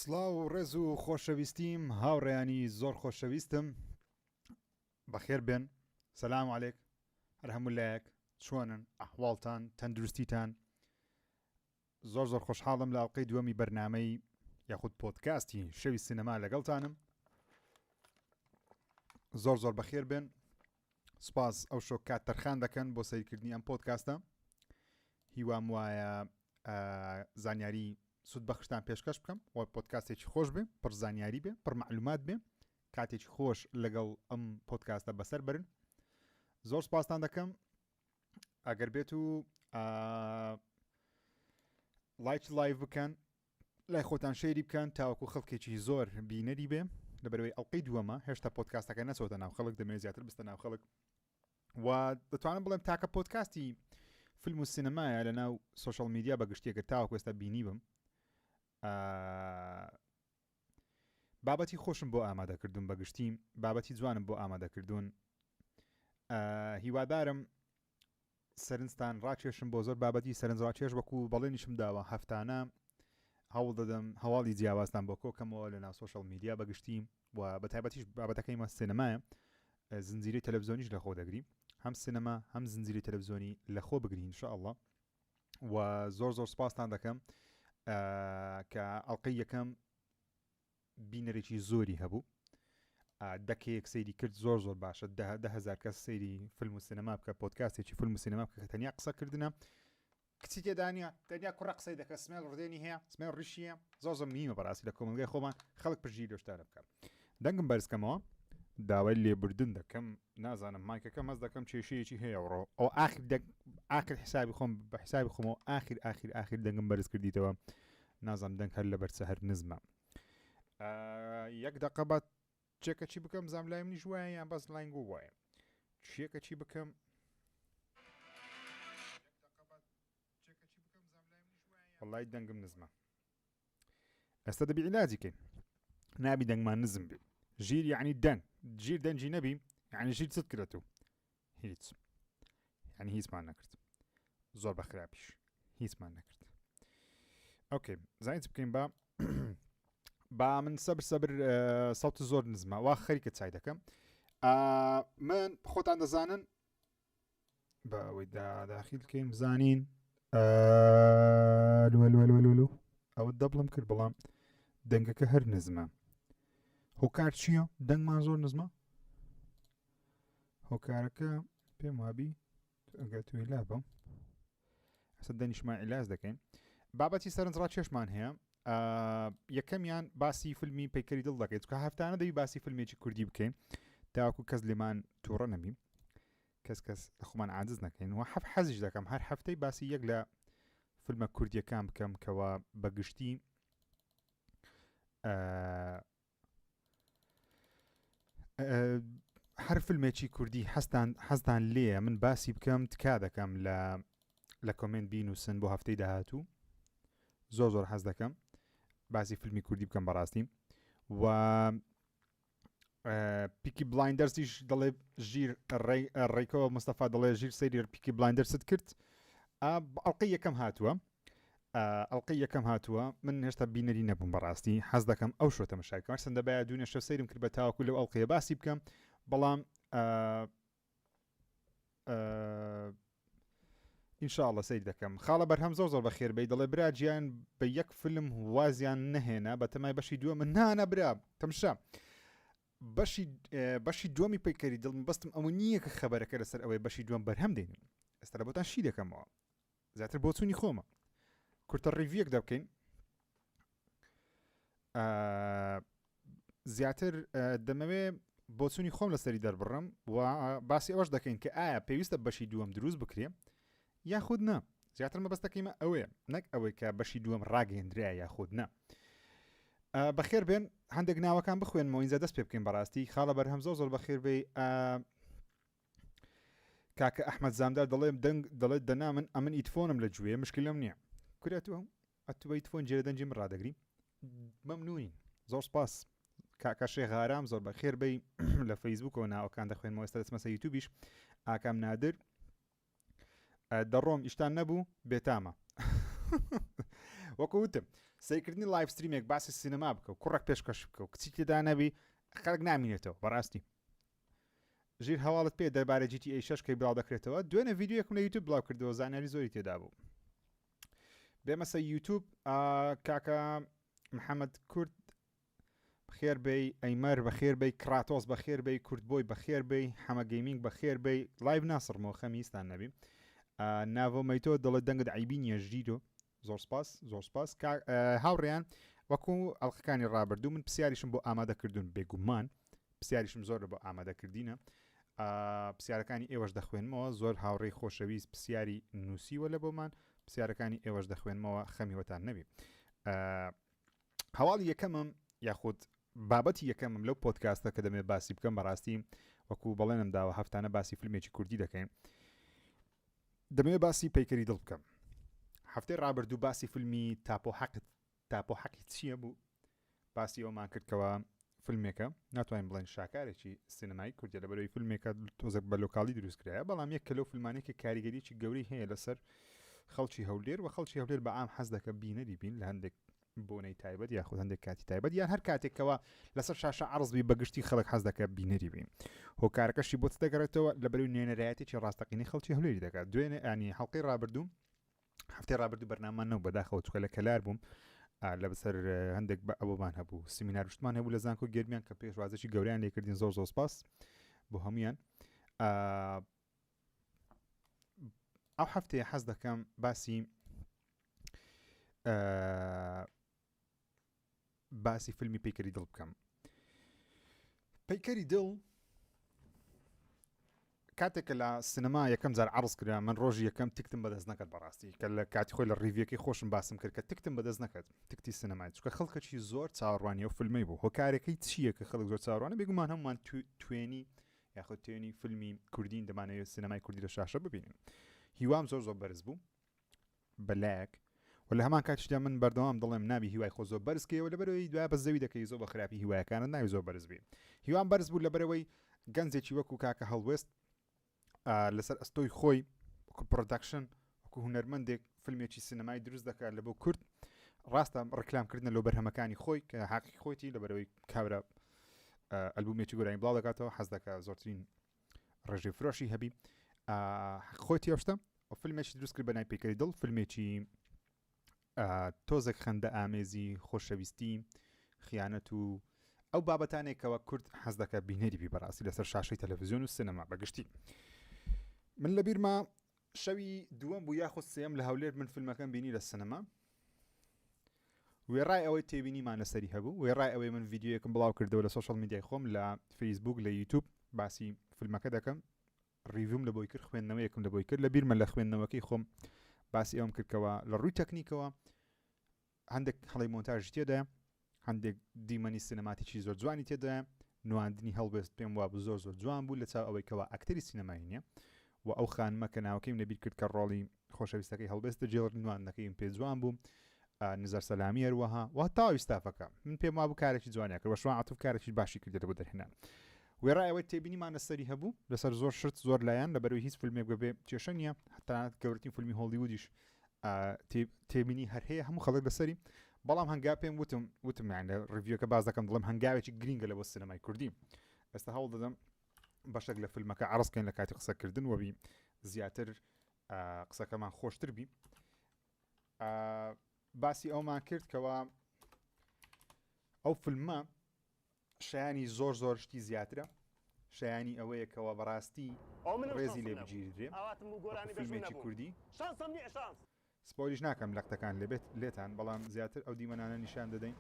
سڵاو و ڕێز و خۆشەویستیم هاوڕێیانی زۆر خۆشەویستم بەخێر بێن. سەلام عەلەیک هەر هەموو لایەک چۆنن ئەحواڵتان تەندروستیتان. زۆر خۆشحاڵم لە ئەڵقەی دووەمی بەرنامەی یاخود پۆدکاستی شەوی سینەما لەگەڵتانم. زۆر بەخێر بێن. سپاس ئەو شۆ کات تەرخان دەکەن بۆ سەیرکردنی ئەم پۆدکاستە. هیوام وایە زانیاری سود بەخشتان پێشکەش بکەم و پۆدکاستێکی خۆش بێ، پڕ زانیاری بێ، پڕ معلومات بێ، کاتێکی خۆش لەگەڵ ئەم پۆدکاستە بەسەر برن. زۆر سپاستان دەکەم. ئەگەر بێت و لایڤ بکەن، لای خۆتان شێری بکەن تاوەکو خەڵکێکی زۆر بینەری بێ لەبەرەوەی ئەڵقەی دووەمە. هێشتا پۆدکاستەکە نەچۆتە ناو خەڵک، دەمەوێت زیاتر بستە ناو خەڵک و دەتوانم بڵێم تاکە پۆدکاستی فیلم و سینەمایە لە ناو سۆشەڵ میدیا بەگشتیەکە تاوەکو ئێستا بینی بم. بابەتی خۆشم بۆ ئامادەکردوون، بەگشتیم بابەتی جوانم بۆ ئامادەکردوون. هیوادارم سەرنجتان ڕاکێشم بۆ زۆر بابەتی سەرنج ڕاکێش وەکو بەڵێنیشم داوە هەفتانە هەوڵ دەدەم هەواڵی جیاوازتان بۆ کۆکەمەوە لە ناو سۆشەڵ میدیا بەگشتیم و بە تایبەتیش بابەتەکەی مە سینەمایە. زنجیرەی تەلەڤیزۆنیش لە خۆ دەگری، هەم سینەما هەم زنجیرەی تەلەڤیزۆنی لە خۆ بگرین ئینشاءالله. و زۆر سپاستان دەکەم کە ئەڵقەی یەکەم بینەرێکی زۆری هەبوو. دەکەیەک سەیری کرد زۆر باشە. 10,000 کەس سەیری فیلم و سینەما بکە، پۆدکاستێکی فیلم و سینەما بکە کە تەنیا قسەکردنە کچی تێدانە، تەنیا کوڕە قسەی دەکە، سمێڵ ڕدێنی هەیە، سمێڵ ڕیشیە. زۆر میمە بەڕاستی لە کۆمەلگای خۆمان خەڵک پژی لەشتارە بکە. دەنگم بەرزکەمەوە داوای لێبوردن دەکەم. نازانم مایکەکە مەز دەکەم کێشەیەکی هەیە ڕۆ ئەو ئاخر حسابی خۆم بە حسابی خۆمەوە ئاخر دەنگم بەرز کردیتەوە. نازانم دەنگ هەر لەبەر سەهر نزمە. یەک دەقە بە چێکە چی بکەم زام لایم نیش وایە یان بەس لاینگۆ وایە چێکە چی بکەم. وەڵای دەنگم نزمە. ئێستا دەبی عیلاجیکەین. نابی دەنگمان نزم بێ. ژیر یعنی دەنگ، ژیر دەنجی نەبی یعنی ژیر چت کرێتەوە. هیچ یعنی هیچمان نەکرد. زۆر بەخراپیش هیچمان نەکرد. ئۆکێ زانیت بکەین با من سەبر سەوت زۆر نزمە وا خەریکە چای دەکەم. من خۆتان دەزانن بەوەی داخیلکەین بزانین ئەوە دەبڵم کرد بەڵام دەنگەکە هەر نزمە. هۆکار چییە؟ دەنگمان زۆر نزمە. هۆکارەکە پێم وابی ئەگەر توی لابە ئەسە دەنیشمان عیلاج دەکەین. بابەتی سەرنج ڕاکێشمان هەیە. یەکەمیان باسی فیلمی پەیکەری دڵ دەکەیت کە هەفتانە دەوی باسی فیلمێکی کوردی بکەین تاوەکو کەس لێمان تووڕە نەبی، کەس لە خۆمان عاجز نەکەین. و حەزیش دەکەم هەر هەفتەی باسی یەک لە فیلمە کوردیەکان بکەم کەوا بەگشتی هەر فیلمێکی کوردی حەزتان لێیە من باسی بکەم تکا دەکەم لە کۆمنت بینووسن بۆ هەفتەی داهاتوو. زۆر حەز دەکەم باسی فیلمی کوردی بکەم بەڕاستی. و پیکی بلایندەرزیش دەڵێ ژیر ڕێکەوە مستەفا دەڵێ ژیر سەیری پیکی بلایندەرست کرد. ئەڵقەی یەکەم هاتووە من هێشتا بینەری نەبووم بەڕاستی. حەز دەکەم ئەو شۆ تەماشاکەم. سندە بایە دوونە شەو سەیرم کرد بە تاوەکو لەو ئەڵقەیە باسی بکەم بەڵام ئینشاءالله سەیر دەکەم. خاڵە بەرهەم زۆر بەخێر بێی دەڵێ برا گیان بە یەک فیلم وازیان نەهێنا بە تەمای بەشی دووە من نانە برا تەمشا بەشی دووەمی پەیکەری دڵم بەستم ئەوە نییە کە خەبەرەکە لەسەر ئەوەی بەشی دووەم بەرهەم دێنین. ئێستا لە بۆتان شی دەکەمەوە زیاتر بۆ چوونی خۆمە کورتە ڕیڤیەک دەبکەین. زیاتر دەمەوێ بۆ چوونی خۆم لەسەری دەربڕم و باسی ئەوەش دەکەین کە ئایا پێویستە بەشی دووەم دروست بکرێ یاخود نە. زیاتر مەبەستەکەیمە ئەوەیە نەک ئەوەی کە بەشی دووەم ڕاگەیەندرایە یاخود نە. بەخێر بێن هەندێک ناوەکان بخوێنمەوە ئینجا دەست پێ بکەین بەڕاستی. خاڵە بەرهەم زۆر بەخێر بێ. کاکە ئەحمەد زامدار دەڵێت دەنا من ئەمن ئیتفۆنم لە گوێ مشکلم نییە. کورێت ئەتوبە ئیتفۆن جێرە دەنجی من ڕادەگرین. مەمنوین زۆر سپاس کاکە شێخ زۆر بەخێر بێ. لە فەیسبوکەوە ناوەکان دەخوێنمەوە ئێستا دەچمە سەر یوتیوبیش. ئاکام نادر دەڕۆم ئیشتان نەبوو بێتامە وەکو وتم سیرکردنی لایف ستریمێک باسی سینەما بکە و کوڕێک پێشکەش بکە و کچی تێدا نەبی خەڵک نامینێتەوە بەڕاستی ژیر هەواڵت پێ دەربارە GTA 6 کەی بڵاو دەکرێتەوە دوێنێ ڤیدیۆیەکم لە یوتیوب بڵاو کردەوە زانیاری زۆری تێدا بوو بێمە سەر یوتیوب کاکە محەممەد کورد بەخێر بەی ئەیمەر بەخێر بەی کراتۆس بەخێر بەی کوردبۆی بەخێر بەی حەمە گەیمینگ بەخێر بەی لایڤ ناسڕمەوە خەمیستان نەبی ناڤۆمەیتۆ دەڵێت دەنگت عیبی نیە ژیرۆ زۆر سپاس هاوڕێیان وەکو ئەڵلقەکانی ڕابردوو من پرسیاریشم بۆ ئامادەکردون بێگومان پرسیاریشم زۆر بۆ ئامادەکردینە پرسیارەکانی ئێوەش دەخوێنمەوە زۆر هاوڕێی خۆشەویست پرسیاری نووسیوە لە بۆمان پرسیارەکانی ئێوەش دەخوێنمەوە خەمیوەتان نەبی هەواڵی یەکەمم یاخود بابەتی یەکەمم لەو پۆدکاستە کە دەمێت باسی بکەم بەڕاستی وەکو بەڵێنم داوە هەفتانە باسی فیلمێکی کوردی دەکەین دەمەوێت باسی پەیکەری دڵ بکەم هەفتەی ڕابردوو باسی فیلمی تاپۆ حەقی چییە بوو باسی ئەومان کردکەوە فیلمێکە ناتوانین بڵێن شاکارێکی سینەمای کوردی لەبەرەوەی فیلمێکە تۆزێک بە لۆکاڵی دروستکرایە بەڵام یەک کە لەو فیلمانێکی کاریگەریی گەوری هەیە لەسەر خەڵکی هەولێر و خەڵکی هەولێر بە ئام حەز دەکە بینەری بین لە هەندێک بۆنەی تایبەت یاخود هەندێک کاتی تایبەت یان هەر کاتێکەوە لەسەر شاشە عەرزبی بەگشتی خەڵک حەز دەکە بینەری بین هۆکارەکەشی بۆ دەگەڕێتەوە لەبەرەوەی نوێنەرایەتێکی ڕاستەقینەی خەڵکی هەولێری دەکات دوێنێ ئانی هەڵقەی ڕابردوو هەفتەی ڕابردوو بەرنامەمان نەوە بەداخەوە چکە لە کەلار بووم لەبەسەر هەندێک بە ئەوەمان هەبوو سیمیناروشتمان هەبوو لە زانکۆ گەرمیان کە پێشوازەی گەوریان لێکردین زۆر سپاس بۆ هەمویان ئەو هەفتەیە حەز دەکەم باسی فیلمی پەیکەری دڵ بکەم پەیکەری دڵ کاتێکە لە سینەما یەکەم جار عەرز کرا من ڕۆژی یەکەم تکتم بەدەست نەکرد بەڕاستی کە لە کاتی خۆی لە ڕیڤیەکەی خۆشم باسم کرد کە تکتم بەدەست نەکرد تکتی سینەمای چکە خەڵکەکی زۆر چاوەڕوانی ئەو فیلمەی بوو هۆکارەکەی چییە کە خەڵک زۆر چاوەڕوانە بێگومان هەمومان توێنی یاخود توێنی فیلمی کوردین دەمانەوێت سینەمای کوردی لە شاشە ببینین هیوام زۆر بەرز بوو بەلایەک و لە هەمان کاتیشدا من بەردەوام دڵێم نابی هیوای خۆ زۆر بەرزکەوە لەبەرەوەی دوای بە زەوی دەکەی زۆر بە خراپی هیوایەکانت ناوی زۆر بەرز بی هیوام بەرز بوو لەبەرەوەی گەنجێکی وەکو کاکە هەڵوێست لەسەر ئەستۆی خۆی وەکو پرۆداکشن وەکو هونەرمەندێک فیلمێکی سینەمای دروست دەکات لە بۆ کورد ڕاستە ڕکلامکردنە لەو بەرهەمەکانی خۆی کە حەقی خۆیتی لەبەرەوەی کابرا ئەلبومێکی گۆرانی بڵاو دەکاتەوە حەز دەکات زۆرترین ڕێژەی فرۆشی هەبی خۆیتی ئەوشتە و فیلمێکی دروست کرد بە ناوی پەیکەری دڵ فیلمێکی تۆزێک خەندە ئامێزی خۆشەویستی خیانەت و ئەو بابەتانێکەوە کورد حەز دەکات بینەری بی بەڕاستی لەسەر شاشەی تەلەڤیزیۆن و سینەما بەگشتی من لە بیرما شەوی دووەم بوو یاخود سێم لە هەولێر من فیلمەکەم بینی لە سینەما وێڕای ئەوەی تێبینیمان لەسەری هەبوو وێڕای ئەوەی من ڤیدیۆیەکم بڵاو کردەوە لە سۆشەڵ میدیای خۆم لە فەیسبوک لە یوتیوب باسی فیلمەکە دەکەم ریڤیوم لە بۆی کرد خوێندنەوەیەکم لە بۆی کرد لە بیرمە لە خوێندنەوەکەی خۆم باسی ئەوم کردکەوە لە ڕووی تەکنیکەوە هەندێک هەڵی مۆنتاژی تێدایە هەندێک دیمەنی سینەماتیکی زۆر جوانی تێدایە نواندنی هەڵبێست پێم وابوو زۆر جوان بوو لە چاو ئەوەی کەەوە ئەکتەری سینەمایی نییە و ئەو خانمە کە ناوەکەیم لەبیر کرد کە ڕۆڵی خۆشەویستەکەی هەڵبێستە جێڵ نواندنەکەیم پێ جوان بوو نزار سەلامی هەروەها و تاوی ستافەکە من پێم وابوو کارێکی جوانیە کرد وەشوان عەتوف کارێکی باشی کردێتە بۆ دەرهێنان وێڕای ئەوەی تێبینیمان لەسەری هەبوو لەسەر زۆر شت زۆر لایەن لەبەرەوەی هیچ فیلمێک بەبێ کێشە نییە هەتانەت گەورەترین فیلمی هۆلیوودیش تێبینی هەر هەیە هەموو خەڵک لەسەری بەڵام هەنگا پێم وتم یعنی لە ڕیڤیۆکە باز دەکەم دڵم هەنگاوێکی گرینگە لە بۆ سینەمای کوردی ئێستا هەوڵ دەدەم بەشێک لە فیلمەکە عەرزکەین لە کاتی قسەکردن وەبی زیاتر قسەکەمان خۆشتر بی باسی ئەومان کرد کەوە ئەو فیلمە شایانی زۆر شتی زیاترە شایانی ئەوەیەکەوە بەڕاستی ڕێزی لێ بگیردرێ فیلمێکی کوردی سپۆیلیش ناکەم لە قسەکان لێبێت لێتان بەڵام زیاتر ئەو دیمەنانە نیشان دەدەین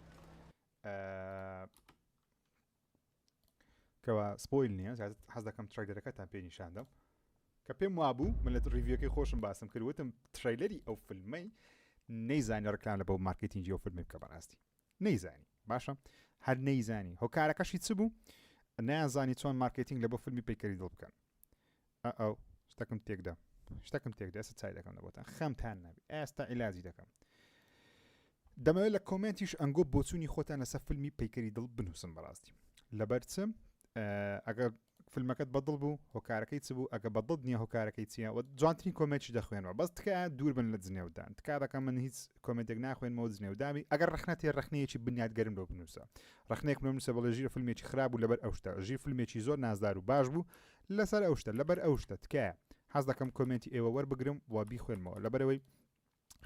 کەوە سپۆیل نییە حەز دەکەم ترێلەرەکەتان پێ نیشاندەم کە پێم وابوو من لە ڕیڤیۆکەی خۆشم باسم کردوتم ترێلەری ئەو فیلمەی نەیزانی ڕکلام لە بۆ مارکتینگی ئەو فیلمی بکە بەڕاستی نەیزانی باشە هەر نەیزانی هۆکارەکەشی چ بوو نەیانزانی چۆن مارکتینگ لە بۆ فیلمی پەیکەری دڵ بکەن ئەو شتێکم تێکدا ئێستا چای دەکەم لە بۆتان خەمتان نابێت ئێستا عیلاجی دەکەم دەمەوێت لە کۆمنتیش ئەنگۆ بۆچوونی خۆتان لەسەر فیلمی پەیکەری دڵ بنووسن بەڕاستی لەبەر چم ئەگەر فیلمەکەت بەدڵ بوو هۆکارەکەی چ بوو ئەگە بەدڵ نییە هۆکارەکەی چیە و جوانترین کۆمێکی دەخوێنەوە بەس تکایە دوور بن لە جنێودان تکا دەکەم من هیچ کۆمنتێک ناخوێنمەوە جنێودامی ئەگەر ڕخنەتێ ڕخنەیەکی بنیادگەرم لەو بنووسە ڕخنێک بنووسە بەڵێ ژیرە فیلمێکی خراپ بوو لەبەر ئەو شتە ژیر فیلمێکی زۆر نازدار و باش بوو لەسەر ئەو شتە لەبەر ئەو شتە تکایە حەز دەکەم کۆمنتی ئێوە وەربگرم و بیخوێنمەوە لەبەرەوەی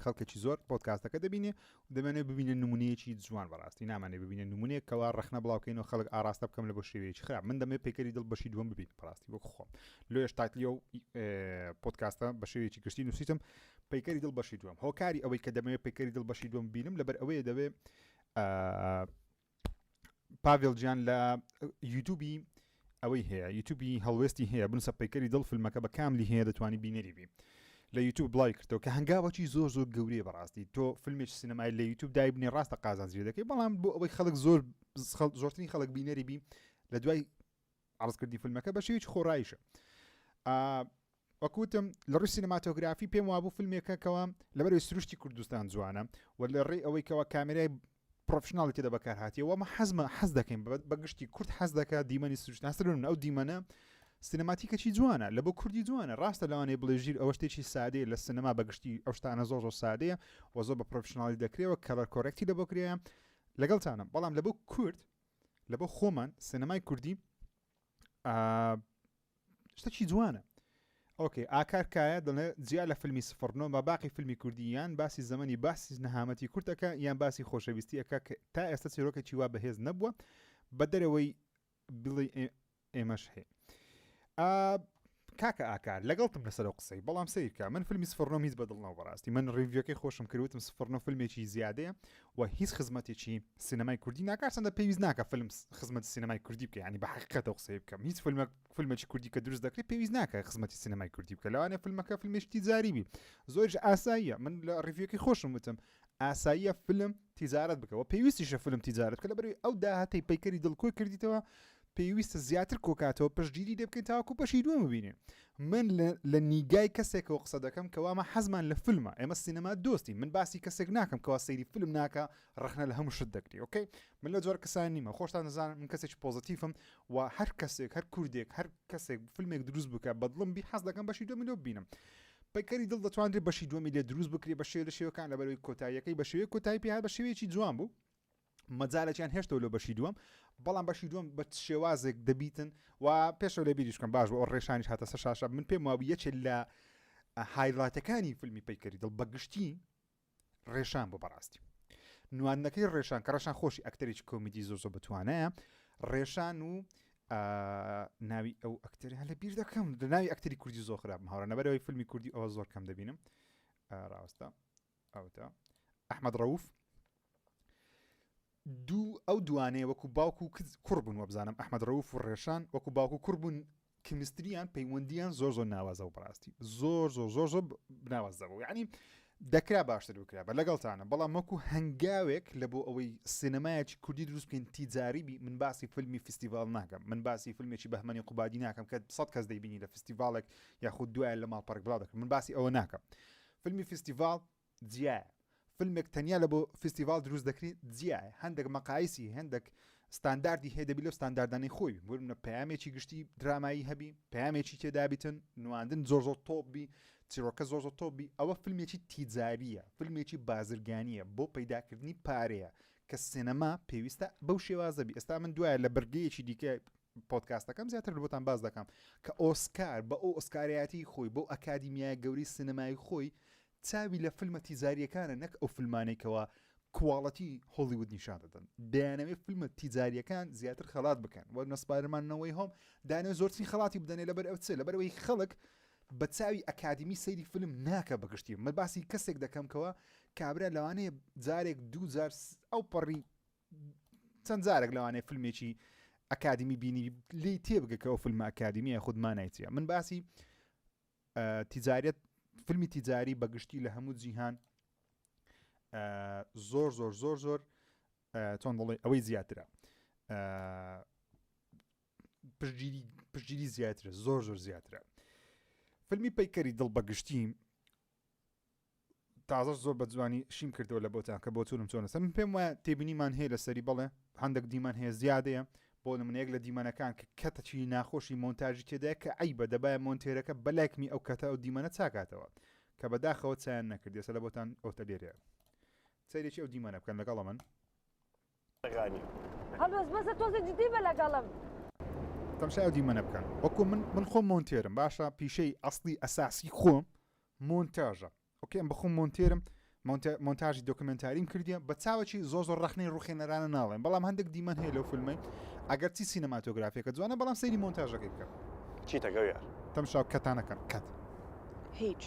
خەڵکێکی زۆر پۆدکاستەکە دەبینێ و دەمێنێت ببینە نمونەیەکی جوان بەڕاستی نامانێ ببینە نمونەیە کەوا ڕخنە بڵاوکەینەوە خەڵک ئاراستە بکەم لە بۆ شێوەیەکی خراپ من دەمێ پێکەری دڵ بەشی دووەم ببین بەڕاستی وەک خۆم لێش تایتلی و پۆدکاستە بە شێوەیەکی گشتی نووسیتم پەیکەری دڵ بەشی دووەم هۆکاری ئەوەی کە دەمەوێت پەیکەری دڵ بەشی دووەم بینم لەبەر ئەوەیە دەوێ پاڤێڵ گیان لە یوتیوبی ئەوەی هەیە یوتیوبی هەڵوێستی هەیە بنووسە پەیکەری دڵ فیلمەکە بە کاملی هەیە دەتوانی بینەری بی لە یوتیوب بڵای کردەوە کە هەنگاوەکی زۆر زۆر گەورەیە بەڕاستی تۆ فیلمێکی سینەمای لە یوتیوب دایبنی ڕاستە قازانجی دەکەی بەڵام بۆ ئەوەی خەڵک زۆرترین خەڵک بینەری بی لە دوای عرضکردنی فیلمەکە بە شێوەیەکی خۆڕایشە وەکوتم لە ڕووی سینەماتۆگرافی پێم وابوو فیلمێکەکەوە لەبەرەوەی سروشتی کوردستان جوانە و لە ڕێی ئەوەی کەەوە کامێرای پرۆفشناڵی تێدا بەکار هاتیەوە وەمە حەز دەکەین بەگشتی کورد حەز دەکات دیمەنی سروشت هەستەرن ئەو دیمەنە سینەماتیکەکی جوانە لە بۆ کوردی جوانە ڕاستە لەوانەیە بڵێ ژیر ئەوە شتێکی سادەیە لە سینەما بەگشتی ئەو شتانە زۆر سادەیە و زۆر بە پرۆفشناڵی دەکرێەوە کەڵەر کۆرەکتی لە بۆ کرێە لەگەڵتانە بەڵام لە بۆ کورد لە بۆ خۆمان سینەمای کوردی شتێکی جوانە ئۆکێ ئاکارکایە دڵێ جیا لە فیلمی سفرنۆ بە باقی فیلمی کوردییان باسی زەمەنی باسی نەهامەتی کورتەکە یان باسی خۆشەویستیەکە تا ئێستا چیرۆکێکی وا بەهێز نەبووە بە دەرەوەی بڵێ ئێمەش هەیە کاکە ئاکار لەگەڵتم لەسەر قسەی بەڵام سیرکە من فیلمی سفرنۆ هیچ بەدڵنەوە بەڕاستی من ڕیڤیۆکەی خۆشم کردوتم سفرنۆ فیلمێکی زیادەیە و هیچ خزمەتێکی سینەمای کوردی ناکارسەندە پێویست ناکە فیلم خزمەتی سینەمای کوردی بکە ینی بە حقیقەتەوە قسەی بکەم هیچ فیلمێکی کوردی کە دروست دەکرێت پێویست ناکە خزمەتی سینەمای کوردی بکە لەوانێ فیلمەکە فیلمێکی تیجاری بی زۆرش ئاساییە من لە ڕیڤیۆکەی خۆشم وتم ئاساییە فیلم تیجارەت بکەوە پێویستیشە فیلم تیجارەت کە لەبەرەوەی ئەو داهاتەی پەیکەری دڵکۆی کردیتەوە پێویستە زیاتر کۆکاتەوە پشتگیری لێ بکەین تاوەکو پەشی دووەم ببینێ من لە نیگای کەسێکەوە قسە دەکەم کەوامە حەزمان لە فیلمە ئێمە سینەما دۆستی من باسی کەسێک ناکەم کەوا سەیری فیلم ناکە ڕخنە لە هەموو شت دەکری ئۆکەی من لە جۆر کەسان نیمە خۆشتان دەزانم من کەسێکی پۆزتیفم و هەر کەسێک هەر کوردێک هەر کەسێک فیلمێک دروست بکە بەدڵم بی حەز دەکەم بەشی دووەمی لێ ببینم پەیکەری دڵ دەتوانرێت بەشی دووەمی لێ دروست بکرێ بە شێوە لە شێوەکان لەبەرەوەی کۆتاییەکەی بە شێوەیە کۆتایی پێ بە شێوەیەکی جوان بوو مەجالێکیان هێشتەوە لە بەشی دووەم بەڵام بەشی دووەم بە شێوازێک دەبیتن و پێشەوە لێ بیریشکەم باش بۆ ئەو ڕێشانیش هاتە سەر شاشە من پێم وابوو یەکێک لە هایلایتەکانی فیلمی پەیکەری دڵ بەگشتی ڕێشان بۆ بەڕاستی نواندنەکەی ڕێشان کە ڕێشان خۆشی ئەکتەرێکی کۆمیدی زۆر بتوانایە ڕێشان و ناوی ئەو ئەکتەری هەلە بیر دەکەم ناوی ئەکتەری کوردی زۆر خراپم هاوڕە نەبەرەوەی فیلمی کوردی ئەوە زۆر کەم دەبینم ڕاستە ئەوتە ئەحمەد ڕەوف ئەو دوانەیە وەکو باوکو کوڕ بوون وەبزانم ئەحمەد ڕەوف و ڕێشان وەکو باوکو کوڕ بوون کمیستریان پەیوەندیان زۆر ناوازە و بەڕاستی زۆر ناوازەبوو یعنی دەکرا باشتر بکرا بە لەگەڵتانە بەڵام وەکو هەنگاوێک لە بۆ ئەوەی سینەمایەکی کوردی دروست بکەین تیجاری بی من باسی فیلمی فستیڤال ناکەم من باسی فیلمێکی بەهمەنی قوبادی ناکەم کە 100 کەس دەیبینی لە فستیڤالێک یاخود دوایە لە ماڵپەرک بڵاو دەکەم من باسی ئەوە ناکەم فیلمی فستیڤال جیایە فیلمێک تەنیا لە بۆ فستیڤال دروست دەکرێت جیایە هەندێک مەقایسی هەندێک ستانداردی هەیە دەبی لەو ستانداردانەی خۆی بۆ پەیامێکی گشتی درامایی هەبی پەیامێکی تێدابیتن نواندن زۆر تۆپبی چیرۆکە زۆر تۆپبی ئەوە فیلمێکی تیجاریە فیلمێکی بازرگانیە بۆ پەیداکردنی پارەیە کە سینەما پێویستە بەو شێوازەبی ئێستا من دوایە لە بەرگەیەکی دیکە پۆدکاستەکەم زیاتر بۆتان باز دەکەم کە ئۆسکار بە ئەو ئۆسکاریاتی خۆی بۆ ئەکادیمیای گەوری سینەمای خۆی چاوی لە فیلمە تیجاریەکانە نەک ئەو فیلمانێکەوە کواڵەتی هۆلیوود نیشان دەدەن دەیانەوێت فیلمە تیجاریەکان زیاتر خەڵات بکەن وە نەسپارمانەوەی هۆم دانەوێت زۆرترین خەڵاتی بدەنێ لەبەر ئەو چێ لەبەرەوەی خەڵک بە چاوی ئەکادمی سەیری فیلم ناکە بەگشتی من باسی کەسێک دەکەمکەوە کابرا لەوانەیە جارێک دوجار ئەو پەڕی چەند جارێک لەوانەیە فیلمێکی ئەکادمی بینی لی تێبگەکە ئەو فیلمە ئەکادمیە خودمان نایچە من باسی تیجاریت فیلمی تیجاری بەگشتی لە هەموو جیهان زۆر چۆن دەڵێ ئەوەی زیاترە پشتگیری زیاترە زۆر زیاترە فیلمی پەیکەری دڵ بەگشتی تازە زۆر بە جوانی شیم کردەوە لە بۆتان کە بۆ چونم چۆنەسە من پێم وایە تێبینیمان هەیە لەسەری بەڵێ هەندێک دیمان هەیە زیادەیە بۆ نمونەیەک لە دیمەنەکان کە کەتەچی ناخۆشی مۆنتاژی تێدایە کە ئەیبە دەبایە مۆنتێرەکە بەلایکمی ئەو کەتە ئەو دیمەنە چاکاتەوە کە بەداخەوە چیان نەکرد ێستا لە بۆتان ئەوتە لێرەیە سەیرێکی ئەو دیمەنە بکەن لەگەڵە من هەڵوەس بەسە تۆزە جدی بە لەگەڵم تەمشای ئەو دیمەنە بکەن وەکو من خۆم مۆنتێرم باشە پیشەی ئەسڵی ئەساسی خۆم مۆنتاژە ئۆکێ ئەم بەخۆم مۆنتێرم مۆنتاژی دۆکمنتاریم کردیە بە چاوەکی زۆر ڕەخنەی ڕوخێنەرانە ناڵێن بەڵام هەندێک دیمەن هەیە لەو فیلمەی ئەگەر چی سینەماتۆگرافیەکە جوانە بەڵام سەیری مۆنتاژەکەی بکەم چیتە گەویار تەمشاو کەتانەکەن کەت هیچ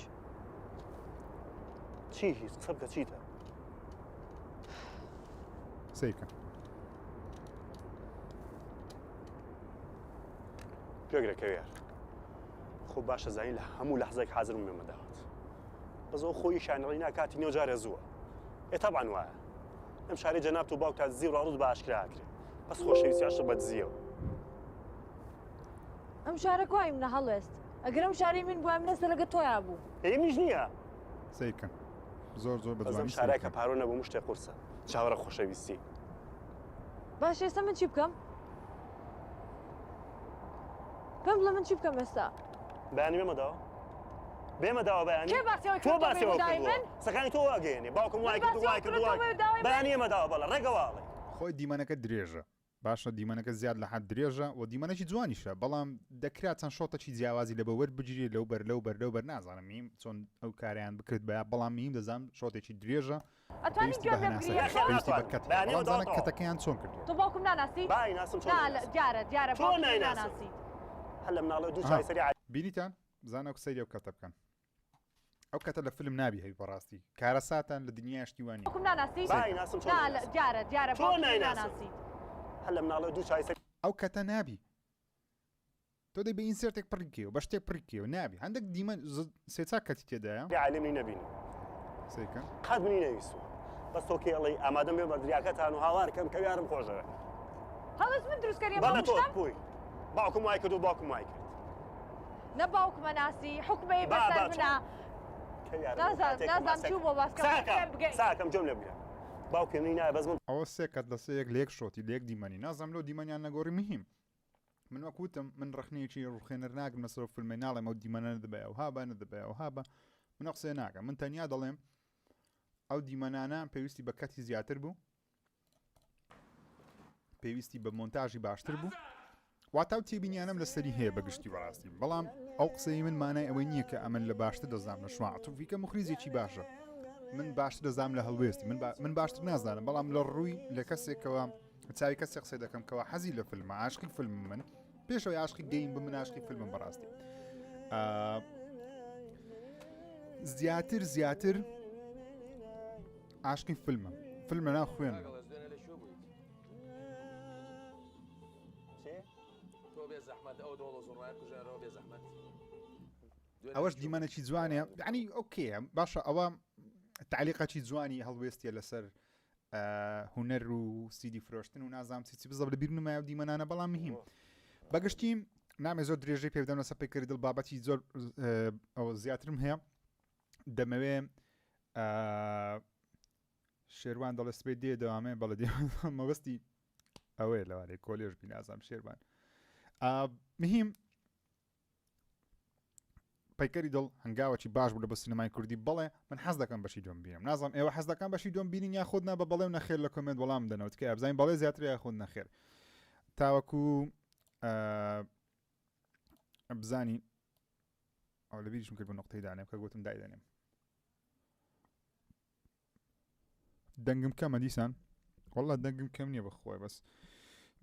چی هیچ قسە بکە چیتە سیرکە گوێگرە کەویار خۆ باشە زانین لە هەموو لەحزێک حازرم بێمەداوات بەزەوە خۆی شانەڵی ناکاتی نێوجارە زووە تەبعاً وایە ئەم شارەی جەناب و باوکات زی و ڕاڕوود بە ئاشکرا ئاکرێ بەس خۆشەویستیاشە بە دزیەوە ئەم شارە کوای منە هەڵوێست ئەگەر ئەم شاری من بووە منەستە لەگە تۆیا بوو هەیە منیش نییە سیرکە زۆر بەزەم بەجوانی شارێکە پارۆ نەبوو شتێ قورسە چاوەڕە خۆشەویستی باش ئێستا من چی بکەم پێم بڵێ من چی بکەم ئێستا بەیانی بێمەداوە بەیانی کێ باسیەوەی تۆ کردۆ باسیەوە بێداوی کردووە من سەکانی تۆ واگەیەنێ باوکم وای کرد وای کرد باسیەوە وای کردۆ بێداوی من بەیانی ئێمەداوە بەڵە ڕێگەواڵێ خۆی دیمەنەکە درێژە باشە دیمەنەکە زیاد لە حەد درێژە و دیمەنەکی جوانیشە بەڵام دەکرات چەند شۆتەکی جیاوازی لە بەوەر بگیری لەو بەر نازانم میم چۆن ئەو کاریان بکرد بە بەڵام میم دەزانم شۆتێکی درێژە ئەتوانین گوێم لێ بگریە کەتەکەیان چۆن کردووە تۆ باوکم ناناسی بای ناسم چۆن دیارە تۆ باوکم نایناسم. ناناسی هەل لە مناڵە دوو چای سەری بینیتان زانە و سەیری ئەو کەتە بکەن ئەو کەتە لە فیلم نابی هەوی بەڕاستی کارەساتان لە دنیاشتیوانی باوکم ناناسی بای ناسم چۆن دیارە تۆ باوکم نایناسم. ناناسی هەل لە مناڵە دوو چای سەری ئەو کەتە نابی تۆ دەی بە ئین سێرتێک پڕیکەوە بە شتێک پڕیکەوە نابی هەندێک دیمە سێچا کەتی تێدایە عالمی نەبینی سیکە قەت منی نەویستوە بەس تۆ کێڵی ئامادەم بێ بە دریاکەتان و هاوارکەم کە یارم خۆشەوە هەڵوەس من دروستکەریە بەڵە تۆ باوکم پوی باوکم وای کرد و باوکم وای کرد نە باوکمە ناسی حکمەی بەسەر منە نازانم چوو بۆ باسکە ساکەم جۆم لێ بگرە باوکم نی نایە بەس من ئەوە سێ کەت لە سەیەک لێک شۆتی لێک دیمەنی نازانم لەو دیمەنیان نەگۆڕی مهم من وەکوتم من ڕخنەیەکی ڕوخێنەر ناگرم لەسەر فیلمێ ناڵێم ئەو دیمەنە دەبێ ئەو هابە نەدەبێ ئەو هابە من قسێ ناکەم من تەنیا دەڵێم ئەو دیمەنانە پێویستی بە کەتی زیاتر بوو پێویستی بە مۆنتاژی باشتر بوو واتە ئەو تێبینیانم لەسەری هەیە بەگشتی بەڕاستی بەڵام ئەو قسەی من مانای ئەوەی نییە کە ئەمن لە باشتر دەزانام لە شواتوفیکە مخریزێکی باشە من باشتر دەزانام لە هەڵوێستی من باشتر نازانم بەڵام لە ڕووی لە کەسێکەوە چاوی کەسێک قسە دەکەم کەەوە حەزی لە فیلمە عاشقی فیلم من پێشەوەی عاشقی گەیم بم من عاشقی فیلمم بەڕاستی زیاتر عاشقی فیلمم فیلمە ناو خوێن ئەوەش دیمەنێکی جوانێ ینی ئۆکێ باشە ئەوە تعلیقەکی جوانی هەڵوێستیە لەسەر هوەر و سیدی فرۆشتن و نازام چی بزە لە بیر نمایە و دیمەنانە بەڵام مهم بەگشتیم نامێ زۆر درێژەی پێ بدەم لەسەر پێکەری دڵ بابەتی زۆر ئەو زیاترم هەیە دەمەوێ شێروان دەڵێ سبەی دێ دەوامێ بەڵێ مەبەستی ئەوەیە لەوانەیە کۆلێژ بی نازام شێروان مهم پەیکەری دڵ هەنگاوەکی باش بوو لە بە سینەمای کوردی بەڵێ من حەز دەکەم بەشی دوم بینم نازانم ئێوە حەز دەکەم بەشی دوم بینین یا خۆت نا بە بەڵێ و نەخێر لە کۆمنت وەڵام بدەنەوە تکایە بزانین بەڵێ زیاتر یا خۆت نەخێر تاوەکو بزانی ئەو لە بیریشم کرد بە نقطەی دانێم کە گوتم دایدانێم دەنگم کەمە دیسان وەڵا دەنگم کەم نییە بەخۆی بەس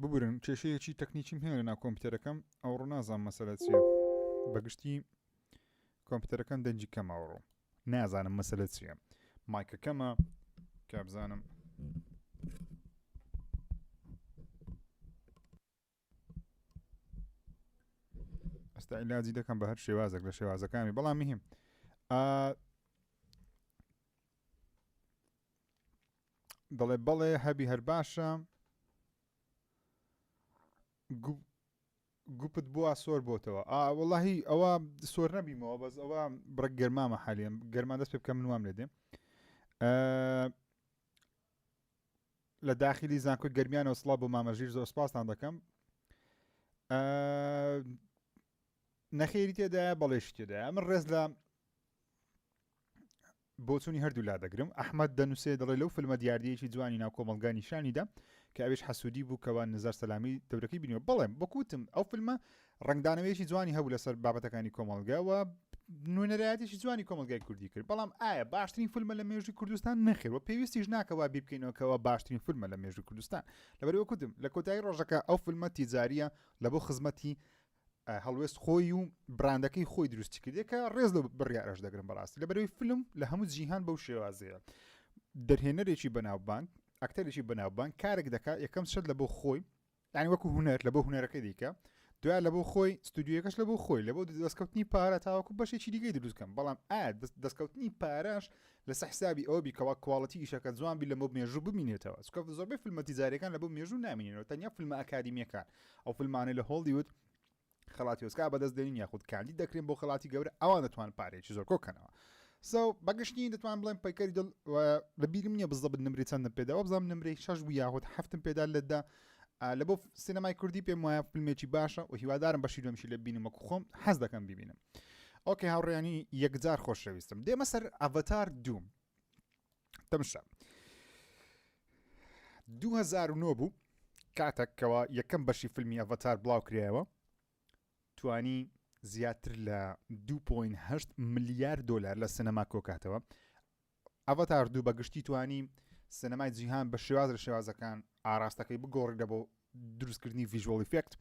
ببورن کێشەیەکی تەکنیکیم هەیە لە ناو کۆمپیوتەرەکەم ئەو ڕوو نازانم مەسەلە چییە بەگشتی کۆمپیوتەرەکەم دەنجی کەمە ئەوڕۆ نازانم مەسەلە چییە مایکە کەمە کە بزانم ئەستا عیلاجی دەکەم بە هەر شێوازێک لە شێوازەکانی بەڵام مهم دەڵێ بەڵێ هەبی هەر باشە گوپت بووە سۆر بۆتەوە وەڵاهی ئەوە سۆر نەبیمەوە بەس ئەوە بڕک گەرمامە حالیان گەرمان دەست پێ بکەم من وام لێ دێ لە داخلی زانکۆی گەرمیانەوە سڵاو بۆ مامەژیر زۆر سپاسان دەکەم نەخێری تێدایە بەڵێش تێدایە من ڕێز لە بۆچوونی هەردوو لا دەگرم ئەحمەد دەنووسێ دەڵێ لەو فیلمە دیاردەیەکی جوانی ناو کۆمەلگا نیشانیدا کە ئەوێش حەسوودی بوو کەوا نزار سەلامی دەورەکەی بینیوە بەڵێم بەکوتم ئەو فیلمە ڕنگدانەوەیەکی جوانی هەبوو لەسەر بابەتەکانی کۆمەلگاوە نوێنەرایەتێکی جوانی کۆمەلگای کوردی کرد بەڵام ئایا باشترین فیلمە لە مێژووی کوردستان نەخێرەوە پێویستیش ناکەوە بیبکەینەوەکەوە باشترین فیلمە لە مێژووی کوردستان لەبەرەوە کوتم لە کۆتایی ڕۆژەکە ئەو فیلمە تیجاریە لە بۆ خزمەتی هەڵوێست خۆی و براندەکەی خۆی دروستی کردێکە ڕێز لە بڕیارەش دەگرن بەڕاستی لەبەرەوەی فیلم لە هەموو جیهان بەو شێوازەیە دەرهێنەرێکی بەناوبانگ ئەکتەرێکی بەناوبانگ کارێک دەکات یەکەم شت لە بۆ خۆی یعنی وەکو هونەر لە بۆ هونەرەکەی دیکە دوای لە بۆ خۆی ستودیوەکەش لە بۆ خۆی لە بۆ دەستکەوتنی پارە تاوەکو بەشێکی دیگەی دروستکەم بەڵام ئایا دەستکەوتنی پاراش لەسەر حسابی ئەوە بیکەوە کواڵەتی ئیشەکە جوان بی لە بۆ مێژوو ببینێتەوە چونکە زۆربەی فیلمە تیجاریەکان لە بۆ مێژوو نامینێنەوە تەنیا فیلمە ئەکادمیەکان ئەو فیلمانەی لە هۆلیوود خەڵاتی ئۆسکار بەدەست دێنین یاخود کاندی دەکرێن بۆ خەڵاتی گەورە ئەوان دەتوان پارێکی زۆر کۆکەنەوە بەگشتنی دەتوان بڵێن پەیکەری دڵ لە بیرم نییە بزەبت نمری چەندە پێداوە بزانام نمرەی 6 بوو یاخود 7 پێدا لەدا لە بۆ سینەمای کوردی پێم وایە فیلمێکی باشە و هیوادارم بەشی دومیشی لە بینم وەکو خۆم حەز دەکەم ببینم ئۆکێ هاوڕێیانی یەکجار خۆشەویستم دێمە سەر ئەڤەتار دووم تەمشە 2009 بوو کاتێکەوە یەکەم بەشی فیلمی ئەڤەتار بڵاو کرایەوە توانی زیاتر لە 2.8 ملیار دلار لە سینەما کۆکاتەوە ئەڤەتار دوو بەگشتی توانی سینەمای جیهان بە شێواز لە شێوازەکان ئاراستەکەی بگۆڕیدە بۆ دروستکردنی ڤیژوەڵ ئیفێکت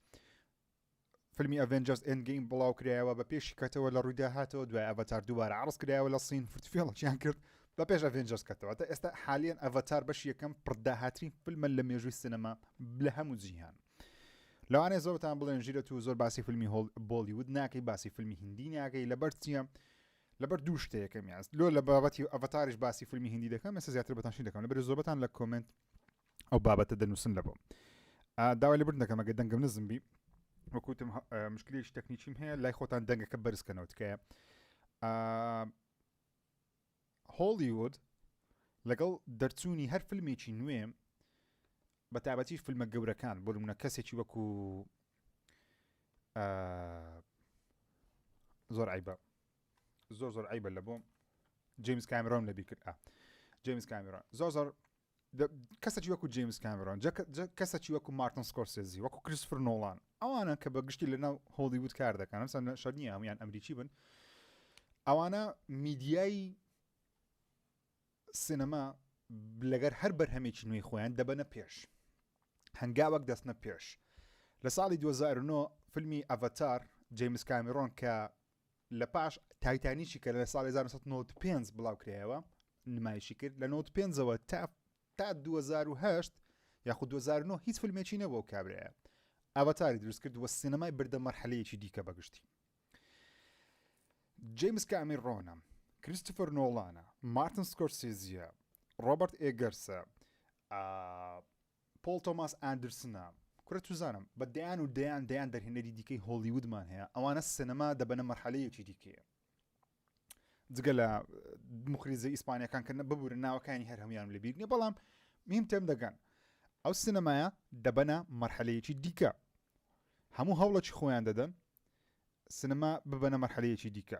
فیلمی ئەڤێنجەرز ئێندگەیم بڵاو کرایەوە بە پێشی کەتەوە لە ڕوویدا هاتەوە دوای ئەڤەتار دووبارە عرض کرایەوە لە سین فرتفێڵەکیان کرد بە پێش ئەڤێنجەرز کەتەوە تا ئێستا حالیان ئەڤەتار بەشی یەکەم پڕداهاترین فیلمە لە مێژووی سینەما لە هەموو جیهان لەوانەیە زۆرتان بڵێن ژیرە تو زۆر باسی فیلمی بۆلیوود ناکەی باسی فیلمی هیندی ناکەی لەبەر چییە لەبەر دوو شتەیەکەم یاست لۆ لە بابەتی ئەڤەتاریش باسی فیلمی هیندی دەکەم ئێستا زیاتر بەتانشی دەکەم لەبەر زۆربەتان لە کۆمنت ئەو بابەتە دەنووسن لەبۆ داوای لەبەر دەکەم ئەگە دەنگم نزمبی وەکوتم مشکلێکی تەکنیکیم هەیە لای خۆتان دەنگەکە بەرزکەنەوە تکایە هۆلیوود لەگەڵ دەرچوونی هەر فیلمێکی نوێ بە تایبەتیش فیلمە گەورەکان بۆ نمونە کەسێکی وەکو زۆر عیبە زۆر عیبە لە بۆ جیمز کامێرۆن لەبیر کرد جیمز کامێرۆن زۆر کەسێکی وەکو جیمز کامێرۆن کەسێکی وەکو مارتن سکۆرسێزی وەکو کریستۆفەر نۆڵان ئەوانە کە بەگشتی لەناو هۆلیوود کار دەکەن ئەمسان شەڕ نییە هەمویان ئەمریکی بن ئەوانە میدیای سینەما لەگەر هەر بەرهەمێکی نوێی خۆیان دەبەنە پێش هەنگاوەک دەستنە پێش لە ساڵی 2009 فیلمی ئەڤەتار جیمز کامێرۆن کە لە پاش تایتانیکی کە لە ساڵی 1995 بڵاو کرایەوە نمایشی کرد لە 95ەوە تا 2008 یاخود 2009 هیچ فیلمێکی نەبوو ئەو کابرایە ئەڤەتاری دروست کرد وە سینەمای بردە مەرحەلەیەکی دیکە بەگشتی جیمز کامێرۆنە کریستۆفەر نۆڵانە مارتن سکۆرسێزیە ڕۆبەرت ئێگەرسە پۆل تۆماس ئاندرسنە کورە توزانم بە دەیان و دەیان دەرهێنەری دیکەی هۆلیوودمان هەیە ئەوانە سینەما دەبەنە مەرحەلەیەکی دیکەیە جگە لە مخریزە ئیسپانیەکان کە ببورن ناوەکانی هەر هەمویان لەبیر نیە بەڵام میم تێم دەگەن ئەو سینەمایە دەبەنە مەرحەلەیەکی دیکە هەموو هەوڵەکی خۆیان دەدەن سینەما ببەنە مەرحەلەیەکی دیکە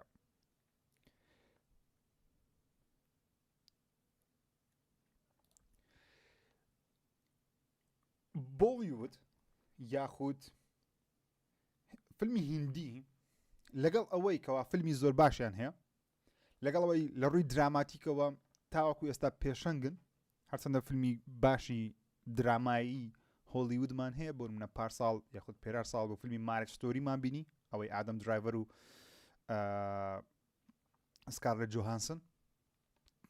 بۆلیوود یاخود فیلمی هیندی لەگەڵ ئەوەی کەوا فیلمی زۆر باشیان هەیە لەگەڵ ئەوەی لە ڕووی دراماتیکەوە تاوەکو ئێستا پێشەنگن هەرچەندە فیلمی باشی درامایی هۆلیوودمان هەیە بۆ منە پارساڵ یاخود پێرار ساڵ بۆ فیلمی مارێج ستۆریمان بینی ئەوەی ئادەم درایڤەر و سکارلێت جۆهانسن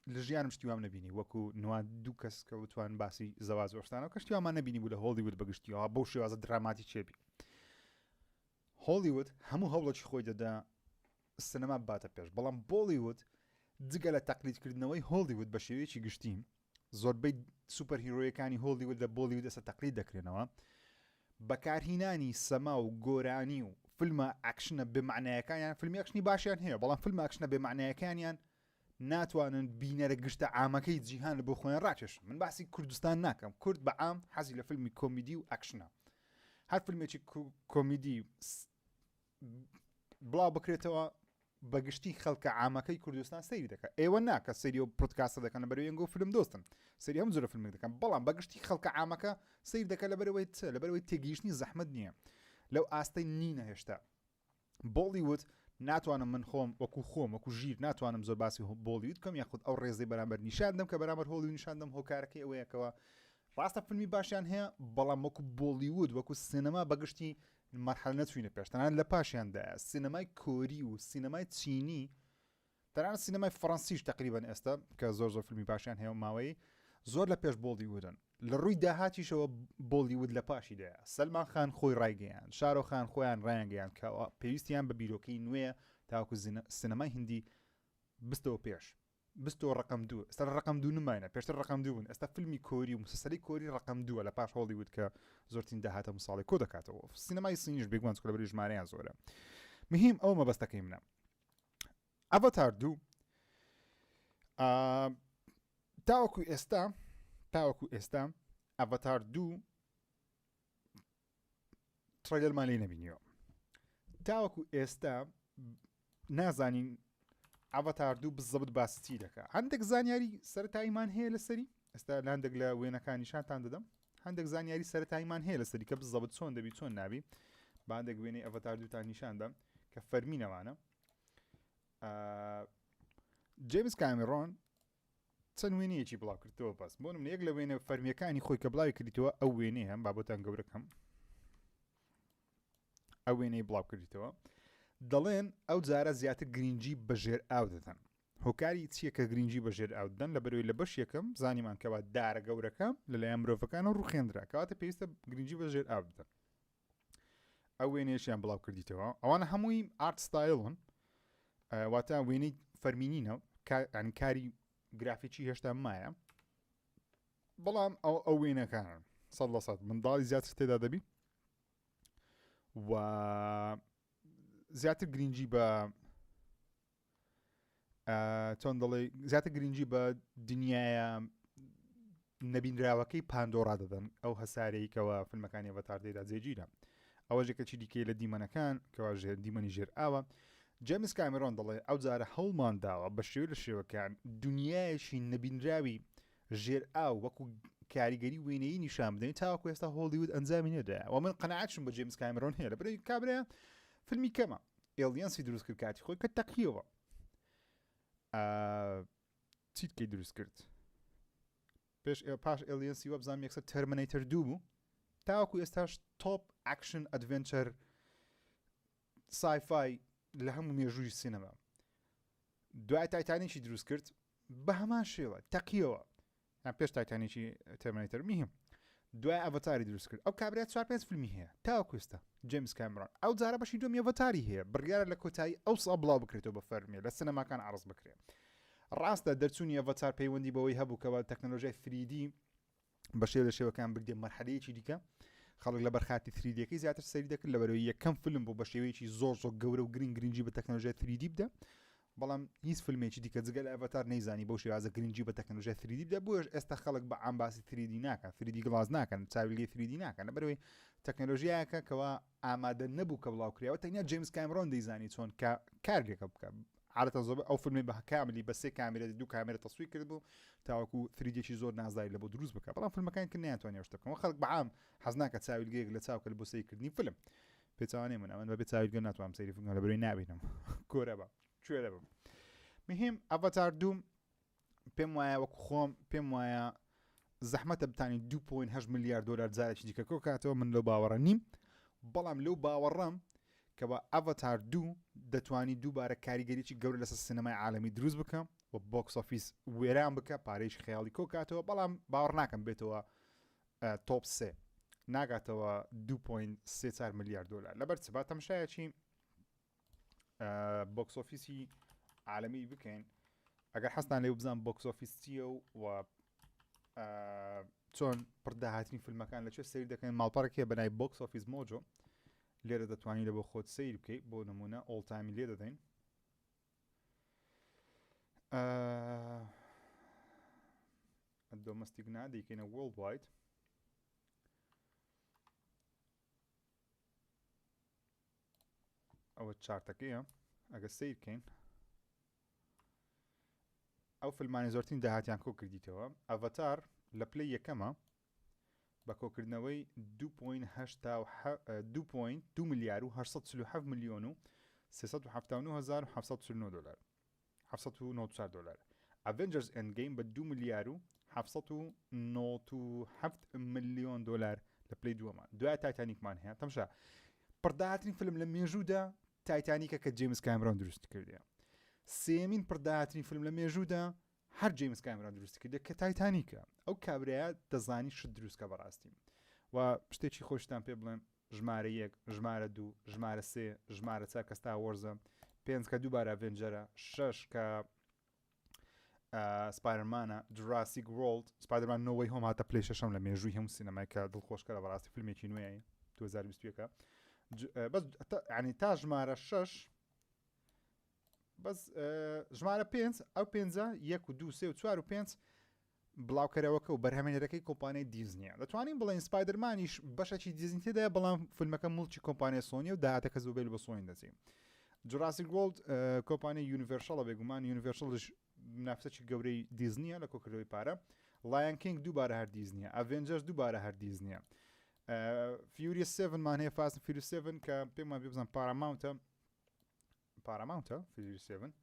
لە ژیانم شتیوام نەبینی وەکو نوان دوو کەس کە وتوان باسی زەواز وەشتانەوە کە شتیوامان نەبینی بوو لە هۆلیوود بەگشتیەوە بەو شێوازە دراماتی چێبی هۆلیوود هەموو هەوڵەکی خۆی دەدا سینەما باتە پێش بەڵام بۆلیوود جگە لە تەقلیدکردنەوەی هۆلیوود بە شێوەیەکی گشتیم زۆربەی سوپەر هیرۆیەکانی هۆلیوود لە بۆلیوود ئێستا تەقلید دەکرێنەوە بەکارهینانی سەما و گۆرانی و فیلمە ئەکشنە بێمعنایەکانیان فیلمی ئەکشنی باشیان هەیە بەڵام فیلمە ئەکشنە بێمعنایەکانیان ناتوانن بینەرە گشتە ئامەکەی جیهان لە بۆ خۆیان ڕاکێشن من باسی کوردستان ناکەم کورد بە عام حەزی لە فیلمی کۆمیدی و ئەکشنە هەر فیلمێکی کۆمیدی بڵاو بکرێتەوە بەگشتی خەڵکە عامەکەی کوردستان سەیری دەکات ئێوە ناکە سەری و پۆدکاستە دەکەن لە بەرەوەی ئەنگۆ فیلم دۆستن سەری هەم زۆرە فیلمێک دەکەن بەڵام بەگشتی خەڵکە عامەکە سەیر دەکات لە بەرەوەی تێگەیشتنی زەحمەت نییە لەو ئاستەی نینە هێشتا بۆلیوود ناتوانم من خۆم وەکو ژیر ناتوانم زۆر باسی بۆلیوود کەم یاخود ئەو ڕێزەی بەرامبەر نیشاندەم کە بەرامبەر هۆڵی نیشاندەم هۆکارەکەی ئەوەیەکەوە ڕاستە فیلمی باشیان هەیە بەڵام وەکو بۆلیوود وەکو سینەما بەگشتی مەرحەلە نەچوینە پێش تەنانەت لە پاشیاندایە سینەمای کۆری و سینەمای چینی تەنانەت سینەمای فەڕەنسیش تقریبان ئێستا کە زۆر فیلمی باشیان هەیە ماوەی زۆر لە پێش بۆلیوودن لە ڕووی داهاتیشەوە بۆلیوود لە پاشیدایە سەلمان خان خۆی ڕایگەیان شارۆخان خۆیان ڕایانگەیان کە پێویستیان بە بیرۆکەی نوێ تاوەکو سینەمای هیندی بستەوە پێش بستەوە ڕقم 2 ئێستا ڕقم 2 نماینە پێشتر ڕقم 2 بوون ئێستا فیلمی کۆری و مسلسلی کۆری ڕقم 2 لە پاش هۆلیوود کە زۆرترین داهاتە مساڵی کۆ دەکاتەوە سینەمای سینیش بێگومان چکە لەبەری ژمارەیان زۆرە مهم ئەو مەبەستەکەی منە ئەڤاتار 2 تاوەکو ئێستا ئەڤاتار 2 تڕیلەرمان لێ نەبینیەوە تاوەکو ئێستا نازانین ئەڤاتار 2 بزەبت باسی دەکات هەندێک زانیاری سەرەتاییمان هەیە لەسەری ئێستا لە هەندێک لە وێنەکانیشانتان دەدەم هەندێک زانیاری سەرەتاییمان هەیە لەسەری کە بزەبت چۆن دەبی چۆن نابی با هەندێک وێنەی ئەڤاتار 2 تان نیشاندەم کە فەرمینەوانە جیمز کامێرۆن چەند وێنەیەکی بڵاو کردەوە بەس بۆ من یەک لە وێنە فەرمیەکانی خۆی کە بڵاوی کردیتەوە ئەو وێنەیە هەم بابەتان گەورەکەم ئەو وێنەی بڵاو کردیتەوە دەڵێن ئەو جارە زیاتر گرنگی بەژێر ئاو دەدەن هۆکاری چییە کە گرنگی بەژێر ئاو دەدەن لە بەرەوەی لە بەش یەکەم زانیمان کەوا دارە گەورەکە لەلایەن مرۆڤەکانە ڕوخێندرا کەواتە پێویستە گرنگی بەژێر ئاو بدەن ئەو وێنەیەشیان بڵاو کردیتەوە ئەوانە هەمووی ئارت ستایلن واتە وێنەی فەرمینینە کاری گرافیکی هێشتا مایە بەڵام ئەو وێنەکانن 100% منداڵی زیاتر تێدا دەبی و زیاتر گرنگی بە چۆن دەڵێ زیاتر گرنگی بە دنیاە نەبینراوەکەی پاندۆرا دەدەن ئەو هەسارەیەکەوە فیلمەکانی ئەڤاتار دێدا جێگیرە ئەوەژێکە چی دیکەی لە دیمەنەکان کەوا دیمەنی ژێر ئاوە جیمز کامێرۆن دەڵێ ئەو جارە هەوڵمان داوە بە شێوە لە شێوەکان دنیایەکی نەبینراوی ژێر ئاو وەکو کاریگەری وێنەیە نیشان بدەین تاوەکو ئێستا هۆلیوود ئەنجامی نەدایە و من قەناعەتشم بە جیمز کامێرۆن هەیە لەبەرەوەی کابرا فیلمی کەمە ئێلیەنسی دروست کرد کاتی خۆی کە تەقیەوە چیت کەی دروست کرد پاش ئێلیەنسی وە بزانم یەکسەر تەرمینەیتەر 2 بوو تاوەکو ئێستاش تۆپ ئەکشن ئەدڤێنچەر سایفای لە هەموو مێژووی سینەما دوای تایتانێکی دروست کرد بە هەمان شێوە تەقیەوە پێش تایتانێکی تەرمینەیتەر میهم دوای ئەڤاتاری دروست کرد ئەو کابرا 4-5 فیلمی هەیە تاوەکو ئێستا جیمز کامێرۆن ئەو جارە بەشی دومی ئەڤاتاری هەیە بڕیارە لە کۆتایی ئەو سا بڵاو بکرێتەوە بە فەرمیە لە سینەماکان عرض بکرێت ڕاستە دەرچوونی ئەڤاتار پەیوەندی بەوەی هەبوو کەەوە تەکنۆلۆژیای 3D بە شێوە لە شێوەکان بردێ مەرحەلەیەکی دیکە خەڵک لە بەرخاتی 3Dەکەی زیاتر سەری دەکرد لە بەرەوەی یەکەم فیلم بوو بە شێوەیەکی زۆر گەورە و گرنگی بە تەکنۆلۆژیای 3D بدە بەڵام هیچ فیلمێکی دیکە جگە لە ئەڤاتار نەیزانی بەو شێوازە گرنگی بە تەکنۆلۆژیای 3D بدە بۆش ئێستا خەڵک بە عام باسی 3D ناکەن 3D گڵاز ناکەن چاویلگەی 3D ناکەن لە بەرەوەی تەکنۆلۆژیایەکە کەوا ئامادە نەبوو کە بڵاو کراوە تەنیا جیمز کامێرۆن دەیزانی چۆن کارێکە بکە عادەتەن زۆر ئەو فیلمی بە کاملی بە 3 کامێرە 2 کامێرە تەسویر کرد بوو تاوەکو 3Dێکی زۆر نازداری لە بۆ دروست بکە بەڵام فیلمەکان کە نەیانتوانێت شتە بکەن خەڵک بەعام حەز ناکە چاویلگەیەک لە چاو کرد بۆ سەیرکردنی فیلم پێچوانێ من ئەمە بەبێ چاویلگە ناتوانم سەیری فیلم لە بەرەوەی نابینم کۆرە بە کوێرە بم مهم ئەڤاتار 2 پێم وایە وەکو خۆم پێم وایە زەحمەتە بتانی 2.8 میلیارد دلار جارێکی دیکە کۆ کاتەوە من لەو باوەڕە نیم بەڵام لەو باوەڕەم کە بە ئەڤاتار 2 دەتوانی دووبارە کاریگەریی گەورە لەسەر سینەمای عالەمی دروست بکەم و بۆکس ئۆفیس وێران بکە پارەیەکی خەیاڵی کۆ کاتەوە بەڵام باوەڕ ناکەم بێتەوە تۆپ 3 ناگاتەوە 2.34 میلیارد دلار لەبەر چ با تەماشایەکی بۆکس ئۆفیسی عالەمی بکەین ئەگەر حەستان لێ بزان بۆکس ئۆفیس چییە و چۆن پڕداهاتنی فیلمەکان لەکوێ سەیر دەکەین ماڵپەڕێکە بەنای بۆکس ئۆفیس مۆجۆ لێرە دەتوانین لە بۆ خۆت سیر بکەیت بۆ نمونە ئۆڵتامی لێ دەدەین دۆمەستیک نا دەیکەینە وۆڵد واید ئەوە چارتەکەیە ئەگە سیر بکەین ئەو فیلمانی زۆرترین داهاتیان کۆ کردیتەوە ئەڤەتار لە پلەی یەکەمە بە کۆکردنەوەی 2.2 ملیار و 847 ملیۆن و 379,749 دلار 794 دلار ئەڤنجرز ئەندگەیم بە 2 ملیار و 797 ملیۆن دلار لە پلەی دووەمان دوای تایتانیکمان هەیە تەمشا پڕداهاترین فیلم لە مێژوودا تایتانیکە کە جیمز کامرۆن دروست کردیە سێمین پڕداهاترین فیلم لە مێژوودا هەر جیمز کامرۆن دروست کردە کە تایتانیکە ئەو کابرایە دەزانی شت دروستکە بەڕاستی و شتێکی خۆشتان پێ بڵێم ژمارە 1 ژمارە 2 ژمارە 3 ژمارە 4 کە ستا وەرزە 5 کە دووبارە ئەڤێنجەرە 6 کە سپایدەرمانە جوراسیک وۆرلد سپایدەرمان نۆوەی هۆم هاتە پلەی شەشەم لە مێژووی هەموو سینەمای کە دڵخۆشکە بەڕاستی فیلمێکی نوێیە 2021 بەس ینی تا ژمارە 6 بەس ژمارە 5 ئەو 5 1 و 2 3 و 4 و 5 بڵاوکەرەوەکە و بەرهەمێنەرەکەی کۆمپانیای دیزنیە دەتوانین بڵێن سپایدەرمانیش بەشێکی دیزنی تێدایە بەڵام فیلمەکە مڵکی کۆمپانیای سۆنی و داهاتەکە زوبێل بە سۆنی دەچین جوراسیک وۆرلد کۆمپانیای یونیڤەرسەڵە بێگومان یونیڤەرسەڵش نافسەکی گەورەی دیزنیە لە کۆکردەوەی پارە لایەن کینگ دووبارە هەر دیزنیە ئەڤێنجەرز دووبارە هەر دیزنیە فیوری 7 مان هەیە فاست فیوری 7 کە پێمان بێبزان پاراماونتە فیوری 7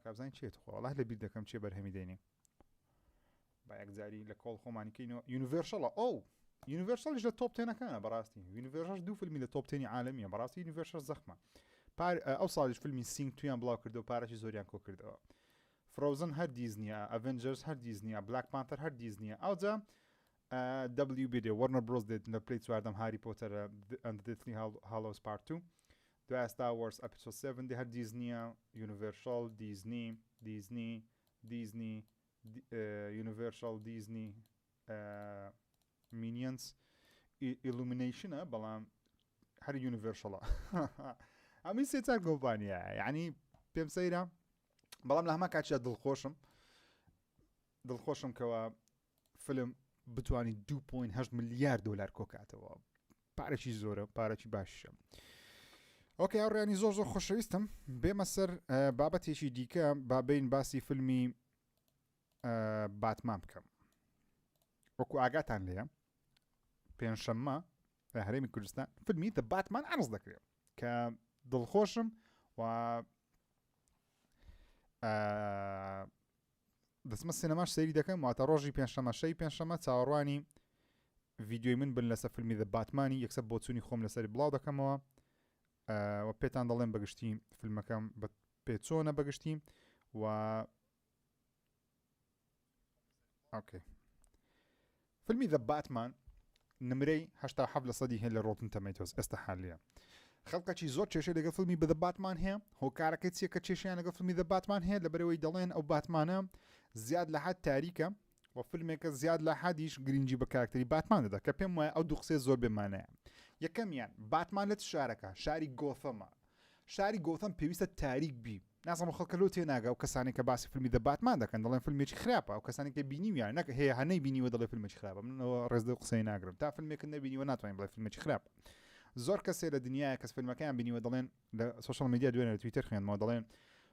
کابزانین چێت خۆ وەڵاهی لەبیر دەکەم چێ بەرهەمی دێنی با یەکجاری لە کۆڵ خۆمانیکەینەوە یونیڤەرسەڵە ئەو یونیڤەرسەڵیش لە تۆپ تێنەکانە بەڕاستی یونیڤەرسەڵ دوو فیلمی لە تۆپ تێنی عالەمیە بەڕاستی یونیڤەرسەڵ زەخمە ئەو ساڵیش فیلمی سینگ تویان بڵاو کردەوە پارەی زۆریان کۆ کردەوە فرۆزن هەر دیزنیە ئەڤێنجەرز هەر دیزنیە بلاک پانتەر هەر دیزنیە ئەوجا WB وەرنەر برۆز دێت لە پلەی چواردەم هاری پۆتەرە ئەند دیتنی هاڵۆز پارت 2 دوای ستار وارز ئەپیسۆد 7 هەر دیزنیە یونیڤەرسەڵ دیزنی یونیڤەرسەڵ دیزنی مینیەنس ئیلومینەیشنە بەڵام هەر یونیڤەرسەڵە ئەمی سێ چار کۆمپانیە یعنی پێم سەیرە بەڵام لە هەما کاتیە دڵخۆشم کەوە فیلم بتوانانی 2.8 ملیار دلار کۆکاتەوە پارێکی زۆرە پارێکی باشە ئۆکێ ئەڕێنی زۆر خۆشەویستم بێمە سەر بابەتێکی دیکە بابین باسی فیلمی باتمان بکەم وەکو ئاگاتان لێە پێنجشەممە لە هەرێمی کوردستان فیلمی دە باتمان عرض دەکرێت کە دڵخۆشم و دەسمە سینەماش سەیری دەکەم واتە ڕۆژی پێنجشەمە شەی پێنجشەمە چاوەڕوانی ڤیدیۆی من بن لەسەر فیلمی دە باتمانی یەکسەر بۆ چوونی خۆم لەسەری بڵاو دەکەمەوە و پێتان دەڵێن بەگشتی فیلمەکەم بە پێ چۆنە بەگشتی و ئۆکێ فیلمی دە باتمان نمرەی 87% هەیە لە ڕۆتن تەمەیتۆز ئێستا حالیە خەڵکەکی زۆر کێشەی لەگەڵ فیلمی بە دە باتمان هەیە هۆکارەکەی چیە کە کێشیان لەگەڵ فیلمی دە باتمان هەیە لەبەرەوەی دەڵێن ئەو باتمانە زیاد لە حەد تاریکە و فیلمێکە زیاد لە حەدیش گرنگی بە کاراکتەری باتمان دەدا کە پێم وایە ئەو دوو قسەی زۆر بێمانەیە یەکەمیان باتمان لە شارەکە شاری گۆثەمە شاری گۆثەم پێویستە تاریک بی نازانم خەڵکە لۆ تێناگە و کەسانی کە باسی فیلمی دە باتمان دەکەن دەڵێن فیلمێکی خراپە و کەسانی کە بینیویان نەکە هەیە هەنەی بینیوە دەڵێ فیلمێکی خراپە منەوە ڕێزدە قسەی ناگرم تا فیلمێک نەبینیوە ناتوانین بڵێ فیلمێکی خراپە زۆر کەسێ لە دنیای کەس فیلمەکەیان بینیوە دەڵێن لە سوشال میدیا دوێنێ لە تویتر خوێنمەوە دەڵێن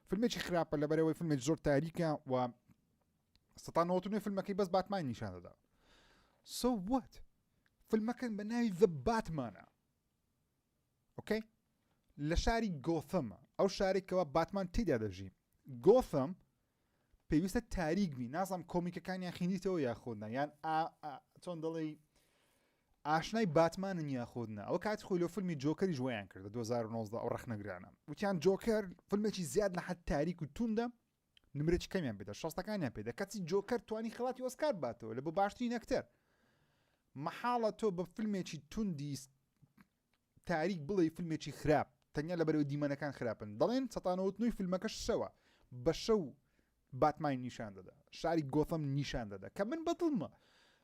فیلمێکی خراپە لەبەرەوەی فیلمێکی زۆر تاریکە و 90 فیلمەکەی بەس باتمان نیشان دەدا so what فیلمەکەن بە ناوی The Batmanە ئۆکەی لە شاری گۆثەمە ئەو شارێکەوە باتمان تێدا دەژی گۆثەم پێویستە تاریک بی نازانم کۆمیکەکانیان خوێنیتەوە یاخۆدنا یان چۆن دەڵێ ئاشنای باتمانن یاخۆدنا ئەو کاتی خۆی لە فیلمی جۆکەری ژوەیان کردە 2019 ئەو ڕەخنەگرانە وتیان جۆکەر فیلمێکی زیاد لە حەد تاریک و توندە نمرێکی کەمیان پێدا 60ەکانیان پێدا کەچی جۆکەر توانی خەڵاتی ئۆسکار باتەوە لە بۆ باشترین ئەکتەر مەحاڵە تۆ بە فیلمێکی توندی تاریک بڵێ فیلمێکی خراپ تەنیا لەبەرەوەی دیمەنەکان خراپن دەڵێن 90 فیلمەکەش شەوە بە شەو باتمان نیشان دەدا شاری گۆثەم نیشان دەدا کە من بەدڵمە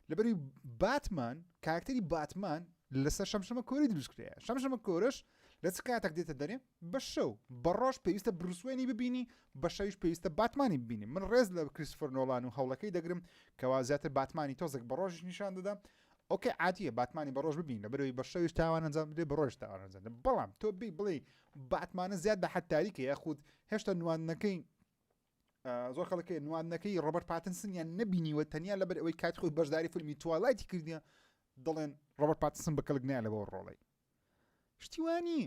لەبەری باتمان کاراکتەری باتمان لەسەر شەمشەمە کۆری دروست کرایە شەمشەمە کۆرش لە چ کاتێک دێتە دەرێ بە شەو بە ڕۆژ پێویستە بروسوێنی ببینی بە شەویش پێویستە باتمانی ببینی من ڕێز لە کریستۆفەر نۆلان و هەوڵەکەی دەگرم کەوا زیاتر باتمانی تۆزێک بە ڕۆژش نیشان دەدا ئۆکێ عادیە باتمانی بە ڕۆژ ببین لە بەرەوەی بە شەویش تاوان ئەنجام بدێ بە ڕۆژ تاوان ئەنجام بدێ بەڵام تۆ بڵێ باتمانە زیاد بە حەتاریکە یاخود هێشتا نواندنەکەی زۆر خەڵکەی نواندنەکەی ڕۆبەرت پاتنسن یان نبینیوە تەنیا لەبەر ئەوەی کاتی خۆی بەشداری فیلمی توالایتی کردیە دەڵێن ڕۆبەرت پاتنسن بە کەڵک نایە لەبەوە ڕۆڵەی شتیوانی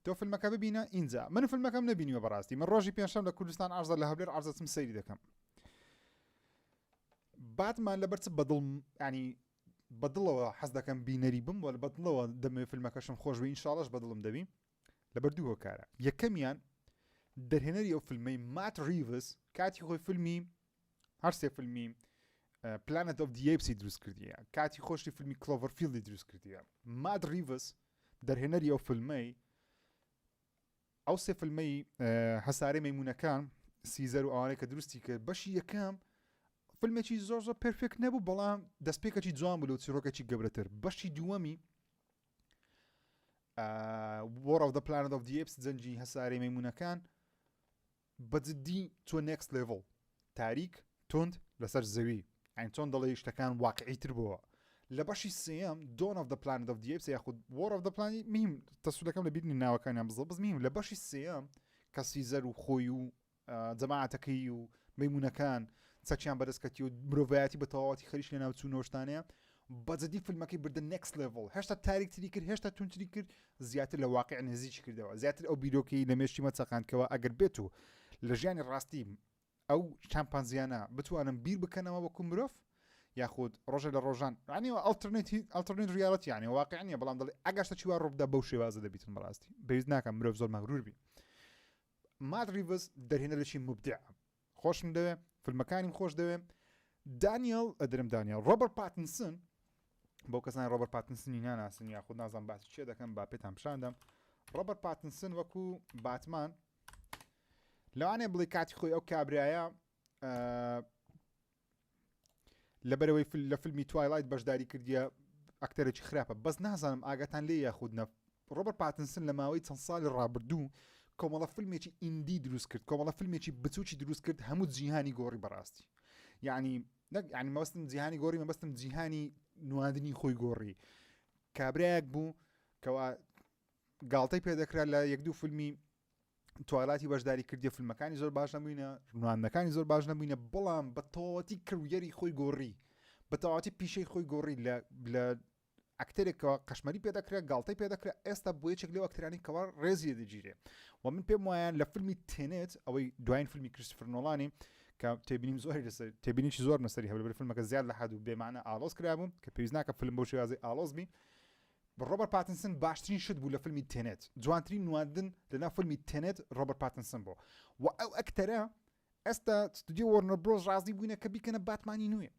تۆ فیلمەکە ببینە ئینجا من فیلمەکەم نبینیوە بەڕاستی من ڕۆژی پێنجشەم لە کوردستان ئارزە لە هەولێر ئارزەچم سەیری دەکەم باتمان لەبەر چ بەدڵ ینی بەدڵەوە حەز دەکەم بینەری بم وە بەدڵەوە دەمێ فیلمەکەشم خۆش بێ ئینشاڵەش بەدڵم دەبی لەبەر دووە کارە یەکەمیان دەرهێنەری ئەو فیلمەی مات ریڤز کاتی خۆی فیلمی هەرسێ فیلمی پلانێت ئۆف دی ئێپسی دروست کردیە کاتی خۆشی فیلمی کلۆڤەرفیلدی دروست کردیە مات ریڤز دەرهێنەری ئەو فیلمەی ئەو سێ فیلمەی هەسارەی مەیمونەکان سیزەر و ئەوانەی کە دروستی کرد بەشی یەکەم فیلمێکی زۆر زۆر پرفێکت نەبوو بەڵام دەستپێکێکی جوان بوو لەو چیرۆکێکی گەورەتر بەشی دووەمی War of the Planet of the Apes جەنگی هەسارەی مەیمونەکان بەجددی تۆ next level تاریک تند لەسەر زەوی ئەین چۆن دەڵێ شتەکان واقعیتر بووە لە بەشی سێەم Dawn of the Planet of the Apes یاخود War of the Planet میم تەسوولەکەم لە بیرنی ناوەکانیان بزڵ میم لە بەشی سێەم کە سیزەر و خۆی و جەماعەتەکەی و مەیمونەکان چەکیان بەدەستکەتی و مرۆڤایەتی بە تەواوەتی خەریش لە ناو چوونەوەشتانەیە بەجددی فیلمەکەی بردە next level هێشتا تاریکتری کرد هێشتا تونتری کرد زیاتر لە واقع نزیکی کردەوە زیاتر ئەو بیرۆکەی لە مێشتی مەچەقاندکەوە ئەگەر بێت و لە ژیانی ڕاستی ئەو شامپانزیانە بتوانن بیر بکەنەوە وەکو مرۆڤ یاخود ڕۆژە لە ڕۆژان عنیوە ئەلتەرنێت ریاڵەتی یانێ واقعیە بەڵام دەڵێ ئەگەشتە چیوا ڕۆبدا بەو شێوازە دەبیتن بەڕاستی بەویست ناکەم مرۆڤ زۆر مەغرور بی مات ریڤز دەرهێنەرێکی مبدع خۆشم دەوێ فیلمەکانیم خۆش دەوێ دانیێل ئەدرم دانیێل ڕۆبەرت پاتنسن بۆ کەسانی ڕۆبەرت پاتنسنی ناناسن یاخود نازان باسی چێ دەکەم با پێتان پیشاندەم ڕۆبەرت پاتنسن وەکو باتمان لەوانێ بڵێ کاتی خۆی ئەو کابرایە لەبەرەوەی لە فیلمی توایلایت بەشداری کردیە ئەکتەرێکی خراپە بەس نازانم ئاگاتان لێ یاخود نە ڕۆبەرت پاتنسن لە ماوەی چەند ساڵی ڕابردوو کۆمەڵە فیلمێکی ئیندی دروست کرد کۆمەڵە فیلمێکی بچوکی دروست کرد هەموو جیهانی گۆڕی بەڕاستی یعنی مەبەستم جیهانی گۆڕی مەبەستم جیهانی نواندنی خۆی گۆڕی کابرایەک بوو کەوا گاڵتەی پێدەکرا لە یەک دوو فیلمی توالایتی بەشداری کردی فیلمەکانی زۆر باش نەبووینە نواندنەکانی زۆر باش نەبووینە بەڵام بە تەواوەتی کەرویەری خۆی گۆڕی بە تەواوەتی پیشەی خۆی گۆڕی لە ئەکتەرێکەوە قەشمەری پێدەکرێت گاڵتەی پێدەکرێت ئێستا بۆ یەکێک لەو ئەکتەرانی کەوا ڕێزی دەگیرێ و من پێم وایە لە فیلمی تێنێت ئەوەی دوایین فیلمی کریستۆفەر نۆڵانی کە تێبینیم زۆر تێبینیی زۆر نەسەری هەبێت فیلمەکە زیاد لە حد و بێمانە ئالۆز کرابووم کە پێویست ناکە فیلم بۆ شێوازی ئالۆز بی ڕۆبەرت پاتنسن باشترین شت بوو لە فیلمی تێنێت جوانترین نواندن لەناو فیلمی تێنێت ڕۆبەرت پاتنسن بوو و ئەو ئەکتەرە ئێستا ستودیۆ وەرنەر برۆز ڕازی بووینە کە بیکەنە باتمانی نوێ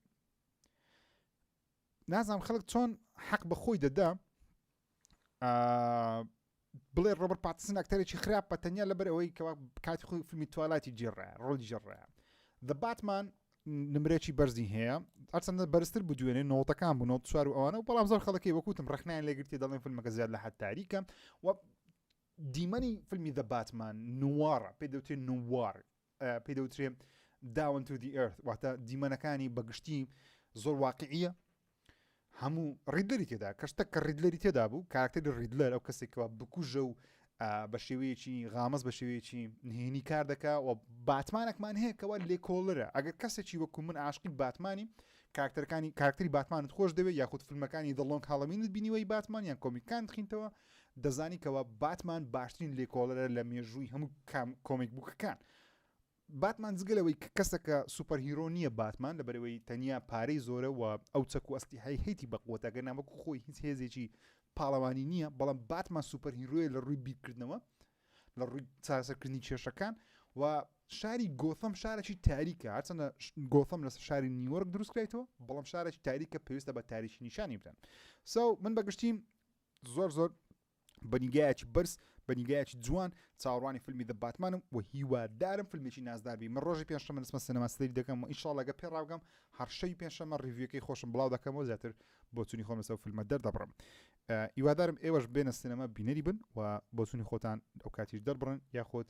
نازانم خەڵک چۆن حەق بە خۆی دەدا بڵێ ڕۆبەرت پاتنسن ئەکتەرێکی خراپە تەنیا لەبەر ئەوەی کەوا کاتی خۆی فیلمی توالایتی جێڕایە ڕۆڵی جێڕایە The Batman نمرێکی بەرزی هەیە هەرچەندە بەرزتر بوو دوێنێ نۆتەکان بوو نۆت چوار و ئەوانە و بەڵام زۆر خەڵکی وەکوتم ڕخنیان لێگرتی دەڵێن فیلمەکە زیاد لە حد تاریکە و دیمەنی فیلمی The Batman نوارە پێی دەوترێت نوار پێی دەوترێت Down to the Earth واتە دیمەنەکانی بەگشتی زۆر واقعیە هەموو ڕیدلەری تێدا کەشتە کە ڕیدلەری تێدا بوو کاراکتەری ڕیدلەر ئەو کەسێکەوە بکوژە و بە شێوەیەکی غامەز بە شێوەیەکی نهێنی کار دەکا و باتمانێکمان هەیە کەوا لێکۆڵەرە ئەگەر کەسێکی وەکو من عاشقی باتمانی کاراکتەری باتمانت خۆش دەوێت یاخود فیلمەکانی دڵۆنگ هاڵەمینت بینیوەی باتمان یان کۆمیکان تخینتەوە دەزانی کەەوە باتمان باشترین لێکۆڵەرە لە مێژووی هەموو کۆمیک بووکەکان باتمان جگەلەوەی کەسەکە سوپەر هیرۆ نییە باتمان لەبەرەوەی تەنیا پارەی زۆرە و ئەو چەک و ئەستی هەیتی بەقوتەگە نامەکو خۆی هیچ هێزێکی پاڵەوانی نییە بەڵام باتمان سوپەر هیرۆیە لە ڕووی بیرکردنەوە لە ڕووی چاسەرکردنی کێشەکان و شاری گۆثەم شارێکی تاریکە هەرچەندە گۆثەم لە شاری نیوەرک دروست کرایتەوە بەڵام شارێکی تاریکە پێویستە بە تاریکی نیشانی بدەن من بەگشتیم زۆر بەنیگایەکی بەرز بەنیگایەکی جوان چاوەڕوانی فیلمی The باتمانم و هیوادارم فیلمێکی نازداربی من ڕۆژی پێنجشەممە دەچمە سینەما سەیری دەکەم و ئینشاڵڵا گە پێڕاوگەم هەر شەوی پێنجشەممە ڕیڤیوەکەی خۆشم بڵاو دەکەمەوە زیاتر بۆ چوونی خۆم لەسەر فیلمە دەردەبڕم هیوادارم ئێوەش بێنە سینەما بینەری بن و بۆ چوونی خۆتان ئەو کاتیش دەربڕن یاخۆت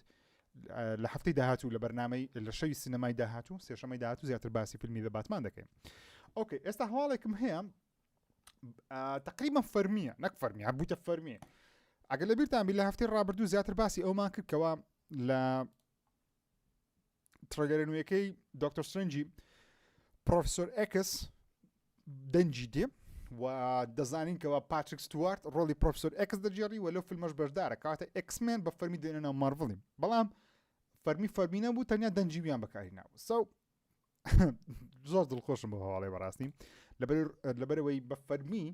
لە هەفتەی داهاتوو لە بەرنامەی لە شەوی سینەمای داهاتوو سێشەمەی داهاتوو زیاتر باسی فیلمی The باتمان دەکەین ئۆکێ ئێستا هەواڵێکم هەیە تقریبا فەرمیە نەک فەرمی هەبووتە فەرمیە ئەگەر لە بیرتان بی لە هەفتەی ڕابردوو زیاتر باسی ئەومان کرد کەوا لە ترەگەرە نوێیەکەی دکتۆر سترنجی پرۆفسۆر ئێکس دەنجی دێ و دەزانین کەەوە پاتریک ستوارت ڕۆلی پرۆفسۆر ئێکس دەجێڕی و لەو فیلمەش بەشدارە کاتە ئەکسمێن بە فەرمی دێنێنەوە مارڤڵی بەڵام فەرمی نەبوو تەنیا دەنجیویان بەکاری نابوو سەو زۆر دڵخۆشم بۆ هەواڵی بەڕاستی لەبەرەوەی بە فەرمی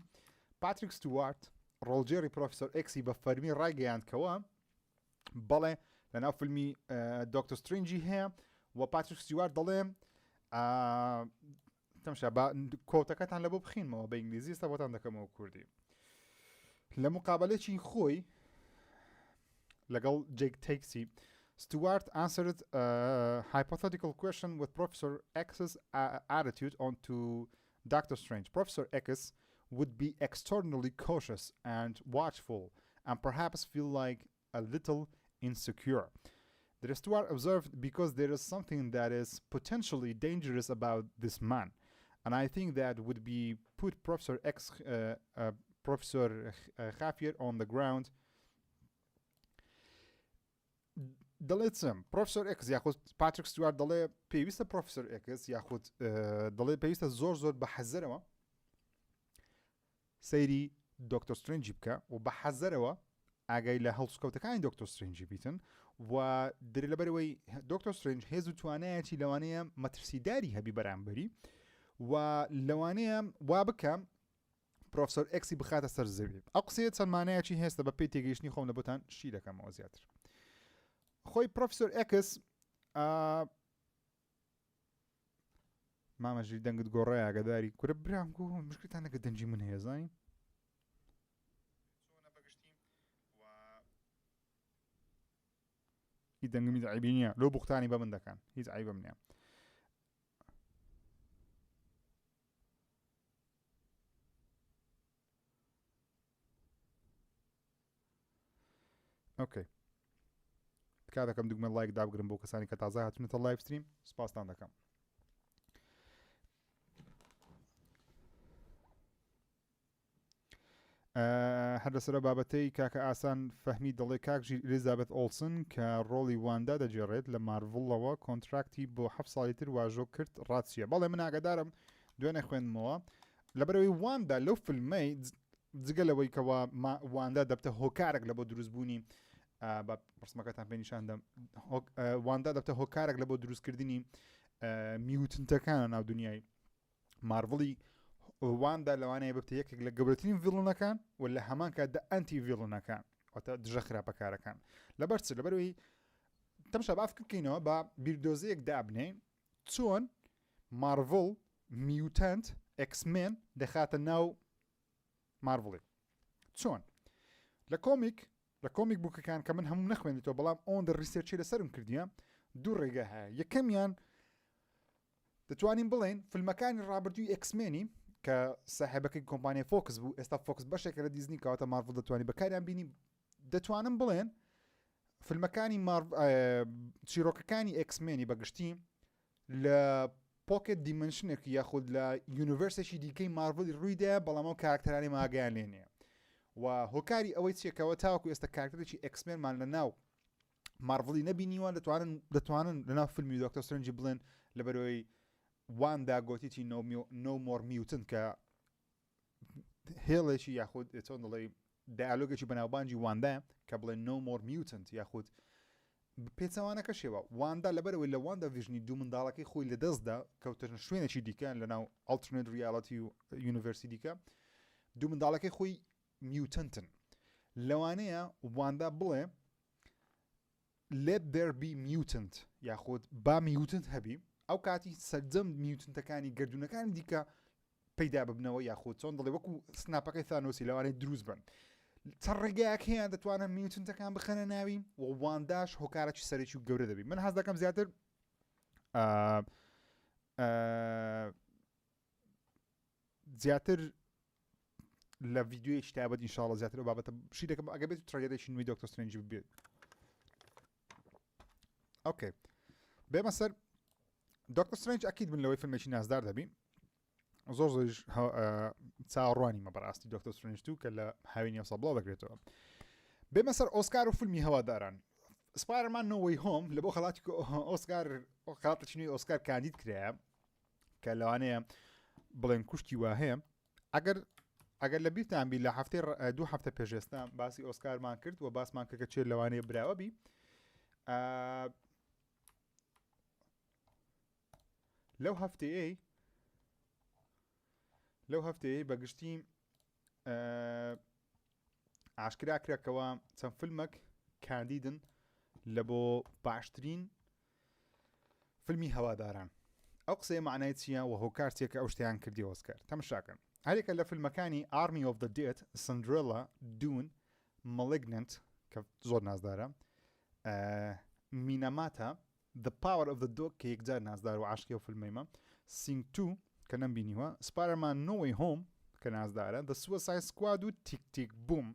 پاتریک ستوارت ڕۆڵجێری پرۆفسۆر ئێکسی بە فەرمی ڕایگەیاندکەوە بەڵێ لەناو فیلمی دکتۆر سترنجی هەیە و پاتریک ستوارت دەڵێ تەمشا کۆتەکەتان لە بۆ بخینمەوە بە ئینگلیزی ئێستا بۆتان دەکەمەوە کوردی لە مقابلێکی خۆی لەگەڵ جێک تێکسی Stewart answered a hypothetical question with Professor X's attitude onto Doctor Strange. Professor X would be extraordinarily cautious and watchful and perhaps feel like a little insecure. The Stewart observed because there is something that is potentially dangerous about this man. And I think that would be put Professor Professor Xavier on the ground. دەڵێتم پرۆفسۆر ئێکس یاخود پاتریک ستوارت دەڵێ پێویستە پرۆفسۆر ئێکس یاخود دەڵێ پێویستە زۆر بە حەزەرەوە سەیری دکتۆر سترنجی بکە و بە حەزەرەوە ئاگای لە هەڵسوکەوتەکانی دکتۆر سترنجی بیتن و دەرێ لەبەرەوەی دکتۆر سترنج هێز و توانایەتی لەوانەیە مەترسیداری هەبی بەرامبەری و لەوانەیە وا بکەم پرۆفسۆر ئێکسی بخاتە سەر زەوی ئەو قسەیە چەندمانایەکی هێستا بە پێی تێگەیشتنی خۆم لە بۆتان شی دەکەمەوە زیاتر خۆی پرۆفسۆر ئێکس مامەژی دەنگت گۆڕای ئاگاداری کورە برام گو مشکلتان نەکە دەنجی من هەیە زانی هیچ دەنگمی عیبی نییە لەو بوختانی بە من دەکەن هیچ عیبم نییە ئۆکەی کا دەکەم دوگمە لایک دابگرم بۆ کەسانی کە تازە هاتونێتە لایڤ ستریم سپاستان دەکەم هەر لەسەر بابەتەی کاکە ئاسان فەهمی دەڵێ کاکژی ئێلیزابێت ئۆڵسن کە ڕۆڵی واندا دەجێڕێت لە مارڤڵەوە کۆنتراکتی بۆ 7 ساڵی تر واژۆ کرد ڕاستیە بەڵێ من ئاگادارم دوێنێ خوێندمەوە لەبەرەوەی واندا لەو فیلمەی جگەلەوەی کەوا واندا دەبتە هۆکارێک لە بۆ دروستبوونی بە پرسمەکەتان پێ نیشاندەم واندا دەبتە هۆکارێک لە بۆ دروستکردنی میوتنتەکانە ناو دنیای مارڤڵی واندا لەوانەیە ببتە یەکێک لە گەورەترین ڤیڵنەکان و لە هەمان کاتدا ئەنتی ڤیڵنەکان واتە دژە خراپەکارەکان لەبەرچ لەبەرەوەی تەمشا باف بکەینەوە بە بیردۆزەیەک دابنێن چۆن مارڤڵ میوتەنت ئەکسمێن دەخاتە ناو مارڤڵی چۆن لە کۆمیک بووکەکان کە من هەموو نەخوێنیتەوە بەڵام ئەوەندە ریسێرچی لەسەرم کردیە دوو ڕێگە هەیە یەکەمیان دەتوانین بڵێن فیلمەکانی ڕابردووی ئەکسمێنی کە ساحێبەکەی کۆمپانیای فۆکس بوو ئێستا فۆکس بەشێکە لە دیزنی کەواتە مارڤڵ دەتوانین بەکاریان بینی دەتوانم بڵێن فیلمەکانی چیرۆکەکانی ئەکسمێنی بەگشتی لە پۆکێت دیمەنشنێکی یاخود لە یونیڤەرسێکی دیکەی مارڤڵی ڕوویدا بەڵام ئەو کاراکتەرانی ماگەیان لێ نییە و هۆکاری ئەوەی چێکەوە تاوەکو ئێستا کاراکتەرێکی ئەکسمێنمان لە ناو مارڤڵی نەبینیوە دەتوانن لەناو فیلمی دکتۆر سترنجی بڵێن لەبەرەوەی واندا گۆتیی نو مۆر میوتن کە هێڵێکی یاخود چۆن دەڵێ دایالۆگێکی بەناوبانجی واندایە کە بڵێن نو مۆر میوتنت یاخود پێچەوانەکە شێوە واندا لەبەرەوەی لە واندا ڤیژنی دوو منداڵەکەی خۆی لە دەستدا کەوتن شوێنێکی دیکەن لە ناو ئالترنێت ریاڵەتی و یونیڤەرسی دیکە دوو منداڵەکەی خۆی میوتنتن لەوانەیە واندا بڵێ let there be mutant یاخود با میوتنت هەبی ئەو کاتی سەرجەم میوتنتەکانی گردونەکانی دیکە پەیدا ببنەوە یاخود چۆن دەڵێ وەکو سناپەکەی ثانۆسی لەوانەیە دروست بن چەند ڕێگایەک هەیە دەتوانن میوتنتەکان بخەنە ناوی و وانداش هۆکارێکی سەرێکی و گەورە دەبی من حەز دەکەم زیاتر لە ڤیدیۆیەکی تایبەت ئینشاڵڵا زیاتر ئەو بابەتە شی دەکەم ئەگە بێت ترەگەرێکی نوێی دکتۆر سترنجی ببێت ئۆکەی بێمە سەر دکتۆر سترنج ئەکید بن لەوەی فیلمێکی نازدار دەبین زۆر زۆریش چاوەڕوانیمە بەڕاستی دۆکتۆر سترێنج 2 کە لە هاوینی ئەوسەڵ بەگرێتەوە بێمە سەر ئۆسکار و فیلمی هەواداران سپایدەرمان نۆ وەی هۆم لە بۆ خەڵاتی ئۆسکار خەڵاتە چینی ئۆسکار کاندید کرایە کە لەوانەیە بڵێن کوشتی وا هەیە ئەگەر لە بیرتان بی لە هەفتەی 2 هەفتە پێشێستا باسی ئۆسکارمان کرد و باسمان کە چێ لەوانەیە براوە بی لەو هەفتەیە بەگشتی ئاشکرا کرێکەوە چەند فیلمێک کاندیدن لە بۆ باشترین فیلمی هەواداران ئەو قسەیە معنای چییە و هۆکارچێکە ئەو شتیان کردی ئۆسکار تەماشاکەن هەرێکە لە فیلمەکانی Army of the Dead Cinderella Dune Malignant کە زۆر نازدارە مینەماتە The Power of the Dog کە یەکجار نازدار و عاشقی ئەو فیلمەیمە Sing 2 کە نەمبینیوە Spider-Man No Way Home کە نازدارە The Suicide Squad و Tick Tick Boom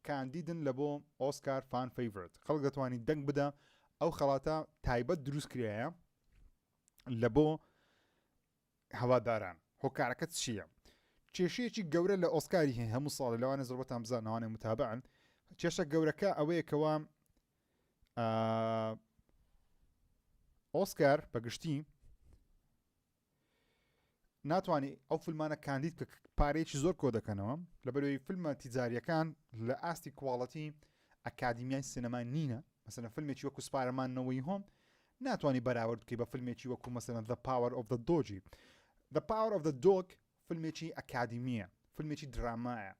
کاندیدن لە بۆ ئۆسکار فان فیڤرت خەڵک دەتوانانی دەنگ بدە ئەو خەڵاتە تایبەت دروست کرایە لە بۆ هەواداران هۆکارەکەت چییە کێشەیەکی گەورە لە ئۆسکاری هەیە هەموو ساڵ لەوانە زۆربەتان بزانەوانێ متابعن کێشە گەورەکە ئەوەیەکەوە ئۆسکار بەگشتی ناتوانانی ئەو فیلمانە کاندید کە پارەیەکی زۆر کۆ دەکەنەوە لەبەرەوەی فیلمە تیجاریەکان لە ئاستی کوواڵەتی ئەکادیمیای سینەما نینە مەسەلەن فیلمێکی وەکو سپایدەرمان نۆ وەی هۆم ناتوانانی بەراورد بکەی بە فیلمێکی وەکو مەسەلەن The Power of the Dog The Power of the Dog فیلمێکی ئەکادیمیە فیلمێکی درامایە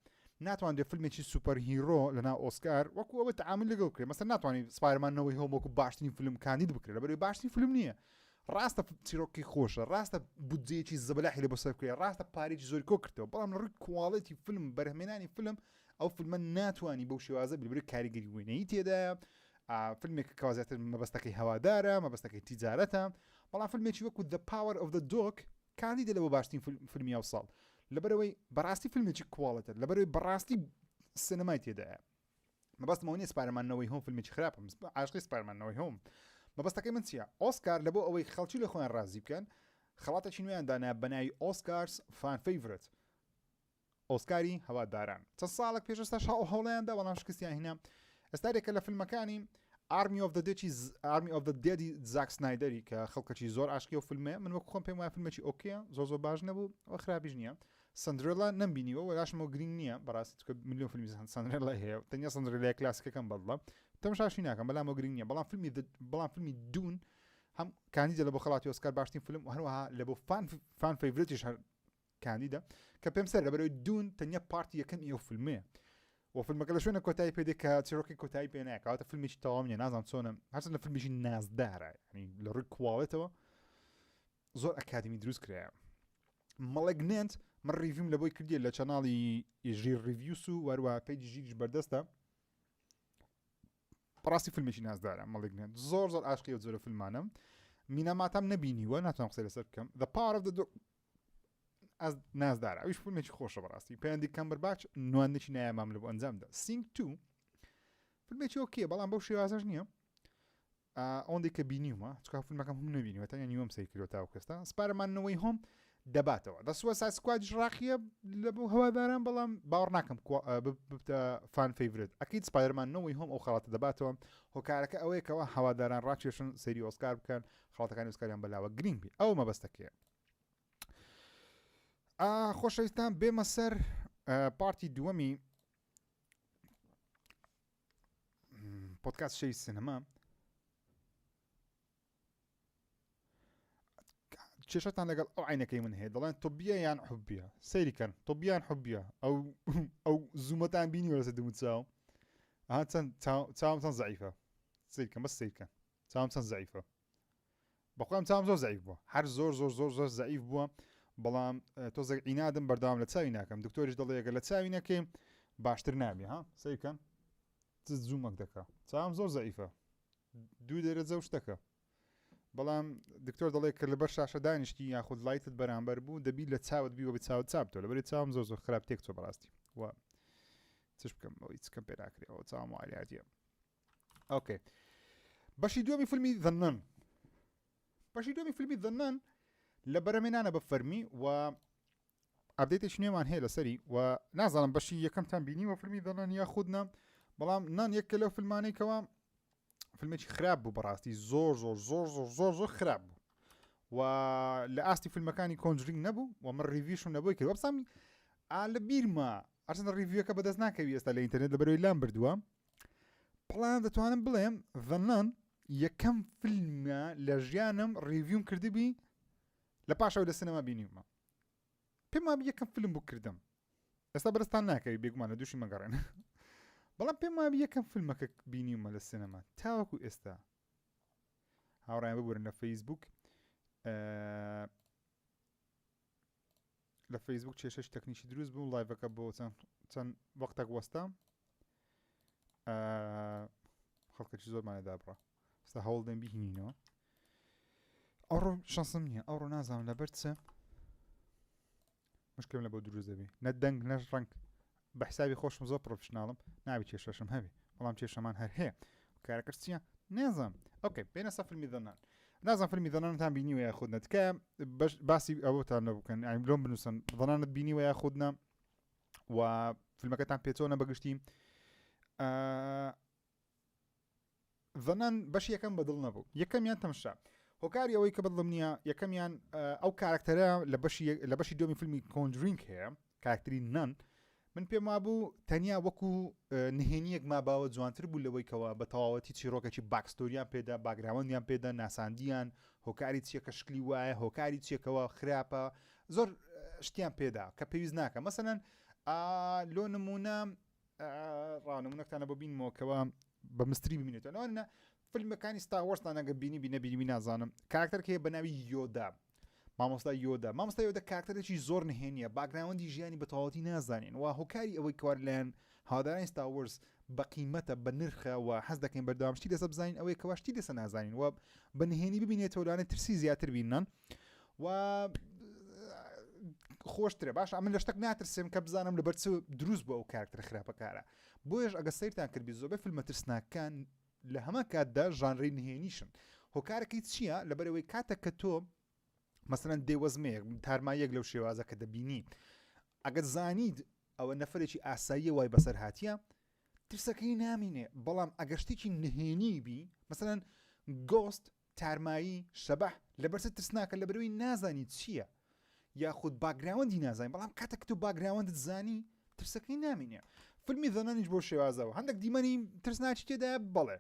ناتوانێت فیلمێکی سوپەر هیرۆ لەناو ئۆسکار وەکو ئەوە تعامل لەگەڵ بکرێت مەسەلەن ناتوانانی سپایدەرمان نۆ وەی هۆم وەکو باشترین فیلم کاندید بکرێت لەبەرەوەی باشترین فیلم نییە ڕاستە چیرۆکی خۆشە ڕاستە بودجەیەکی زەبەلاحی لە بۆ سەر بکرێت ڕاستە پارێکی زۆری کۆ کردەوە بەڵام لە ڕووی کواڵەتی فیلم بەرهەمێنانی فیلم ئەو فیلمە ناتوانانی بەو شێوازە بلبری کاریگەری وێنەی تێدایە فیلمێکە کەوازێتر مەبەستەکەی هەوادارە مەبەستەکەی تیجارەتە بەڵام فیلمێکی وەکو The Power of the Dog کاندیدە لە بۆ باشترین فیلمی ئەو ساڵ لەبەرەوەی بەڕاستی فیلمێکی کوواڵەتە لەبەرەوەی بەڕاستی سینەمای تێدایە مەبەستمەوە نیە سپایدەرمان نۆ وەی هۆم فیلمێکی خراپە عاشقی سپایدەرمان نۆ وەی هۆم مەبەستەکەی من چییە ئۆسکار لە بۆ ئەوەی خەڵکی لە خۆیان ڕازی بکەن خەڵاتێکی نوێیان دانا بەناوی ئۆسکارز فان فیڤرت ئۆسکاری هەواداران چەند ساڵێک پێشستا هەوڵیاندا بەڵام شکستیان هێنا ئێستارێکە لە فیلمەکانی Army of the Dead زاک سنایدەری کە خەڵکەکی زۆر عاشقی و فیلمێ من وەکو خۆم پێم وایە فیلمێکی ئۆکیە زۆر باش نەبوو ئەو خراپیش نییە سندرێلا نەمبینیوە وەلاشمەوە گرنگ نییە بەڕاستی میلیۆن فیلمی سندرێلا هەیە تەنیا سندرێلای کلاسیکەکەم بەدڵە تەماشاشی ناکەم بەڵام گرنگ نییە بەڵام فیلمی دون هەم کاندیدە لە بۆ خەڵاتی ئۆسکار باشترین فیلم و هەروەها لە بۆ فان فیڤرتیش کاندیدە کە پێم سەر لەبەرەوەی دون تەنیا پارتی یەکەمی ئەو فیلمەیە و فیلمەکە لە شوێنە کۆتایی پێدێک کە چیرۆکی کۆتایی پێ نایە کەواتە فیلمێکی تەواو نییە نازانم چۆنە هەرچەند لە فیلمێکی نازدارە ینی لە ڕووی کواڵێتەوە زۆر ئەکادمی دروست کرایە مەڵگنێنت من ریڤیم لە بۆی کردیە لە چەناڵی ژیر ریڤیوس و وەروە پێیجی ژیریش بەردەستە بەڕاستی فیلمێکی نازدارە مەڵگنێنت زۆر عاشقی و زۆرە فیلمانم مینەماتام نەبینیوە ناتوانم قسەی لەسەر بکەم The Power of the Dog ئەس نازدارە ئەویش فیلمێکی خۆشە بەڕاستی پەیوەندی کەمبەرباچ نوێندێکی نایەمام لە بۆ ئەنجامدا Sing 2 فیلمێکی ئۆکیە بەڵام بەو شێوازەش نییە ئەوەندێک کە بینیومە چکە فیلمەکەم هەموو نەبینیوە تەنیا نیوەم سەیر کردووە تا ئێستا سپایدەرمان نۆ وەی هۆم دەباتەوە The Suicide Squadیش ڕاقیە لە بۆ هەواداران بەڵام باوەڕ ناکەم ببتە فان فیڤرت ئەکەیت سپایدەرمان نۆ وەی هۆم ئەو خەڵاتە دەباتەوە هۆکارەکە ئەوەیەکەوە هەواداران ڕاکێشن سەیری ئۆسکار بکەن خەڵاتەکانی ئۆسکاریان بەلاوە گرنگ بی ئەو مەبەستەکەیە خۆشەویستان بێمە سەر پارتی دووەمی پۆدکاست شەی سینەما کێشەتان لەگەڵ ئەو عینەکەی من هەیە دەڵێن تۆبیە یان حوبیە سەیریکەن تۆبیان حوبیە ئەو زوومەتان بینیوە لەسەر دوو چاو چاوم چەند زەعیفە سەیرکەن بەس سەیرکەن چاوم چەند زەعیفە بەخۆم چاوم زۆر زەعیف بووە هەر زۆر زەعیف بووە بەڵام تۆزێک ئینادم بەردەوام لە چاوی ناکەم دکتۆریش دەڵێ ئەگەر لە چاوی نەکەیم باشتر نابێ ها سەیرکەن زوومەک دەکا چاوم زۆر زەعیفە 2 دەرەجە و شتەکە بەڵام دکتۆر دەڵێ کە لەبەر شاشە دانیشتی یاخود لایتت بەرامبەر بوو دەبی لە چاوت بیوە بە چاوت چاپتەوە لەبەری چاوم زۆر خراپ تێک چۆ بەڕاستی و چش بکەم ئەوەی چکەم پێ ناکرێ ئەوە چاوم واریاتیە ئۆکێ بەشی دووەمی فیلمی The Nun بەشی دووەمی فیلمی The Nun لە بەرەمێنانە بە فەرمی و ئابدێتێکی نوێمان هەیە لەسەری و نازانم بەشی یەکەمتان بینیوە فیلمی دەڵێن یاخودنا بەڵام نان یەکە لەو فیلمانەیەکەوە فیلمێکی خراپ بوو بەڕاستی زۆر خراپ بوو و لە ئاستی فیلمەکانی کۆنجرینگ نەبوو و من ریڤیوشم نەبووی کرد بەسامی لە بیرما ئەرچەندە ریڤیوەکە بەدەست ناکەوی ئێستا لە ئینتەرنێت لەبەرەوەی لام بردووە بەڵام دەتوانم بڵێم ڤەنان یەکەم فیلمە لە ژیانم ریڤیوم کردبی لە پاشەوە لە سینەما بینیومە پێم وابی یەکەم فیلم بوو کردم ئێستا بەرزتان ناکەوی بێگومان لە دووشی مەگەڕێن بەڵام پێم وابی یەکەم فیلمەکە بینیومە لە سینەما تاوەکو ئێستا هاوڕایان ببورن لە فەیسبوک لە فەیسبوک کێشەش تەکنیکی دروست بوو لایڤەکە بۆ چەند وەختێک وەستا خەڵکەکی زۆرمانە دابڕە ئێستا هەوڵ دەم بیهینینەوە ئەوڕۆ شەنسم نییە ئەوڕۆ نازانم لەبەر چە مشکلم لە بۆ دروست دەبێ نە دەنگ نەش ڕەنگ بە حسابی خۆشم زۆر پرۆفشناڵم ناوی کێشەشم هەبێ بەڵام کێشەمان هەر هەیە کارەکەش چییە نێزانم ئۆکەی بێنە سە فیلمی دەنان نازانم فیلمی دەنانتان بینیوە یاخودنە تکایە باسی ئەوەتان نەبووکەن ئایم لۆم بنووسن دەنانت بینیوە یاخودنە و فیلمەکەتان پێچۆنە بەگشتی دەنان بەش یەکەم بەدڵ نەبوو یەکەمیان تەمشا هۆکاری ئەوەی کە بەدڵم نییە یەکەمیان ئەو کارکتەرە لە بەشی دومی فیلمی کۆنجرینگ هەیە کارکتەری نان من پێم وابوو تەنیا وەکو نهێنیەک ماباوە جوانتر بوو لەوەی کەەوە بە تەواوەتی چیرۆکێکی باکستۆریان پێدا باگراوەندیان پێدا ناساندیان هۆکاری چیەکە شکلی وایە هۆکاری چیەکەوە خراپە زۆر شتیان پێدا کە پێویست ناکە مەسەلەن لۆ نمونە ڕاونمونەکتانە بۆ بینمەوەکەوە بە مستری ببینێتەوە لەوانە فیلمەکانی ستاوەرستان ئەگە بینی نەبینی نازانم کارکتەرکێ بە ناوی یۆدا مامۆستا یۆدا کارکتەرێکی زۆر نهێنیە باگراوەندی ژیانی بە تەواوەتی نازانین و هۆکاری ئەوەی کەوار لایەن هاودارانی ستاوەرس بە قیمەتە بە نرخە و حەز دەکەین بەردەوام شتی دەسە بزانین ئەوەی کەوا شتی دەسە نازانین و بە نهێنی ببینێتەوە لەوانێت ترسی زیاتر بینن و خۆشترە باش ئەمن لە شتێک ناترسێم کە بزانم لەبەر چ دروست بۆ ئەو کارکتەر خراپەکارە بۆیش ئەگە سەیرتان کردبی زۆربەی فیلمە ترسناکان لە هەمە کاتدا ژانڕی نهێنیشن هۆکارەکەی چییە لەبەرەوەی کاتە کە تۆ مەسەلەن دێوەزمەیەک تارمایەک لەو شێوازە کە دەبینی ئەگەر زانید ئەوە نەفرێکی ئاساییە وای بەسەر هاتیە ترسەکەی نامینێ بەڵام ئەگەر شتێکی نهێنی بی مەسەلەن گۆست تارمایی شەبەح لەبەرسە ترسناکە لەبەرەوەی نازانی چییە یاخود باگراوەندی نازانی بەڵام کاتێک تۆ باگراوەندت زانی ترسەکەی نامینێ فیلمی دەنانیش بۆ شێوازەوە هەندێک دیمەنی ترسناکی تێدا بەڵێ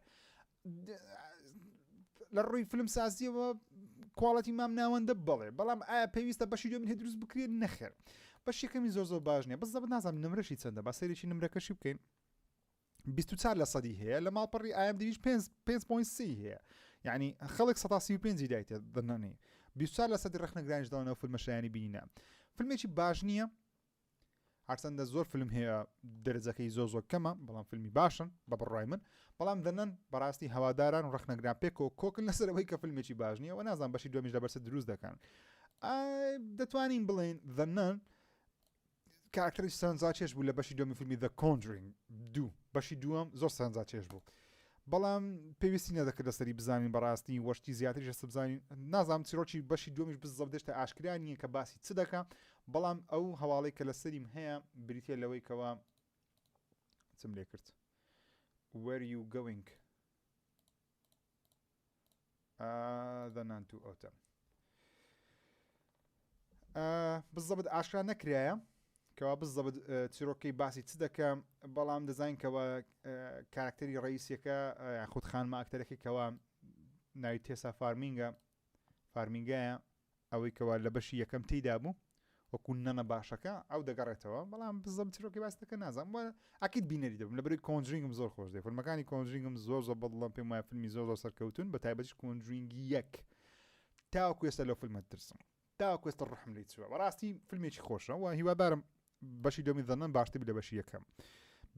لە ڕووی فیلم سازیەوە کواڵەتی مام ناوەندە بڵێ بەڵام ئایا پێویستە بەشی دومی هەیە دروست بکرێت نەخێر بەش یەکەمی زۆر باش نییە بەس نازانم نمرەشی چەندە با سەیرێکی نمرەکەشی بکەین 24% هەیە لە ماڵپەڕی IMDb 5.3 هەیە یعنی خەڵک 135 دایتە دەنانەی 24% ڕخنەگرانیش داوانەوە فیلمەشایانی بینینە فیلمێکی باش نییە هەرچەندە زۆر فیلم هەیە دەرەجەکەی زۆر کەمە بەڵام فیلمی باشن بە بڕای من بەڵام دەنەن بەڕاستی هەواداران و ڕخنەگران پێکەوە کۆکن لەسەرەوەی کە فیلمێکی باش نییە و نازان بەشی دومیش لەبەرسە دروست دەکەن دەتوانین بڵێن دەنەن کارکتەری سەرنجاچێش بوو لە بەشی دومی فیلمی The Conjuring 2 بەشی دووەم زۆر سەرنجاچێش بوو بەڵام پێویستی نەدەکرد لەسەری بزانین بەڕاستی وەشتی زیاتریش هەست بزانین نازانم چیرۆکی بەشی دومیش بزەبدەشتە ئاشکرا نییە کە باسی چ دەکا بەڵام ئەو هەواڵەی کە لەسەریم هەیە بریتە لەوەی کەوا چم لێ کرد Where you going the nan to autumn بزەبت ئاشکرا نەکرایە کەوا بزەبت چیرۆکەی باسی چ دەکە بەڵام دەزانین کەەوە کارکتەری ڕئیسیەکە خود خانمە ئاکتەرەکەی کەوا ناوی تێسا فارمینگایە ئەوەی کەوا لە بەشی یەکەم تێیدا بوو وەکو نەنە باشەکە ئەو دەگەڕێتەوە بەڵام بزەم چیرۆکی باستەکە نازانم وە ئاکیت بینەری دەبم لەبەری کۆنجرینگم زۆر خۆش دێ فیلمەکانی کۆنجرینگم زۆر بەدڵم پێم وایە فیلمی زۆر سەرکەوتون بە تایبەتیش کۆنجرینگی یەک تاوەکو ئێستا لەو فیلمە ترسم تاوەکو ئێستا ڕحم لێی چووە بەڕاستی فیلمێکی خۆشە و هیوادارم بەشی دومی دەنەن باشتر بی لە بەشی یەکەم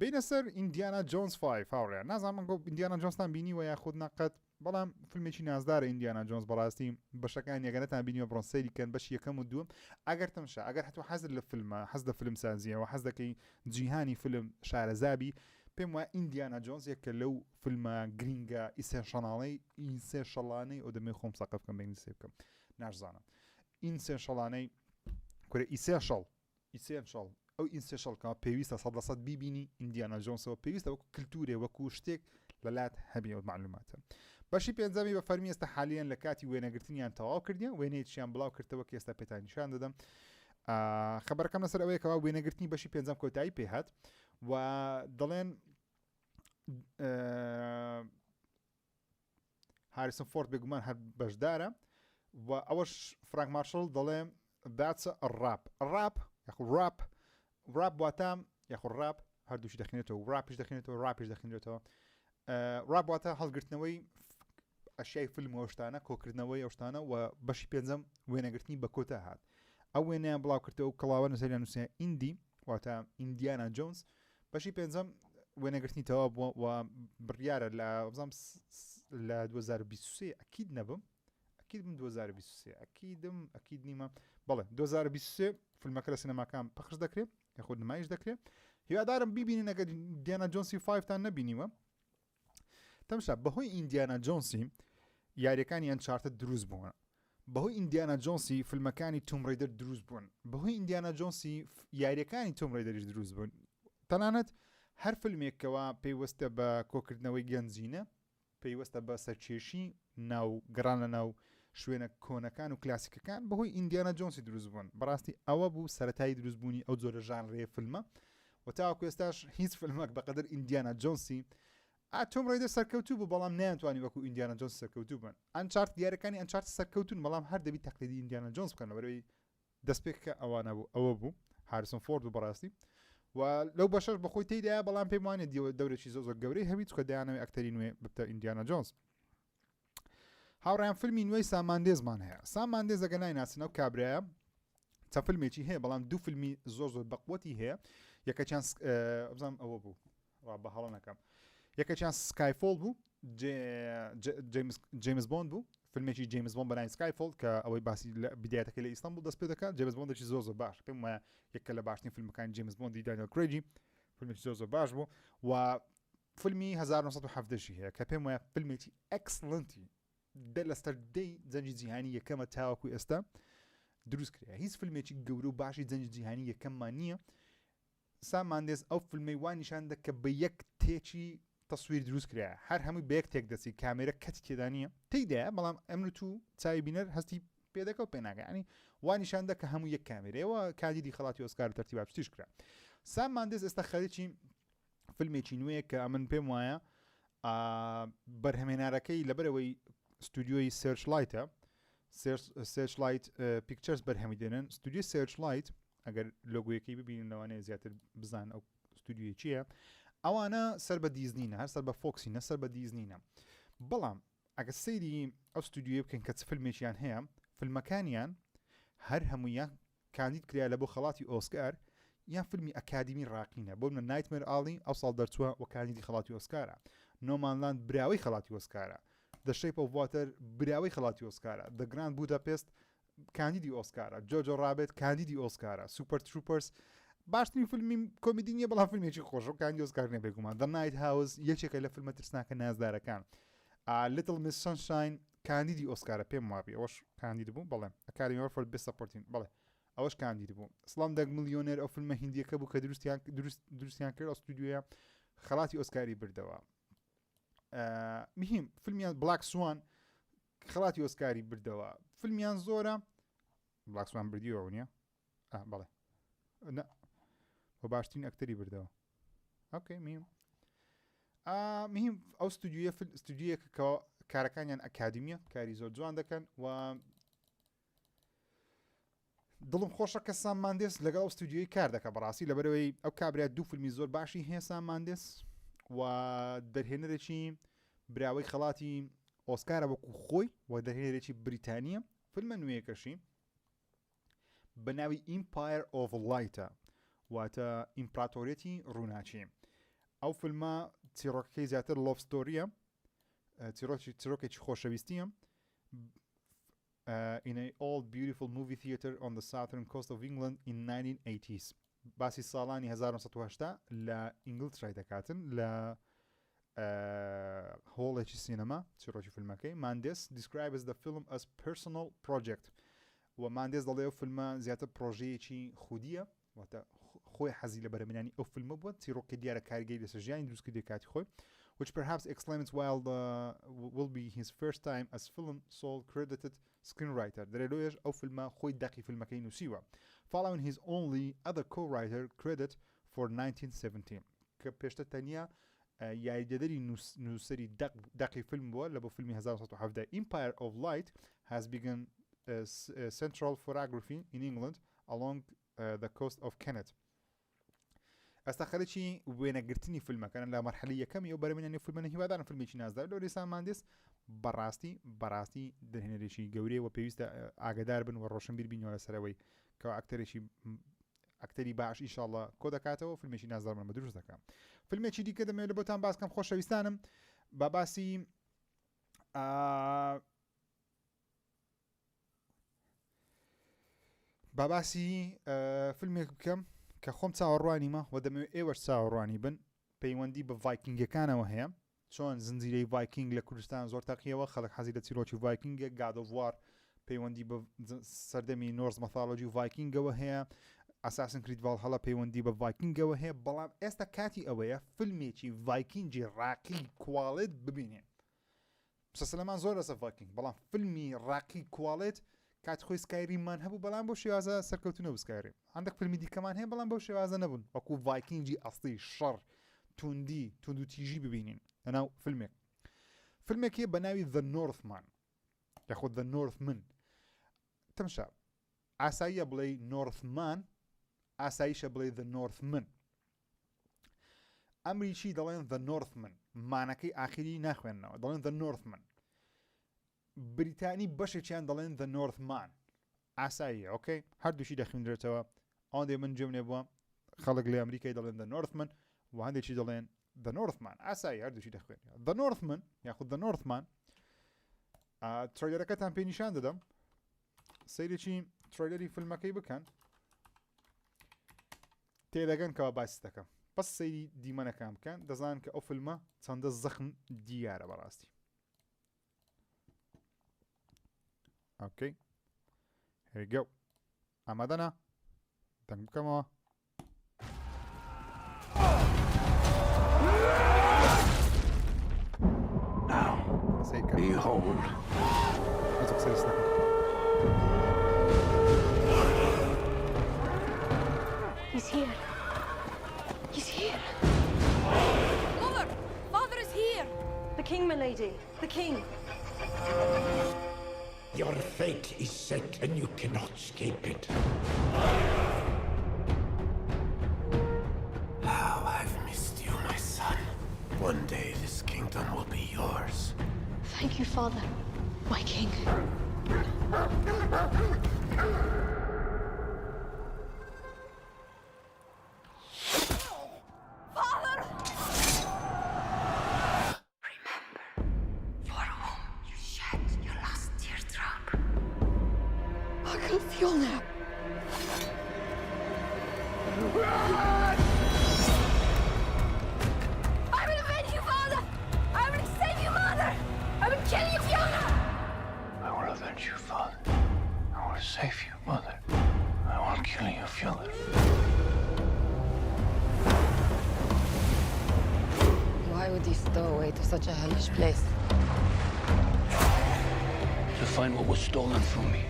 بینە سەر ئیندیانا جۆنز 5 هاوڕێ نازانم گۆ ئیندیانا جۆنزتان بینیوە یاخود نەقەت بەڵام فیلمێکی نازدارە ئیندیانا جۆنز بەڕاستی بەشەکان یەگەنەتان بینیوە بڕۆن سەیریکەن بەشی یەکەم و دووەم ئەگەر تەمشا ئەگەر هەتوو حەزت لە فیلمە حەز لە فیلم سازیەوە حەز دەکەی جیهانی فیلم شارەزابی پێم وایە ئیندیانا جۆنز یەکە لەو فیلمە گرینگە ئیسێنشەڵانەی ئەو دەمێ خۆم سەقف بکەم بینی سێ بکەم ناشزانم ئینسێنشەڵانەی کورە ئیسێشەڵ ئیسێنشڵ ئەو ئینسێشڵکە پێویستە 100% بیبینی ئیندیانە جۆنسەوە پێویستە وەکو کللتورێ وەکو شتێک لەلات هەبێ معلوماتە بەشی پێنجەمی بە فەرمی ئێستا حالیان لە کاتی وێنەگرتنیان تەواو کردیان وێنەیەکیان بڵاو کردەوە کە ئێستا پێتان نیشان دەدەم خەبەرەکەم لەسەر ئەوەیە کەوا وێنەگرتنی بەشی پێنجەم کۆتایی پێهات و دەڵێن هاریسن فۆرد بێگومان هەر بەشدارە و ئەوەش فرانک مارشل دەڵێ داچە ڕاپ ڕاپ واتە یاخۆ ڕاپ هەردووشی دەخێنێتەوە ڕاپش دەخێنێتەوە ڕاپ واتە هەڵگرتنەوەی ئەشیای فیلم ئەوشتانە کۆکردنەوەی ئەوشتانە و بەشی پێنجەم وێنەگرتنی بە کۆتا هات ئەو وێنەیان بڵاو کردەوە و کڵاوە نووسەریان نووسێ ئیندی واتە ئیندیانە جۆنس بەشی پێنجەم وێنەگرتنی تەواو بووە و بڕیارە لە بزانم لە 2023 ئەکید نەبم ئەکید بم 2023 ئەکید نیمە بەڵێ 2023 فیلمەکە لە سینەماکان پەخش دەکرێت یاخۆ نمایش دەکرێت هیوادارم بیبینین ئەگەر ئیندیانە جۆنسی 5تان نەبینیوە تەمشا بەهۆی ئیندیانە جۆنسی یاریەکانی ئەنچارتە دروست بوون بەهۆی ئیندیانە جۆنسی فیلمەکانی توم ڕەیدەر دروست بوون بەهۆی ئیندیانە جۆنسی یاریەکانی توم ڕەیدەریش دروست بوون تەنانەت هەر فیلمێکەوە پێیوەستە بە کۆکردنەوەی گەنجینە پێیوەستە بە سەرکێشی ناو گەڕان لە ناو شوێنە کۆنەکان و کلاسیکەکان بەهۆی ئیندیانە جۆنسی دروست بوون بەڕاستی ئەوە بوو سەرەتایی دروستبوونی ئەو جۆرە ژانڕێ فیلمە و تاوەکو ئێستاش هیچ فیلمێک بەقەدر ئیندیانە جۆنسی توم ڕەیدەر سەرکەوتوو بوو بەڵام نەیانتوانی وەکو ئیندیانە جۆنس سەرکەوتوو بن ئەنچارت دیارەکانی ئەنچارت سەرکەوتون بەڵام هەر دەبی تەقلیدی ئیندیانە جۆنس بکەن لەبەرەوەی دەستپێکەکە ئەوانە بوو ئەوە بوو هاریسن فۆرد و بەڕاستی و لەو بەشەش بەخۆی تێدایە بەڵام پێم وانێت دەورێکی زۆر گەورەی هەبی چکە دایانەوەی ئەکتەری نوێ ببتە ئیندیانە جۆنس هاوڕیان فیلمی نوێی ساماندێزمان هەیە ساماندێز ئەگە نایناسن ئەو کابرایە چەند فیلمێکی هەیە بەڵام دوو فیلمی زۆر بەقوەتی هەیە یەکەیان بزانم ئەوە بوو بە هەڵە نەکەم یەکەیان سکایفۆڵ بوو جیمز بۆند بوو فیلمێکی جیمز بۆند بەناوی سکایفۆڵ کە ئەوەی باسی لە بیدایەتەکەی لە ئیستانبول دەست پێ دەکات جیمز بۆندێکی زۆر باش پێم وایە یەکە لە باشترین فیلمەکانی جیمز بۆندی دانیێل کریگی فیلمێکی زۆر باش بوو و فیلمی 1970 هەیە کە پێم وایە فیلمێکی ئەکسلنتی لەستەر دەی جەنگی جیهانی یەکەمە تاوەکو ئێستا دروست کرا هیچ فیلمێکی گەورە و باشی جەنگی جیهانی یەکەممان نییە ساماندێز ئەو فیلمەی وان نیشان دەکە بە یەک تێکی تەسویر دروست کرا هەر هەمووی بە یەک تێک دەچی کامێرە کەتی تێدا نییە تێدایە بەڵام ئەمن تو چاوی بینەر هەستی پێدەکە و پێناگەانی وان نیشان دەکە هەموو یەک کامێرەوە کاندیدی خەڵاتی ئۆسکار تەرتیب پشتیش کرا ساماندێز ئێستا خەریکی فیلمێکی نوێیە کە ئەمن پێم وایە بەرهەمێنارەکەی لەبەرەوەی ستودیۆی سێرچ لایتە سێرچ لایت پیکچەرز بەرهەمی دێنن ستودیۆی سێرچ لایت ئەگەر لۆگویەکەی ببینن لەوانەیە زیاتر بزان ئەو ستودیۆی چییە ئەوانە سەر بە دیزنینە هەر سەر بە فۆکسینە سەر بە دیزنینە بەڵام ئەگە سەیری ئەو ستودیۆ بکەین کە چ فیلمێکیان هەیە فیلمەکانیان هەر هەموویان کاندید کرا لە بۆ خەڵاتی ئۆسکار یان فیلمی ئەکادمی ڕاقینە بۆ منە نایتمێر ئاڵی ئەو ساڵ دەرچووە و کاندیدی خەڵاتی ئۆسکارە نۆمانلاند براوەی خەڵاتی ئۆسکارە The Shape of Water براوەی خەڵاتی ئۆسکارە The Grand Budapest کاندیدی ئۆسکارە جۆجۆ ڕابێت کاندیدی ئۆسکارە سوپەر تروپەرس باشترین فیلمی کۆمیدی نییە بەڵام فیلمێکی خۆش و کاندی ئۆسکار نییە بێگومان The Night House یەکێکە لە فیلمە ترسناکە نازدارەکان Little Miss Sunshine کاندیدی ئۆسکارە پێم وابی ئەوەش کاندید بوو بەڵێ Academy Award for Best Supporting بەڵێ ئەوەش کاندید بوو Slumdog Millionaire ئەو فیلمە هیندیەکە بوو کە دروستیان کرد ئەو ستودیۆیە خەڵاتی ئۆسکاری بردەوە مهم فیلمیان بلاک سوان خەڵاتی ئۆسکاری بردەوە فیلمیان زۆرە بلاک سوان بردیەوە نییە بەڵێ بە باشترین ئەکتەری بردەوە ئۆکەی مهم ئەو ستودیۆیەکە کە کارەکانیان ئەکادمیە کاری زۆر جوان دەکەن و دڵم خۆشە کە ساماندێس لەگەڵ ئەو ستودیۆی کار دەکە بەڕاستی لەبەرەوەی ئەو کابرا دوو فیلمی زۆر باشی هەیە ساماندێس و دەرهێنەرێکی براوەی خەڵاتی ئۆسکارە وەکو خۆی و دەرهێنەرێکی بریتانیە فیلمە نوێیەکەشی بە ناوی Empire of Light واتە ئیمپراتۆریەتی ڕووناچی ئەو فیلمە چیرۆکەکەی زیاتر لۆڤ ستۆریە چیرۆکێکی خۆشەویستیە in an old beautiful movie theater on the southern coast of England in 1980s باسی ساڵانی 1970 لە ئینگلترای دەکاتن لە هۆڵێکی سینەما چیرۆکی فیلمەکەی ماندێس describes the film as personal project و ماندێس دەڵێ ئەو فیلمە زیاتر پرۆژەیەکی خودیە واتە خۆی حەزی لە بەرەمێنانی ئەو فیلمە بووە چیرۆکی دیارە کاریگەری لەسەر ژیانی دروستکردی کاتی خۆی which perhaps explains why will be his first time as film sole credited screenwriter دەرێلۆیش ئەو فیلمە خۆی دەقی فیلمەکەی نووسیوە following his only other co-writer credit for 1917 کە پێشتە تەنیا یاریدەدەری نووسەری دەقی فیلم بووە لە بۆ فیلمی 1970 Empire of Light has begun central photography in England along the coast of Kent. ئەستا خەرێکی وێنەگرتنی فیلمەکەن لە مەرحەلەی یەکەمی ئەو بەرەمێنانی فیلمە هیوادارم فیلمێکی نازدار لەوەی ساماندێس بەڕاستی دەرهێنەرێکی گەورەیە و پێویستە ئاگدار بن و ڕۆشنبیر بینەوە لەسەرەوەی کە ئەکتەری باش ئینشاڵڵا کۆ دەکاتەوە فیلمێکی نازدارمان بە دروست دەکەم فیلمێکی دیکە دەمەوێت لە بۆتان باسکەم خۆشەویستانم با باسی فیلمێک بکەم کە خۆم چاوەڕوانیمە و دەمەوێت ئێوەش چاوەڕوانی بن پەیوەندی بە ڤایکینگەکانەوە هەیە چۆن زنجیرەی ڤایکینگ لە کوردستان زۆر تاقیەوە خەڵک حەزی لە چیرۆکی ڤایکینگە گادۆڤوار پەیوەندی بە سەردەمی نۆرز مەثالۆجی ڤایکینگەوە هەیە ئاساسن کریدڤال هەڵە پەیوەندی بە ڤایکینگەوە هەیە بەڵام ئێستا کاتی ئەوەیە فیلمێکی ڤایکینگی ڕاقی کوواڵێت ببینێ سەسلەمان زۆر لەسەر ڤایکینگ بەڵام فیلمی ڕاقی کوواڵێت کات خۆی سکایریمان هەبوو بەڵام بۆ شێوازە سەرکەوتنەوە بسکاری هەندێک فیلمی دیکەمان هەیە بەڵام بەو شێوازە نەبوون وەکو ڤایکینگی ئەسڵی شەڕ توند و تیژی ببینین لەناو فیلمێکی بە ناوی The Northman یاخود The Northman تەمشا ئاساییە بڵێ Northman ئاساییشە بڵێ The Northman ئەمریکی دەڵێن The Northman مانەکەی ئاخری ناخوێننەوە دەڵێن The Northman بریتانی بەشێکیان دەڵێن The Northman ئاساییە ئۆکەی هەردووشی دەخوێنرێتەوە ئەوەندێ من جێم لێ بووە خەڵک لە ئەمریکای دەڵێن The Northman و هەندێکی دەڵێن The Northman ئاسایی هەردووشی دەخوێن The Northman یاخود The Northman ترۆیلەرەکەتان پێی نیشان دەدەم سەیرێکی ترۆیلەری فیلمەکەی بکەن تێدەگەن کەەوە باسی دەکەم بەس سەیری دیمەنەکان بکەن دەزانن کە ئەو فیلمە چەندە زەخم دیارە بەڕاستی اوكي here we go ئامادەنا دەنگ بکەمەوە Behold. He's here. He's here. Mother! Father is here! The king, milady. The king. Your fate is set and you cannot escape it. How I've missed you, my son. One day this kingdom will be yours. Thank you, Father. My king. Fiona! I will avenge you, Father! I will save you, Mother! I will kill you, Fiona! I will avenge you, Father. I will save you, Mother. I will kill you, Fiona. Why would he stow away to such a hellish place? To find what was stolen from me.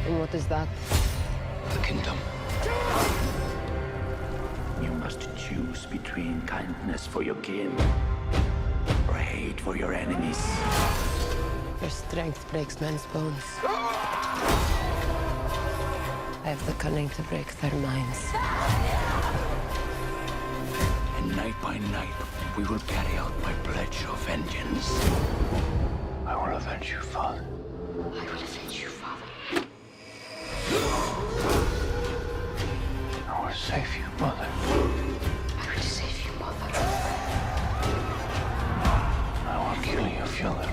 And what is that? The kingdom. You must choose between kindness for your kin or hate for your enemies. Your strength breaks men's bones. I have the cunning to break their minds. And night by night, we will carry out my pledge of vengeance. I will avenge you, Father. I will avenge you, Father. I will save you, Mother. I will save you, Mother. I will kill you, Fiona.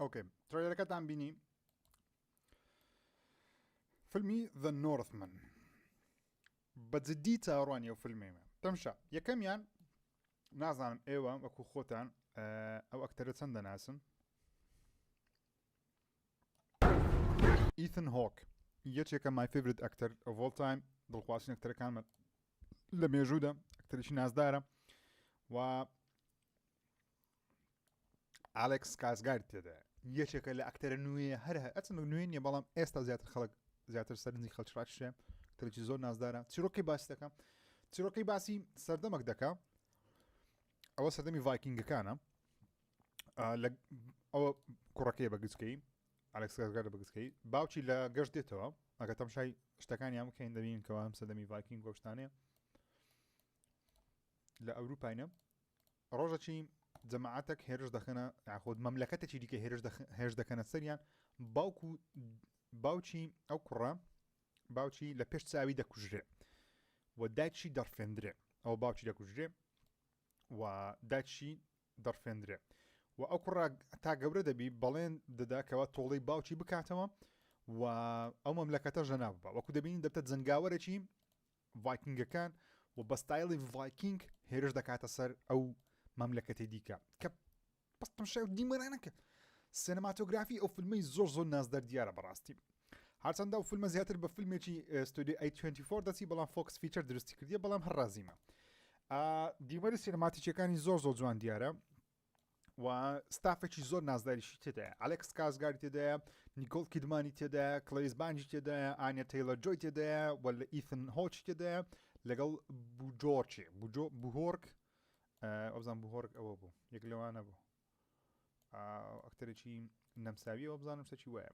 اوكي تريلەکەتان بینی فیلمی The Northman بەجددی چاوەڕوانی ئەو فیلمێمە تەمشا یەکەمیان نازانم ئێوە وەکو خۆتان ئەو ئەکتەرە چەند دەناسن ئیثن هۆک یەکێکە مای فیڤرت ئەکتەر of all time دڵخوازین ئەکتەرەکانمە لە مێژوودا ئەکتەرێکی نازدارە و ئالێکس کاسگارد تێدا یەکێکە لە ئەکتەرە نوێ هەر ئەچەند نوێ نیە بەڵام ئێستا زیاتر خەڵک زیاتر سەرنجی خەڵکڕاکشێ ئەکتەرێکی زۆر نازدارە چیرۆکی باسی دەکەم چیرۆکی باسی سەردەمەک دەکا ئەوە سەردەمی ڤایکینگەکانە ئەوە کوڕەکەی بەگچکەی ئالێکس کاسگارد بەگچکەی باوکی لە گەشت دێتەوە ئەگە تەمشای شتەکانی هەموو کەین دەبینکەوە هەم سەردەمی ڤایکینگ وە شتانەیە لە ئەوروپاینە ڕۆژەکی جەماعەتێک هێرش دەخەنە یاخود مەملەکەتێکی دیکە هێرش دەکەنە سەریان باوکی ئەو کوڕە باوکی لە پێش چاوی دەکوژرێ و دایکی دەرفێندرێ ئەو باوکی دەکوژرێ و دایکی دەرفێندرێ و ئەو کوڕە تا گەورە دەبی بەڵێن دەداکەوە تۆڵەی باوکی بکاتەوە و ئەو مەملەکەتە ژەناو بە وەکو دەبینین دەبتە جنگاوەرێکی ڤایکینگەکان و بە ستایلی ڤایکینگ هێرش دەکاتە سەر ئەو مەملەکەتی دیکە کە بەستم شێو دیمەرانەکە سینەماتۆگرافی ئەو فیلمەی زۆر نازدار دیارە بەڕاستی هەرچەندە ئەو فیلمە زیاتر بە فیلمێکی ستودیۆ A24 دەچی بەڵام فۆکس فیچەر درستی کردیە بەڵام هەر ڕازیمە دیمەری سینەماتیکیەکانی زۆر جوان دیارە و ستافێکی زۆر نازداریشی تێدایە ئالێکس کاسگاری تێدایە نیکۆل کیدمانی تێدایە کلەیس بانجی تێدایە ئانیا تەیلەر جۆی تێدایە و لە ئیثن هۆچ تێدایە لەگەڵ بوجۆرچێ بوهۆرک ئەوزان بوهۆرک ئەوە بوو یەک لەوانە بوو ئەکتەرێکی نەمساویەوە بزانم شتێکی وایە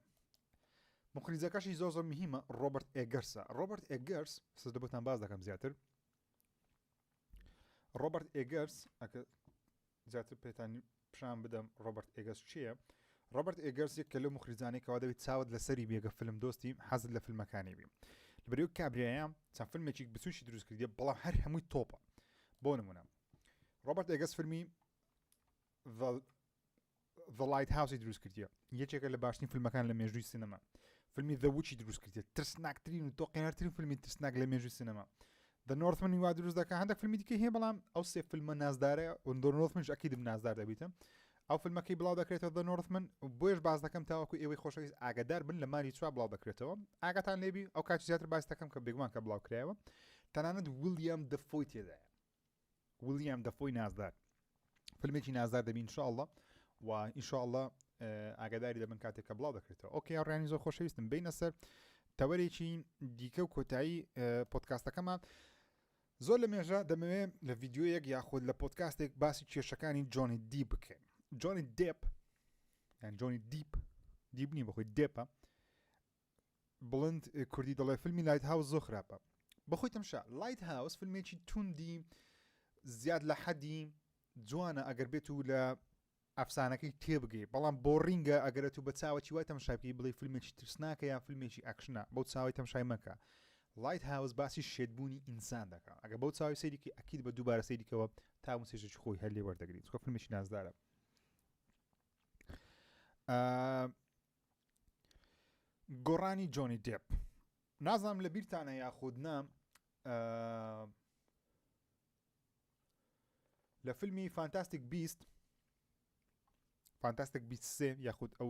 مخریجەکەشی زۆر مهمە ڕۆبرت ئێگەرسە ڕۆبرت ئێگەرس سەر دەبتان باز دەکەم زیاتر ڕۆبرت ئێگەرس ئەکە زیاتر پێتانی پیشان بدەم ڕۆبرت ئێگەرس چییە ڕۆبرت ئێگەرس یەک کە لەو مخریجانێکەوە دەوێت چاوت لەسەری بێگە فیلم دۆستی حەزت لە فیلمەکانی بی لەبەرەوەی کابرایە چەند فیلمێکی بچوشی دروست کردیە بەڵام هەر هەمووی تۆپە بۆ نمونە ڕۆبرت ئێگەرس فیلمی The Lighthouse دروست کردیە یەکێکە لە باشترین فیلمەکان لە مێژووی سینەما فیلمی The Witch دروست کردیە ترسناکترین و تۆقێنەرترین فیلمی ترسناک لە مێژووی سینەما The Northman وا دروست دەکات هەندێک فیلمی دیکە هەیە بەڵام ئەو سێ فیلمە نازدارە و The Northmanش ئەکیدم نازدار دەبیتە ئەو فیلمەکەی بڵاو دەکرێتەوە The Northman بۆیش باز دەکەم تاوەکو ئێوەی خۆشەویست ئاگادار بن لە ماری چوار بڵاو دەکرێتەوە ئاگاتان لێبی ئەو کاتی زیاتر باس دەکەم کە بێگومان کە بڵاو کرایەوە تەنانەت ویلیام دەفۆی تێدایە ویلیام دەفۆی نازدار فیلمێکی نازدار دەبین انشاءالله و انشاءالله ئاگاداری دەبن کاتێک کە بڵاو دەکرێتەوە ئۆکێ ڕیانی زۆر خۆشەویستم بینە سەر تەوەرێکی دیکە و کۆتایی پۆدکاستەکەمان زۆر لە مێژە دەمەوێت لە ڤیددیۆیەک یاخود لە پۆدکاستێک باسی کێشەکانی جۆنی دیپ بکەین جۆنی دێپ یان جۆنی دیپ نی بەخۆی دێپە بڵند کوردی دەڵێ فیلمی لایت هاوس زۆر خراپە بەخۆی تەمشا لایت هاوس فیلمێکی توندی زیاد لە حەدی جوانە ئەگەر بێت و لە ئەفسانەکەی تێبگەی بەڵام بۆڕینگە ئەگەرێت و بە چاوەی وای تەماشای بکەی بڵێ فیلمێکی ترسناکە یان فیلمێکی ئەکشنە بەو چاوی تەماشای مەکە لایت هاوس باسی شێتبوونی ئینسان دەکات ئەگە بەو چاوی سەیریکی ئەکید بە دووبارە سەیریکەوە تا موسێژێکی خۆی هەر لێ وەردەگریت چکە فیلمێکی نازدارە گۆڕانی جۆنی دێپ نازانم لە بیرتانە یاخود نام لە فیلمی فانتاستیک بیست سێ یاخود ئەو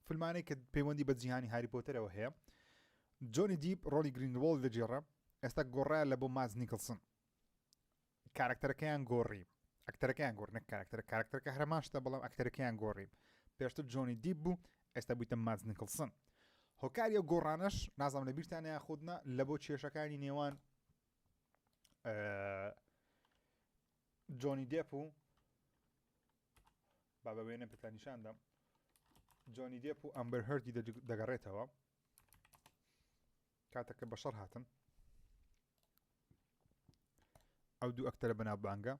فیلمانەی کە پەیوەندی بە جیهانی هاری پۆتەرەوە هەیە جۆنی دیپ ڕۆلی گرینوۆڵ دەجێڕە ئێستا گۆڕایە لە بۆ ماز نیکلسن کارکتەرەکەیان گۆڕی ئەکتەرەکەیان گۆڕ نەک کارکتەرەکە هەرماشتە بەڵام ئەکتەرەکەیان گۆڕی پێشتر جۆنی دیپ بوو ئێستا بوویتە ماز نیکلسن هۆکاری ئەو گۆڕانەش نازانم لە بیرتانە یاخودنا لە بۆ کێشەکانی نێوان جۆنی دێپ و با بە وێنە پێتانیشاندەم جۆنی دێپ و ئەمبەر هەردی دەگەڕێتەوە کاتێککە بەشەڕ هاتن ئەو دوو ئەکتەرە بەناوبانگە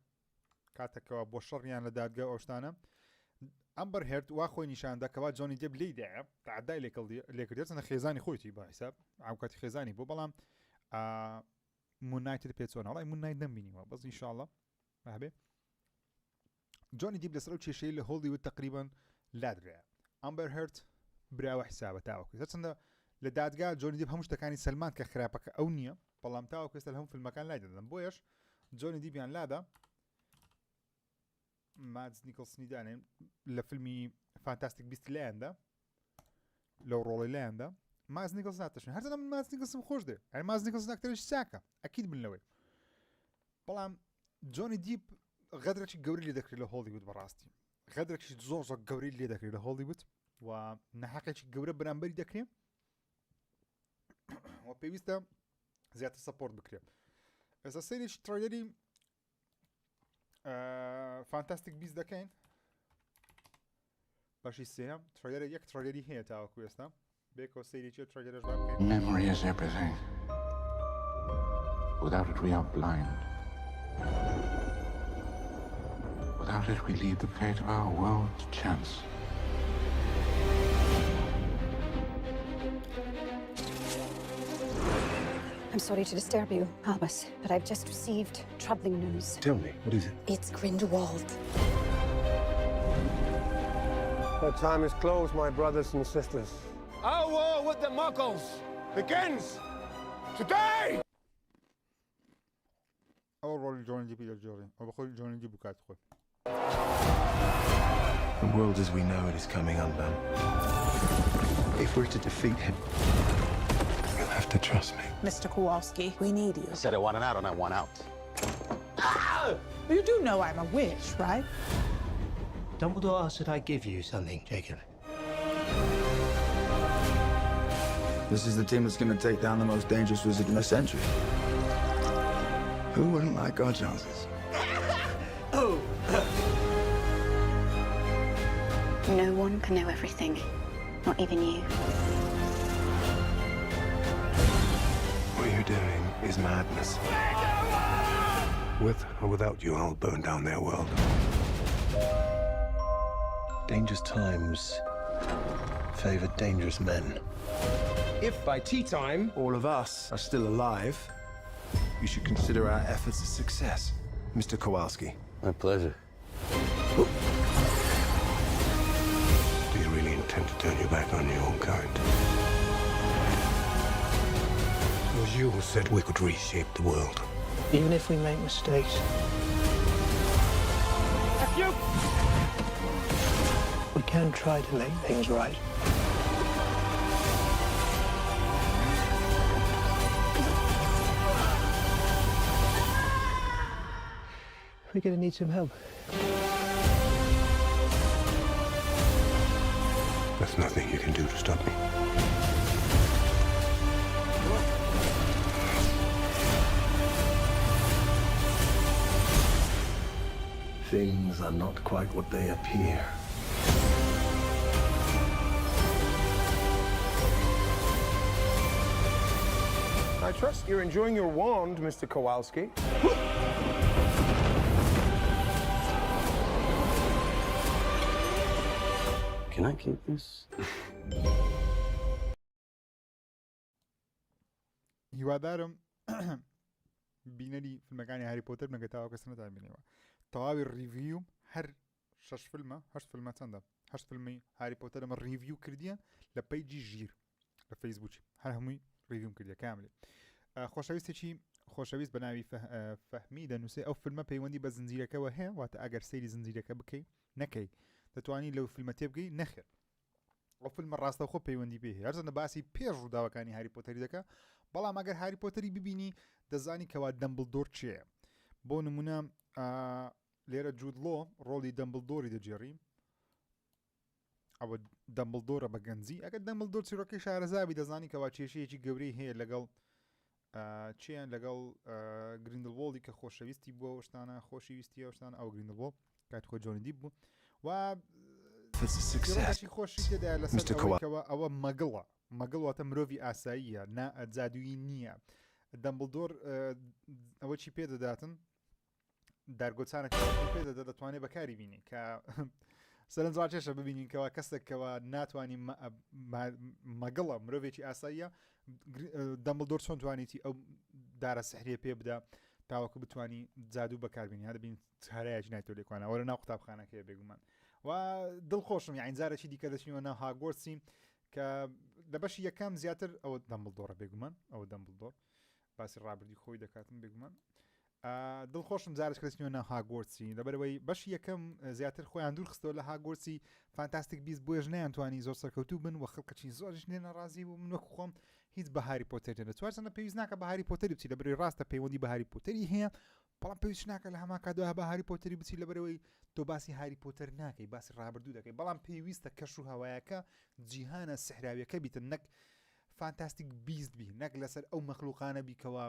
کاتێکەوە بۆ شەڕیان لە دادگا ئەوشتانە ئەمبەر هێرد وا خۆی نیشاندەکەوا جۆنی دێپ لێدایە تعدای لێکردێت چەندە خێزانی خۆیتی بەحیساب ئاوکاتی خێزانی بوو بەڵام مونایتر پێچۆن هەڵی مونای نەمبینیوە بەس ئینشاءڵڵە هەبێ جۆنی دیپ لەسەر ئەو کێشەی لە هۆڵیوود تقریبان لادرایە ئەمبەر هەرت براوە حیسابە تاوەکو چەندە لە دادگا جۆنی دیپ هەموو شتەکانی سەلمان کە خراپەکە ئەو نییە بەڵام تاوەکو ئێستا هەموو فیلمەکان لای دەدەن بۆیەش جۆنی دیپیان لادا مادز نیکلسنی دانێن لە فیلمی فانتاستیک بیست لایەندا لەو ڕۆڵی لایەندا ماز نیکلس ناتەشن هەرچەندە من ماز نیکلسم خۆش دێ هەر ماز نیکلس ئەکتەرێکی چاکە ئەکید بن لەوەی بەڵام جۆنی دیپ غەدرێکی گەوری لێ دەکرێت لە هۆلیوود بەڕاستی غەدرێکی زۆر زۆر گەوری لێ دەکرێت لە هۆلیوود و نەحەقێکی گەورە بەرامبەری دەکرێت و پێویستە زیاتر سەپۆرت بکرێت ئێستا سەیرێکی تڕۆیلەری فانتاستیک بیست دەکەین باشی سێم تڕۆیلەرە یەک تڕۆیلەری هەیە تاوەکو ئێستا بێکەوە سەیرێکی تڕۆیلەرەش با بکەین Memory is everything. Without it, we are blind. Without it, we leave the fate of our world to chance. I'm sorry to disturb you, Albus, but I've just received troubling news. Tell me, what is it? It's Grindelwald. Our time is closed, my brothers and sisters. Our war with the Muggles begins today! ئەو ڕۆلی جۆنی دیپی دەجۆڕین ئەو بەخۆی جۆنی دیپ بکات خۆی The world as we know it is coming undone. If we're to defeat him, you'll have to trust me. Mr. Kowalski, we need you. I said I want an out and I want out. You do know I'm a witch, right? Dumbledore asked that I give you something, Jacob. This is the team that's going to take down the most dangerous wizard in the century. Who wouldn't like our chances? No one can know everything, not even you. What you're doing is madness. With or without you, I'll burn down their world. Dangerous times favor dangerous men. If by tea time, All of us are still alive. You should consider our efforts a success, Mr. Kowalski. My pleasure. Do you really intend to turn your back on your own kind? It was you who said we could reshape the world. Even if we make mistakes, we can try to make things right. We're gonna need some help. There's nothing you can do to stop me. Things are not quite what they appear. I trust you're enjoying your wand, Mr. Kowalski. Can I keep this? هیوادارم بینەری فیلمەکانی هاری پۆتەر نەگە تاوا کەس نەتابینەوە تەواوی ریڤیوم هەر 6 فیلمە 8 فیلمە چەندە 8 فیلمی هاری پۆتەر ئەمە ریڤیو کردیە لە پەیجی ژیر لە فەیسبووکی هەر هەمووی ریڤیوم کردیە کاملێ خۆشەویستێکی خۆشەویست بە ناوی فەهمی دەنووسێ ئەو فیلمە پەیوەندی بە زنجیرەکەەوە هەیە واتە ئەگەر سەیری زنجیرەکە بکەی نەکەی دەتوانی لەو فیلمە تێبگەی نەخێر ئەو فیلمە ڕاستەوخۆ پەیوەندی پێ هەیە هەرچەندە باسی پێش ڕووداوەکانی هاری پۆتەری دەکە بەڵام ئەگەر هاری پۆتەری ببینی دەزانی کەوا دەمبلدۆر چییە بۆ نمونە لێرە جوودلۆ ڕۆڵی دەمبلدۆری دەجێڕی ئەوە دەمبلدۆرە بە گەنجی ئەگەر دەمبلدۆر چیرۆکەی شارەزاوی دەزانی کەوا کێشەیەکی گەورەی هەیە لەگەڵ چیان لەگەڵ گریندلوۆڵی کە خۆشەویستی بووە شتانە خۆشەویستی ئەوشتان ئەو گریندلوۆ کات خۆ جۆنی دیپ بوو و خۆشی تێدا لەسەرەوە ئەوە مەگڵە مەگڵواتە مرۆڤی ئاساییە نا جادووی نییە دەمبلدۆر ئەوە چی پێ دەداتن دارگۆچانێک پێ دەتوانێت بەکاری بینی کە سەرنجڕاکێشە ببینین کەوا کەسێکەوە ناتوانانی مەگڵە مرۆڤێکی ئاساییە دەمبلدۆر چۆن توانیتی ئەو دارە سەحرێ پێ بدا تاوەکو بتوانی جادوو بەکاربیینی هە دەبین هەرایەکی نایتۆ لێکوانە وەرە ناو قوتابخانەکەی بێگومان و دڵخۆشم یاین جارێکی دیکە دەچینەوە ناو هاگۆرسی کە لە بەشی یەکەم زیاتر ئەوە دەمبڵدۆڕە بێگومان ئەوە دەمبڵدۆر باسی ڕابردی خۆی دەکاتم بێگومان دڵخۆشم جارش کەسنیوە ناو هاگۆرسی لەبەرەوەی بەشی یەکەم زیاتر خۆیان دوور خستەوە لە هاگۆرسی فانتاستیک بیست بۆیش نەیانتوانی زۆر سەرکەوتوو بن و خەڵکەچی زۆرش نێ ناڕازی و من وەکو خۆم هیچ بە هاری پۆتەر دەچوارچەنە پێویست ناکە بە هاری پۆتەری بچی لەبەرەوەی ڕاستە پەیوەندی بە هاری پۆتەری هەیە بەڵام پێویست ناکە لە هەما کاتەوە بە هاری پۆتەری بچی لەبەرەوەی تۆ باسی هاری پۆتەر ناکەی باسی ڕابردوو دەکەی بەڵام پێویستە کەش و هەوایەکە جیهانە سەحراویەکە بیتن نەک فانتاستیک بیست بی نەک لەسەر ئەو مەخلوقانە بیکەوە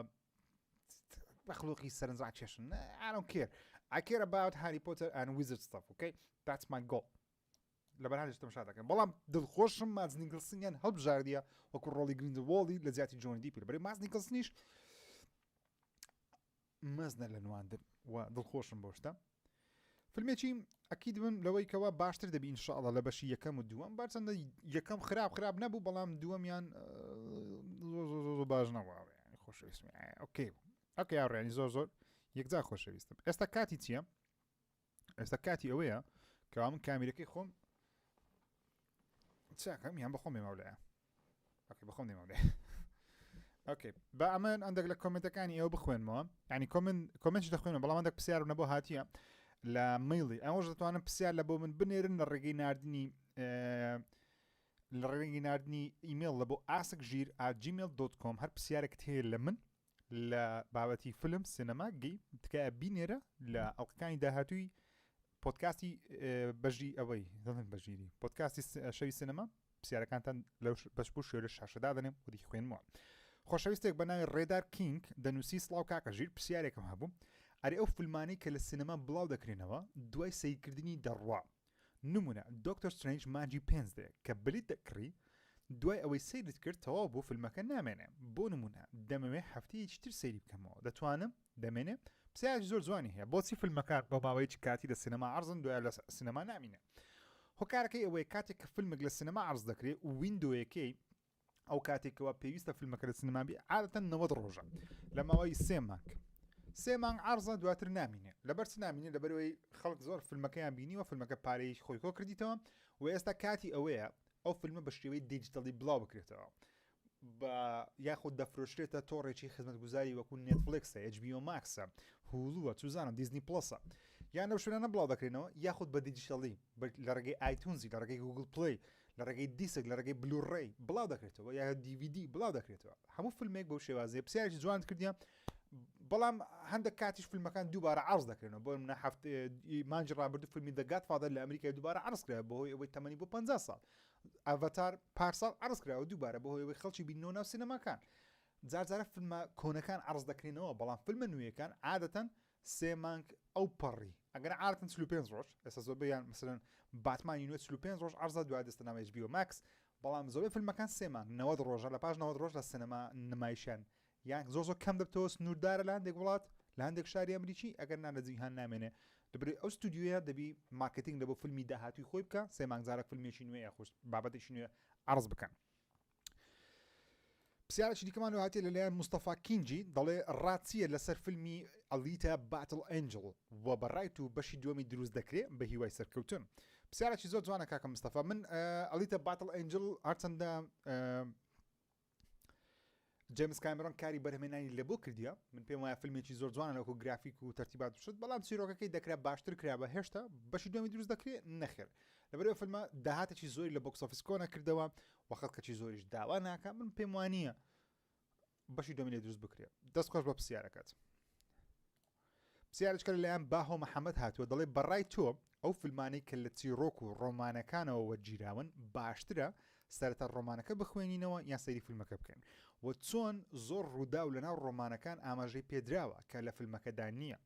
مەخلوقی سەرنجڕاکێشن I don't care I care about Harry Potter and wizard stuff okay that's my goal لەبەر هەر شتم شادەکەم بەڵام دڵخۆشم ماز نیکلسنیان هەڵبژاردیە وەکو ڕۆڵی گریندەوۆڵی لە زیاتی جۆن دیپی لەبەرەوەی ماز نیکلسنیش مەزنە لە نواندن و دڵخۆشم بۆ شتە فیلمێکی ئەکید من لەوەی کەوا باشتر دەبی ئینشاءڵڵا لە بەشی یەکەم و دووەم بارچەندە یەکەم خراپ نەبوو بەڵام دووەمیان زۆر باش نەبوو خۆشەویستم ئۆکێ ئەوکە یاڕێنی زۆر یەکجا خۆشەویستم ئێستا کاتی چییە؟ ئێستا کاتی ئەوەیە کەوا من کامیرەکەی خۆم چاکەم یان بەخۆم دێماولایە ئۆکێ بەخۆم دێماولایە ئۆکێ بە ئەمن ئەندێک لە کۆمنتەکانی ئێوە بخوێنمەوە ینی کۆمنتش دەخوێنم بەڵام ئەندێک پرسیارم نەبوو هاتیە لە مەیڵی ئەوەش دەتوانم پرسیار لە بۆ من بنێرن لە ڕێگەی ناردنی ئیمێل لە بۆ askgir@gmail.com هەر پرسیارێکت هەیە لە من لە بابەتی فیلم سینەما گەی تکایە بینێرە لە ئەڵلقەکانی داهاتووی پۆدکاستی بەژی ئەوەی دەڵێن بەژیری پۆدکاستی شەوی سینەما پرسیارەکانتان لەو بەش بوو شێرە شاشەدا دەنێم و دیکە خوێنمەوە خۆشەویستێک بە ناوی ڕێدار کینگ دەنووسی سڵاو کاکە ژیر پرسیارێکم هەبوو ئەرێ ئەو فیلمانەی کە لە سینەما بڵاو دەکرێنەوە دوای سەیرکردنی دەڕوا نمونە دۆکتەر سترێنج ماجی پێنجدێ کە بلیت دەکڕی دوای ئەوەی سیرت کرد تەواو بۆ فیلمەکە نامێنێ بۆ نمونە دەمەوێ هەفتەیەکی تر سەیری بکەمەوە دەتوانم دەمێنێ پرسیارێکی زۆر جوانی هەیە بۆچی فیلمەکان بە ماوەیەکی کاتی لە سینەما عەرزن دوای لە سینەما نامینێ هۆکارەکەی ئەوەیە کاتێک کە فیلمێک لە سینەما عەرز دەکرێت و ویندۆیەکەی ئەو کاتێکەوە پێویستە فیلمەکە لە سینەما بی عادەتەن 90 ڕۆژە لە ماوەی 3 مانگ عەرزە دواتر نامینێ لەبەر چ نامینێ لەبەرەوەی خەڵک زۆر فیلمەکەیان بینیوە فیلمەکە پارەی خۆی کۆ کردیتەوە و ئێستا کاتی ئەوەیە ئەو فیلمە بە شێوەی دیجیتەڵی بڵاو بکرێتەوە بە یاخود دەفرۆشرێتە تۆڕێکی خزمەتگوزاری وەکو نێتفلیکسە HBO ماکسە هولووە چوزانم دیزنی پلسە یان لەو شوێنانە بڵاو دەکرێنەوە یاخود بە دیجیتەڵی لە ڕێگەی ئایتونزی لە ڕێگەی گوگل پلی لە ڕێگەی دیسک لە ڕێگەی بلوڕێی بڵاو دەکرێتەوە یا DVD بڵاو دەکرێتەوە هەموو فیلمێک بەو شێوازێ پرسیارێکی جوان کردیە بەڵام هەندێک کاتیش فیلمەکان دووبارە عەرز دەکرێنەوە بۆ منە مانجی ڕابردوو فیلمی دەگات فادر لە ئەمریکای دووبارە عەرز کرا بەهۆی ئەوەی تەمەنی بۆ 50 ساڵ ئەڤەتار پارساڵ عەرز کراوە دووبارە بەهۆی ئەوەی خەڵکی بینەوە ناو سینەماکان جارجارە فیلمە کۆنەکان عەرز دەکرێنەوە بەڵام فیلمە نوێیەکان عادەتەن 3 مانگ ئەو پەڕی ئەگەر عادەتەن 35 ڕۆژ ئێستا زۆربەیان مثلەن باتمانی نوێ 35 ڕۆژ عەرزە دوای دەستەنامە HBO ماکس بەڵام زۆربەی فیلمەکان 3 مانگ 90 ڕۆژە لە پاش 90 ڕۆژ لە سینەما نمایشیان یان زۆر کەم دەبتەوە سنووردارە لە هەندێک وڵات لە هەندێک شاری ئەمریکی ئەگەر نان لە جیهان نامێنێ دەبێت ئەو ستودیۆیە دەبی مارکتینگ لە بۆ فیلمی داهاتووی خۆی بکە 3 مانگزارە فیلمێکی نوێ یاخۆش بابەتێکی نوێ عەرز بکەن پرسیارێکی دیکەمان هاتیە لەلایەن مستەفا کینجی دەڵێ ڕاچیە لەسەر فیلمی ئەلیتە باتل ئەنجل و بەڕایت و بەشی دووەمی دروست دەکرێت بە هیوای سەرکەوتن پرسیارێکی زۆر جوانە کاکە مستەفا من ئەلیتە باتل ئەنجل هەرچەندە جیمز کامرۆن کاری بەرهەمێنانی لە بۆ کردیە من پێم وایە فیلمێکی زۆر جوانە لەکو گرافیک و تەرتیبات شت بەڵام چیرۆکەکەی دەکرا باشتر کرا بە هێشتا بەشی دومی دروست دەکرێت نەخێر لەبەرەوەی فیلمە داهاتێکی زۆری لە بۆکس ئۆفیس کۆنە کردەوە و خەڵکەکی زۆریش داوا ناکە من پێم وانییە بەشی دومی لێ دروست بکرێت دەستخۆش بە پرسیارەکەت پرسیارێکە لەلایەن باهۆ محەممەد هاتووە دەڵێ بەڕای تۆ ئەو فیلمانەی کە لە چیرۆک و ڕۆمانەکانەوە وەرگیراون باشترە سەرەتا ڕۆمانەکە بخوێنینەوە یان سەیری فیلمەکە بکەن و چۆن زۆر ڕوودا و لەناو ڕۆمانەکان ئاماژەی پێدراوە کە لە فیلمەکەدا نییە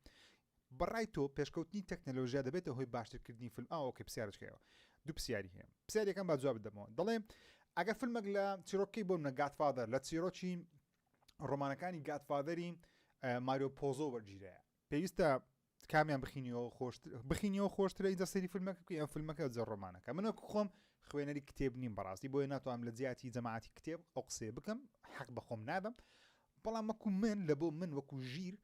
بەڕای تۆ پێشکەوتنی تەکنەلۆژیا دەبێتە هۆی باشترکردنی فیلم ئەوکە پرسیارەکەیەوە دوو پرسیاری هەیە پرسیارەکان با جواب بدەمەوە دەڵێ ئەگەر فیلمێک لە چیرۆکی بۆ منە گاتفادەر لە چیرۆکی ڕۆمانەکانی گاتفادەری ماریۆ پۆزۆ وەرگیرەیە پێویستە کامیان بخینیەوە خۆشترە اینجا سەیری فیلمەکە ئەم فیلمەکە جە ڕۆمانەکە من وەکو خۆم خوێنەری کتێب نیم بەڕاستی بۆیە ناتوانم لە جیاتی جەماعەتی کتێب ئەو قسێ بکەم حەق بە خۆم نادەم بەڵام وەکو من لە بۆ من وەکو ژیر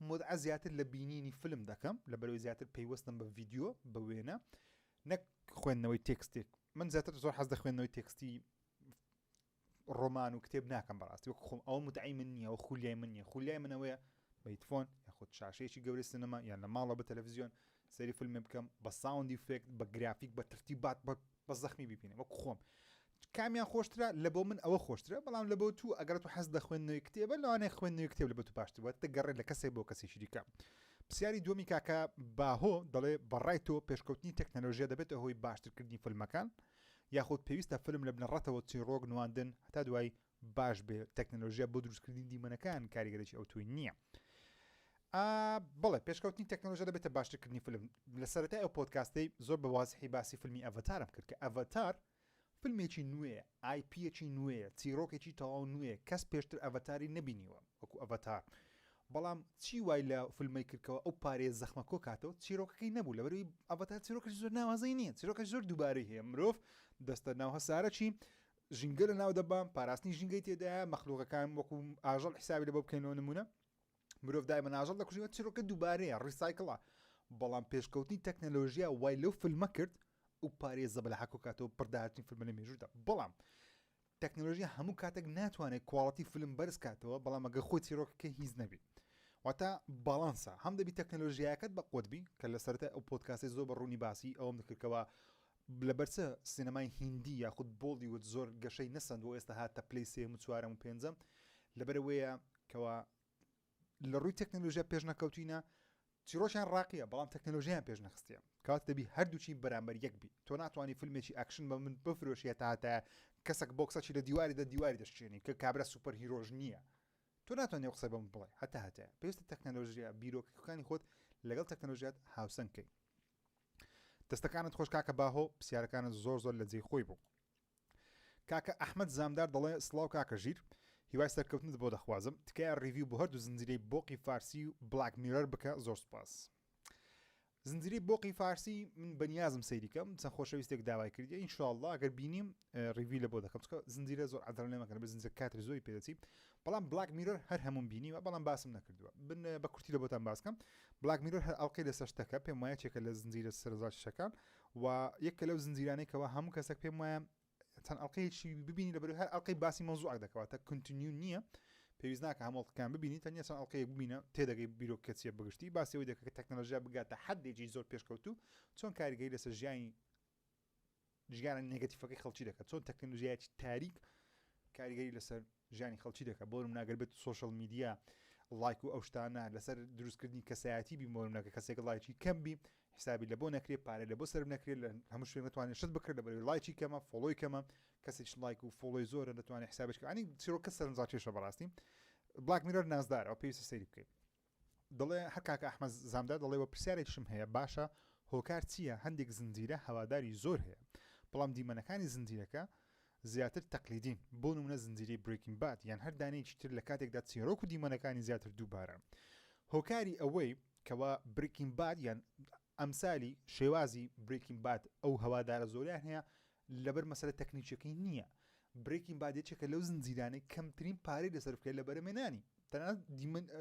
مدعە زیاتر لە بینینی فیلم دەکەم لەبەرەوەی زیاتر پەیوەستم بە ڤیدیۆ بە وێنە نەک خوێندنەوەی تێکستێک من زیاتر زۆر حەز دەخوێندنەوەی تێکستی ڕۆمان و کتێب ناکەم بەڕاستی وەک خۆم ئەوە متعی من نییە و خولیای من نییە خولیای منەوەیە بە هیدفۆن یاخود شاشەیەکی گەورەی سینەما یان لە ماڵە بە تەلەڤیزیۆن سەری فیلمێ بکەم بە ساوندی فێکت بە گرافیک بە ترتیبات بە زەخمی ببینێ وەک خۆم کامیان خۆشترە لە بۆ من ئەوە خۆشترە بەڵام لە بۆ تو ئەگەر تو حەز دەخوێندنەوەی کتێبە لەوانەیە خوێندنەوەی کتێب لە بە تو باشتر وەتە گەڕێت لە کەسێک بۆ کەسێکی دیکە پرسیاری دووەمی کاکە باهۆ دەڵێ بەڕای تۆ پێشکەوتنی تەکنەلۆژیا دەبێتە هۆی باشترکردنی فیلمەکان یاخود پێویستە فیلم لە بنەڕەتەوە چیرۆک نواندن هەتا دوای باش بێ تەکنەلۆژیا بۆ دروستکردنی دیمەنەکان کاریگەرێکی ئەو توی نییە بەڵێ پێشکەوتنی تەکنەلۆژیا دەبێتە باشترکردنی فیلم لە سەرەتای ئەو پۆدکاستەی زۆر بە وازحی باسی فیلمی ئەڤەتارم کرد کە ئەڤەتار فیلمێکی نوێیە آیپیەکی نوێیە چیرۆکێکی تەواو نوێیە کەس پێشتر ئەڤەتاری نەبینیوە وەکو ئەڤەتار بەڵام چی وای لە فیلمی کردکەوە ئەو پارێ زەخمە کۆ کاتەوە چیرۆکەکەی نەبوو لەبەروی ئەڤەتار چیرۆکەش زۆر ناوازەی نییە چیرۆکەش زۆر دووبارەی هەیە مرۆڤ دەستە ناو هەسارە چی ژینگە لە ناو دەبام پاراستنی ژینگەی تێدایە مەخلوقەکان وەکو ئاژەڵ حسابی لە بۆ بکەینەوە نمونە مرۆڤ دایمە ئاژەڵ دەکوژێت چیرۆکە دووبارەیە ڕیسایکڵە بەڵام پێشکەوتنی تەکنەلۆژیا وای لەو فیلمە کرد و پارێزە بە لە حەکو کاتەوە پڕداهاتنی فیلمە لە مێژوودا بەڵام تەکنەلۆژیا هەموو کاتێک ناتوانێت کواڵەتی فیلم بەرز کاتەوە بەڵام ئەگە خۆی چیرۆکەکە هیچ نەبی واتە باڵانسە هەم دەبی تەکنەلۆژیاکەت بە قوتبی کە لە سەرەتا ئەو پۆدکاستی زۆر بە ڕوونی باسی ئەوم دەکردکەوە لەبەرچە سینەمای هیندی یاخود بۆلیوود زۆر گەشەی نەسەندەوە ئێستا هاتە پلەی سێم و چوارەم و پێنجەم لەبەرەوەیە کەوا لە ڕووی تەکنەلۆژیا پێش نەکەوتینە چیرۆشیان ڕاقیە بەڵام تەکنەلۆژیان پێش نەخستیە کات دەبی هەردووچی بەرامبەر یەک بی تۆ ناتوانانی فیلمێکی ئەکشن بە من بفرۆشیە تا کەسێک بۆکسەکی لە دیواری دەشتێنی کە کابرا سوپەر هیرۆژ نییە تۆ ناتوانێت قسە بەم بڵێ هەتا پێویستە تەکنەلۆژیا بیرۆکەکانی خۆت لەگەڵ تەکنەلۆژیات هاوسەنگکەی دەستەکانت خۆش کاکە باهۆ پرسیارەکانت زۆر لە جێی خۆی بوو کاکە ئەحمەد زامدار دەڵێ سڵاو کاکە ژیر هیوای سەرکەوتنت بۆ دەخوازم تکایە ریڤیو بۆ هەردوو زنجیرەی بۆقی فارسی و بلاک میرەر بکە زۆر سوپاس زنجیرەی بۆقی فارسی من بەنیازم سەیریکەم چەند خۆشەویستێک داوای کردی ئینشاءالله ئەگەر بینیم ریڤیو لە بۆ دەکەم چکە زنجیرە زۆر عەدەڵ لێمەکەن بە زنجیرە کاتری زۆری پێدەچی بەڵام بلاک میرەر هەر هەموم بینیوە بەڵام باسم نەکردووە بن بە کورتی لە بۆتان باسکەم بلاک میرەر هەر ئەڵقەی لەسەر شتەکە پێم وایە چێکە لە زنجیرە سەرنجڕاکێشەکان و یەکە لەو زنجیرانەی هەموو کەسێک پێم وایە چەند ئەڵقەیەکی ببینی لەبەر هەر ئەڵقەی باسی مەوزوعک دەکەواتە کنتینیو نییە پێویست ناکە هەموڵقەکان ببینی تەنیا چەند ئەڵقەیەک ببینە تێدەگەی بیرۆکەچیە بەگشتی باسیەوەی دەکە تەکنەلۆژیا بگاتە حەدێکی زۆر پێشکەوتو چۆن کاریگەری لەسەر ژیانی نێگەتیڤەکەی خەڵکی دەکات چۆن تەکنەلۆژیایەکی تاریک کاریگەری لەسەر ژیانی خەڵکی دەکات بۆ ناگەر بێت سۆشەڵ میدیا لایک و ئەو شتانە لەسەر دروستکردنی کەسایەتی بی ناکە کەسێک لایکی کەم بی حسابی لە بۆ نەکرێت پارە لە بۆ سەر نەکرێت لە هەموو شوێن نتوانێت شت بکرد لەبەر لایکی کەمە فۆلۆی کەمە کەسێک لایک و فۆلۆی زۆرە دەتوانێت حسابش کە ئەنی چیرۆکە سەرنجڕاکێشە بەڕاستی بلاک میرەر نازدار ئەو پێویستە سەیری بکەیت دەڵێ هەر کاکە ئەحمەد زامدار دەڵێ وە پرسیارێکشم هەیە باشە هۆکار چییە هەندێک زنجیرە هەواداری زۆر هەیە بەڵام دیمەنەکانی زنجیرەکە زیاتر تەقلیدین بۆ نمونە زنجیرەی بریکینگ باد یان هەر دانەیەکی تر لە کاتێکدا چیرۆک و دیمەنەکانی زیاتر دووبارە هۆکاری ئەوەی کەوا بریکینگ باد یان ئەمسالی شێوازی بریکینگ باد ئەو هەوادارە زۆریان هەیە لەبەر مەسەلە تەکنیکیەکەی نییە بریکینگ بادێکێکە لەو زنجیرانەی کەمترین پارەی لەسەر بکرێت لە بەرەمێنانی تەنانەت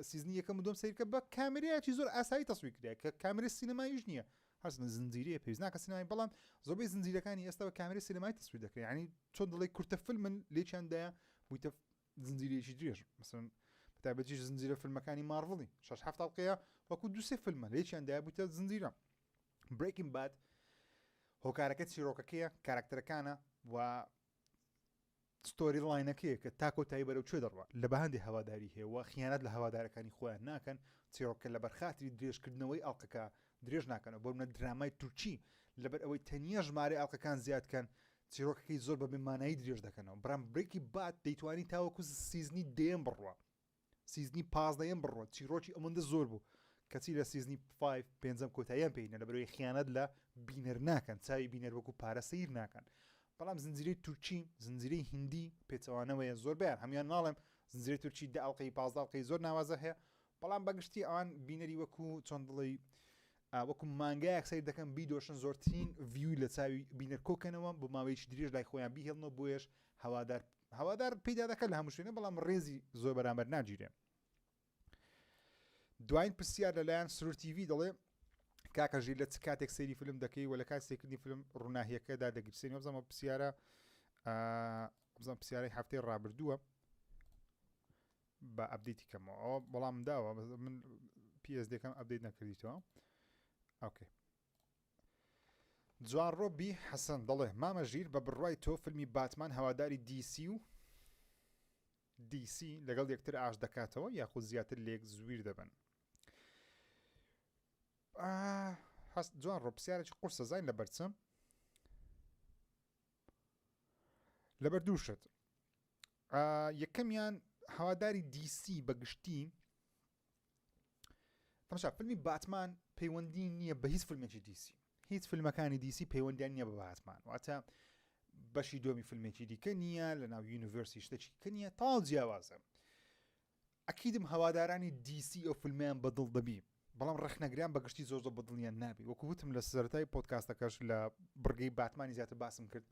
سیزنی یەکەم و دوم سەیرکە بە کامێرەیەکی زۆر ئاسایی تەسویر کرێت کە کامێرە سینەماییش نییە هەرچەندە زنجیرەیە پێویست ناکە سینەمای بەڵام زۆربەی زنجیرەکانی ئێستا بە کامێرە سینەمای تەسویر دەکرێت یعنی چۆن دەڵێ کورتە فیلمن لێکیاندایە بوویتە زنجیرەیەکی درێژ مثلا بەتایبەتیش زنجیرە فیلمەکانی مارڤڵی 6-7 ئەڵقەیە وەکو دوسێ فیلمە لێکیاندایە بوویتە زنجیرە بریکینگ باد هۆکارەکە چیرۆکەکەیە کاراکتەرەکانە و ستۆری لاینەکەیە کە تاکۆتایی بەرەو کوێ دەڕوە لە بەهەندی هەواداری هەیە و خیانەت لە هەوادارەکانی خۆیان ناکەن چیرۆکە لە بەرخاتری درێژکردنەوەی ئەڵقەکە درێژ ناکەنەوە بۆ منە درامای تورکی لەبەر ئەوەی تەنیا ژمارە ئەڵقەکان زیادکەن چیرۆکەکەی زۆر بە بێمانایی درێژ دەکەنەوە بەرام بریکی باد دەیتوانی تاوەکو سیزنی دێم بڕوە سیزنی 15 بڕوە چیرۆکی ئەمەندە زۆر بوو کەچی لە سیزنی 5 پێنجەم کۆتاییان پێینە لەبەرەوەی خیانەت لە بینەر ناکەن چاوی بینەر وەکو پارە سەیر ناکەن بەڵام زنجیرەی تورکی زنجیرەی هیندی پێچەوانەوەیە زۆر بیان هەمیان ناڵێم زنجیرەی تورکی 10 ئەڵقەی 15 ئەڵقەی زۆر ناوازە هەیە بەڵام بەگشتی ئەوان بینەری وەکو چۆن دڵی وەکو مانگایەک سەیر دەکەن بیدۆشن زۆرترین ڤیوی لە چاوی بینەر کۆکەنەوە بۆ ماوەیەکی درێژ لای خۆیان بیهێڵنەوە بۆیش هەوادار پەیدا دەکەن لە هەموو شوێنە بەڵام ڕێزی زۆر بەرامبەر ناگیرێ دوایین پرسیار لەلایەن سرور تیڤی دەڵێ کاکە ژیر لە چ کاتێک سەیری فیلم دەکەی و لە کات سێکردنی فیلم ڕووناهیەکەدا دەگرسێنی بزانمە پرسیارە بزانام پرسیارەی هەفتەی ڕابردووە بە ئەپدەیتی کەمەوە بەڵام داوە من PS دەکەم ئەپدەیت نەکردیتەوە ئۆکێ جوان ڕۆبی حەسەن دەڵێ مامە ژیر بە بڕوای تۆ فیلمی باتمان هەواداری DC لەگەڵ یەکتر ئاش دەکاتەوە یاخود زیاتر لێک زویر دەبن هەست جوان ڕۆ پرسیارێکی قورسە زاین لە بەرچم لەبەر دووشت یەکەمیان هەواداری DC بەگشتی تەماشا فیلمی باتمان پەیوەندی نییە بە هیچ فیلمێکی DC هیچ فیلمەکانی DC پەیوەندیان نییە بە باتمان واتە بەشی دۆمی فیلمێکی دیکە نییە لە ناو یونیڤرسی شتێکی کە نییە تاڵ جیاوازە ئەکیدم هەوادارانی DC ئەو فیلمیان بەدڵ دەبی بەڵام ڕەخنەگریان بەگشتی زۆر بەدڵیان نابی وەکو وتم لە سەرەتای پۆدکاستەکەش لە بڕگەی باتمانی زیاتر باسم کرد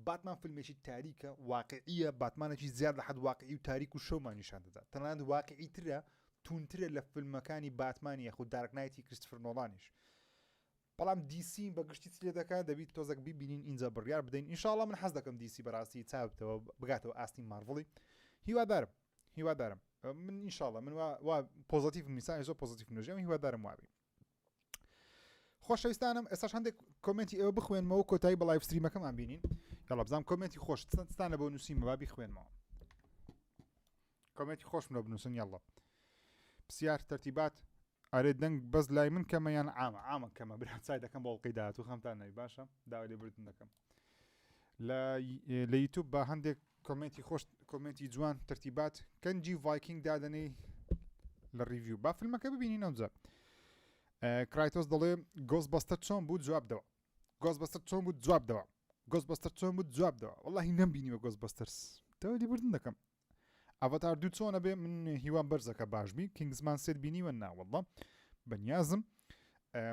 باتمان فیلمێکی تاریکە واقعیە باتمانێکی زیاد لە حد واقعی و تاریک و شەومان نیشان دەدات تەنانەت واقعی ترە تونترە لە فیلمەکانی باتمانی یاخود دارک نایتی کریستۆفەر نۆڵانیش بەڵام DC بەگشتی لێ دەکات دەبیت تۆزێک بیبینین اینجا بڕیار بدەین ئینشاڵڵا من حەز دەکەم DC بەڕاستی چاوتەوە بگاتەوە ئاستی مارڤڵی هیوادارم من ئینشاڵڵا من وا پۆزیتیڤ میسای زۆر پۆزیتیڤ نوێژەم هیوادارم وابی خۆشەویستانم ئێستاش هەندێک کۆمنتی ئێوە بخوێنمەوە کۆتایی بە لایڤ ستریمەکەمان بینین یاڵا بزانم کۆمنتی خۆش ستانە بۆ نووسیمە بابی خوێنمەوە کۆمنتی خۆشمە بنووسن یاڵا پرسیار تەرتیبات ئارێ دەنگ بەس لای من کەمەیان ئامە کەمە برا چای دەکەم بە وڵقی داهات و خەمتان نەوی باشە داوای لێبردن دەکەم لە یوتیوب بە هەندێک کۆمنتی خۆش کۆمنتی جوان تەرتیبات کەنجی ڤایکینگ دادەنەی لە ریڤیو با فیلمەکە ببینین ئەوجا کرایتۆس دەڵێ گۆستبەستەر چۆن بوو جواب دەوە وەڵاهی نەمبینیوە گۆستبەستەرس داوای لێبردن دەکەم ئەڤەتار دوو چۆنە بێ من هیوان بەرزەکە باشبی کینگزمان سێت بینیوە ناوەڵڵا بەنیازم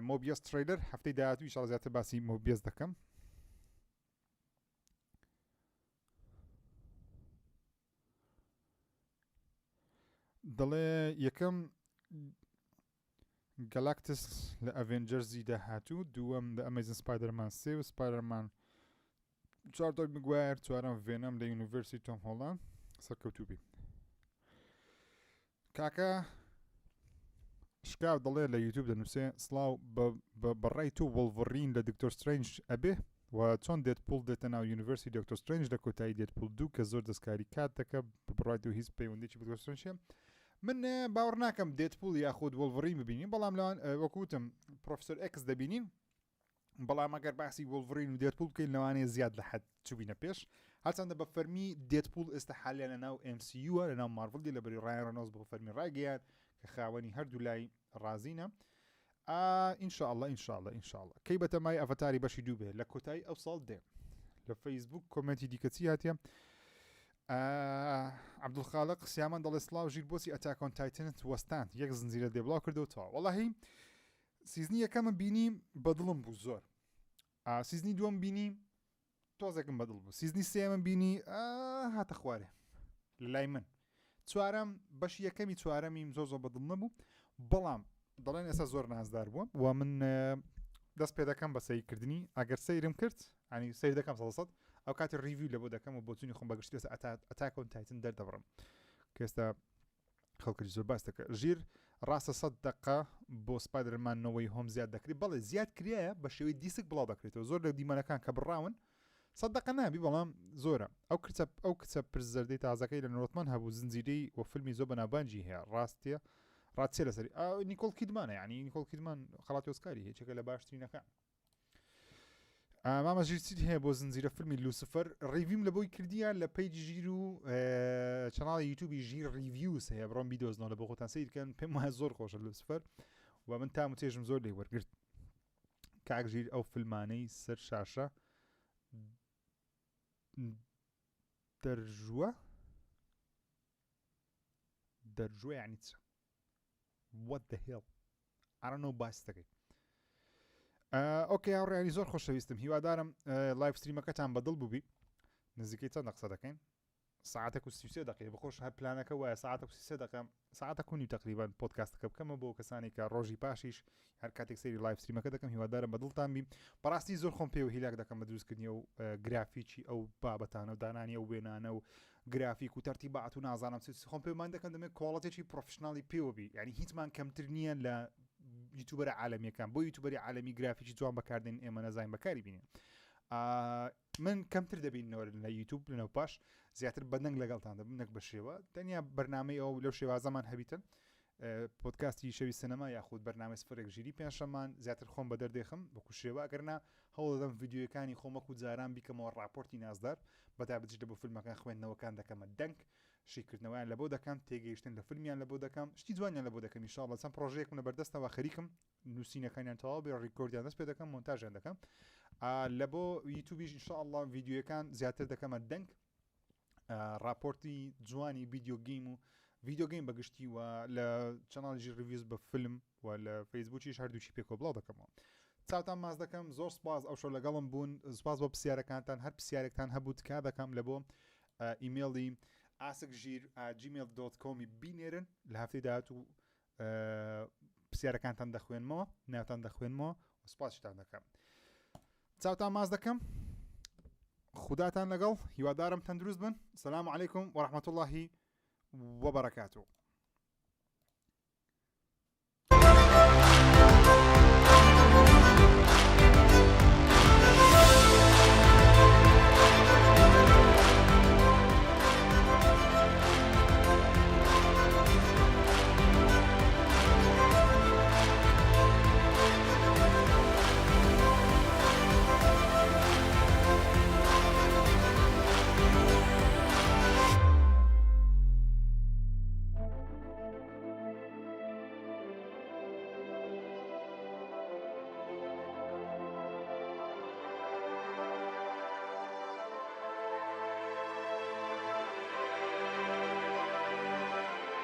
مۆبیەس تریلەر هەفتەی داهاتوو ئینشاڵڵا زیاتر باسی مۆبیەس دەکەم دەڵێ یەکەم گەلاکتس لە ئەڤێنجەرزی داهاتوو دووەم لە ئەمەزن سپایدەرمان سێ و سپایدەرمان چوارتۆی مگوایر چوارەم ڤێنەم لە یونیڤرسی تۆم هۆڵان سەرکەوتوبی کاکە شکاو دەڵێ لە یوتیوب دەنووسێ سڵاو بەڕای تو وڵڤڕین لە دکتۆر سترنج ئەبێ و چۆن دێتپول دێتە ناو یونیڤرسی دکتۆر سترنج لە کۆتایی دێتپول دوو کە زۆر دەستکاری کات دەکە بڕای و هیچ پەیوەندێکی بە دکتۆر سترنجە من باوەڕ ناکەم دێتپول یاخود وڵڤڕین ببینین بەڵام لەوان وەکوتم پرۆفسەر ئێکس دەبینین بەڵام ئەگەر باسی وڵڤڕین و دێتپول بکەین لەوانەیە زیاد لە حەد چوبینە پێش هەرچەندە بە فەرمی دێتپول ئێستا حالیان لە ناو MCU لە ناو مارڤڵی لە بەری ڕایان ڕەنۆز بۆ فەرمی ڕاگەیان کە خاوەنی هەردوو لای ڕازینە ئینشاءڵڵا کەی بەتەمای ئەڤەتاری بەشی دوو بێ لە کۆتایی ئەو ساڵ دێ لە فەیسبوک کۆمنتی دیکەچی هاتیە عەبدولخالق سیامان دەڵێ سڵاو ژیر بۆچی ئەتاکۆن تایتنت وەستان یەک زنجیرە دێبڵاو کردەوەتەوە وەڵاهی سیزنی یەکەمە بینی بەدڵم بوو زۆر سیزنی دووەم بینی تۆزێکم بەدڵ بوو سیزنی سێمە بینی هاتە خوارێ لای من چوارەم بەشی یەکەمی چوارەمیم زۆر بەدڵ نەبوو بەڵام دەڵێن ئێستا زۆر نازدار بووە و من دەست پێ دەکەم بە سەیرکردنی ئەگەر سەیرم کرد ینی سەیر دەکەم 100 ئەو کاتی ریڤیو لە بۆ دەکەم و بۆچوونی خۆم بەگشتی ئەتاکۆن تایتن دەردەبڕم کە ئێستا خەڵکەی زۆر باس دەکە ژیر ڕاستە 100 دقه بۆ سپایدەرمانەوەی هۆم زیاد دەکرێت بەڵێ زیاد کرایە بە شێوەی دیسک بڵاو دەکرێتەوە زۆر لە دیمەنەکان کە بڕاون 100 دقه نابی بەڵام زۆرە ئەو کچە پرس زەردەی تازەکەی لە نۆرتمان هەبوو زنجیرەی و فیلمی زۆر بەناوبانجی هەیە ڕاستیە ڕاتچێ لەسەری نیکۆل کیدمانە یعنی نیکۆل کیدمان خەڵاتی ئۆسکاری هیچێکە لە باشترینەکان مامە ژیر چیت هەیە بۆ زنجیرە فیلمی لوسفەر ڕیڤیم لە بۆی کردیان لە پیجی ژیر و چەناڵی یوتیوبی ژیر ریڤیوز هەیە بڕۆم بیدۆزنەوە لە بۆ خۆتان سیرکەن پێم وایە زۆر خۆشە لوسفەر و من تام و تێژم زۆر لێ وەرگرت کاک ژیر ئەو فیلمانەی سەر شاشە دەرژوە یعنی چ what the hell I don't know باس دەکەی ئۆکێ هاوڕێیانی زۆر خۆشەویستم هیوادارم لایڤ ستریمەکەتان بەدڵ بووبی نزیکەی چەند قسە دەکەین ساعتك و 33 دقيقة بخۆش هە پلانەکە وایە ساعتك و 33 دقيقة ساعتك ونی تقریبان پۆدکاستەکە بکەمە بۆ کەسانی کە ڕۆژی پاشیش هەر کاتێک سەیری لایڤ ستریمەکە دەکەم هیوادارم بەدڵتان بیم بەڕاستی زۆر خۆم پێ و هیلاک دەکەم بە دروستکردنی و گرافیکی ئەو بابەتانە و دانانی ئەو وێنانە و گرافیک و تەرتیبات و نازانم خۆم پێمان دەکەن دەمێت کۆڵەتێکی پرۆفشناڵی پێوەبی یعنی هیچمان کەمتر نییە لە یوتیوبەرە عالەمیەکان بۆ یوتیوبەری عالەمی گرافیکی جوان بەکاردێن ئێمە نەزانین بەکاری بینین من کەمتر دەبینەوە لە یوتیوب لەنەو پاش زیاتر بەدەنگ لەگەڵتان دەبم نەک بە شێوە تەنیا بەرنامەی ئەو لەو شێوازەمان هەبیتن پۆدکاستی شەوی سینەما یاخود بەرنامە سفرێک ژیری پێنجشەمان زیاتر خۆم بە دەردێخم بەکو شێوە ئەگەرنا هەوڵ دەدەم ڤیدیۆیەکانی خۆمەک و جاران بیکەمەوە ڕاپۆرتی نازدار بەتابەتیش بۆ فیلمەکان خوێندنەوەکان دەکەمە دەنگ شیکردنەوەیان لە بۆ دەکەم تێگەیشتن لە فیلمیان لە بۆ دەکەم شتی جوانیان لە بۆ دەکەم ئینشاڵڵا چەند پرۆژەیەکم لە بەردەستەوە خەریکم نووسینەکانیان تەواو بێ ڕیکۆردیان دەست پێ دەکەم مۆنتاژیان دەکەم لە بۆ یوتیوبیش ئینشاءڵڵا ڤیدیۆیەکان زیاتر دەکەمە دەنگ راپۆرتی جوانی ڤیدیۆ گەیم و ڤیدیۆ گەیم بەگشتی و لە چەناڵی ریڤیوز بە فیلم و لە فەیسبووکیش هەردووچی پێکۆ بڵاو دەکەمەوە چاوتان ماز دەکەم زۆر سپاس ئەو شەو لەگەڵم بوون سپاس بۆ پرسیارەکانتان هەر پرسیارێکتان هەبوو تکا دەکەم لە بۆ ئیمێڵی asakgir@gmail.com بینێرن لە هەفتەی داهات و پرسیارەکانتان دەخوێنمەوە ناوتان دەخوێنمەوە و سپاسیتان دەکەم چاوتان ماز دەکەم خوداتان لەگەڵ هیوادارم تەندروست بن سلام علیکم وەرەحمەتوڵڵاهی وبركاته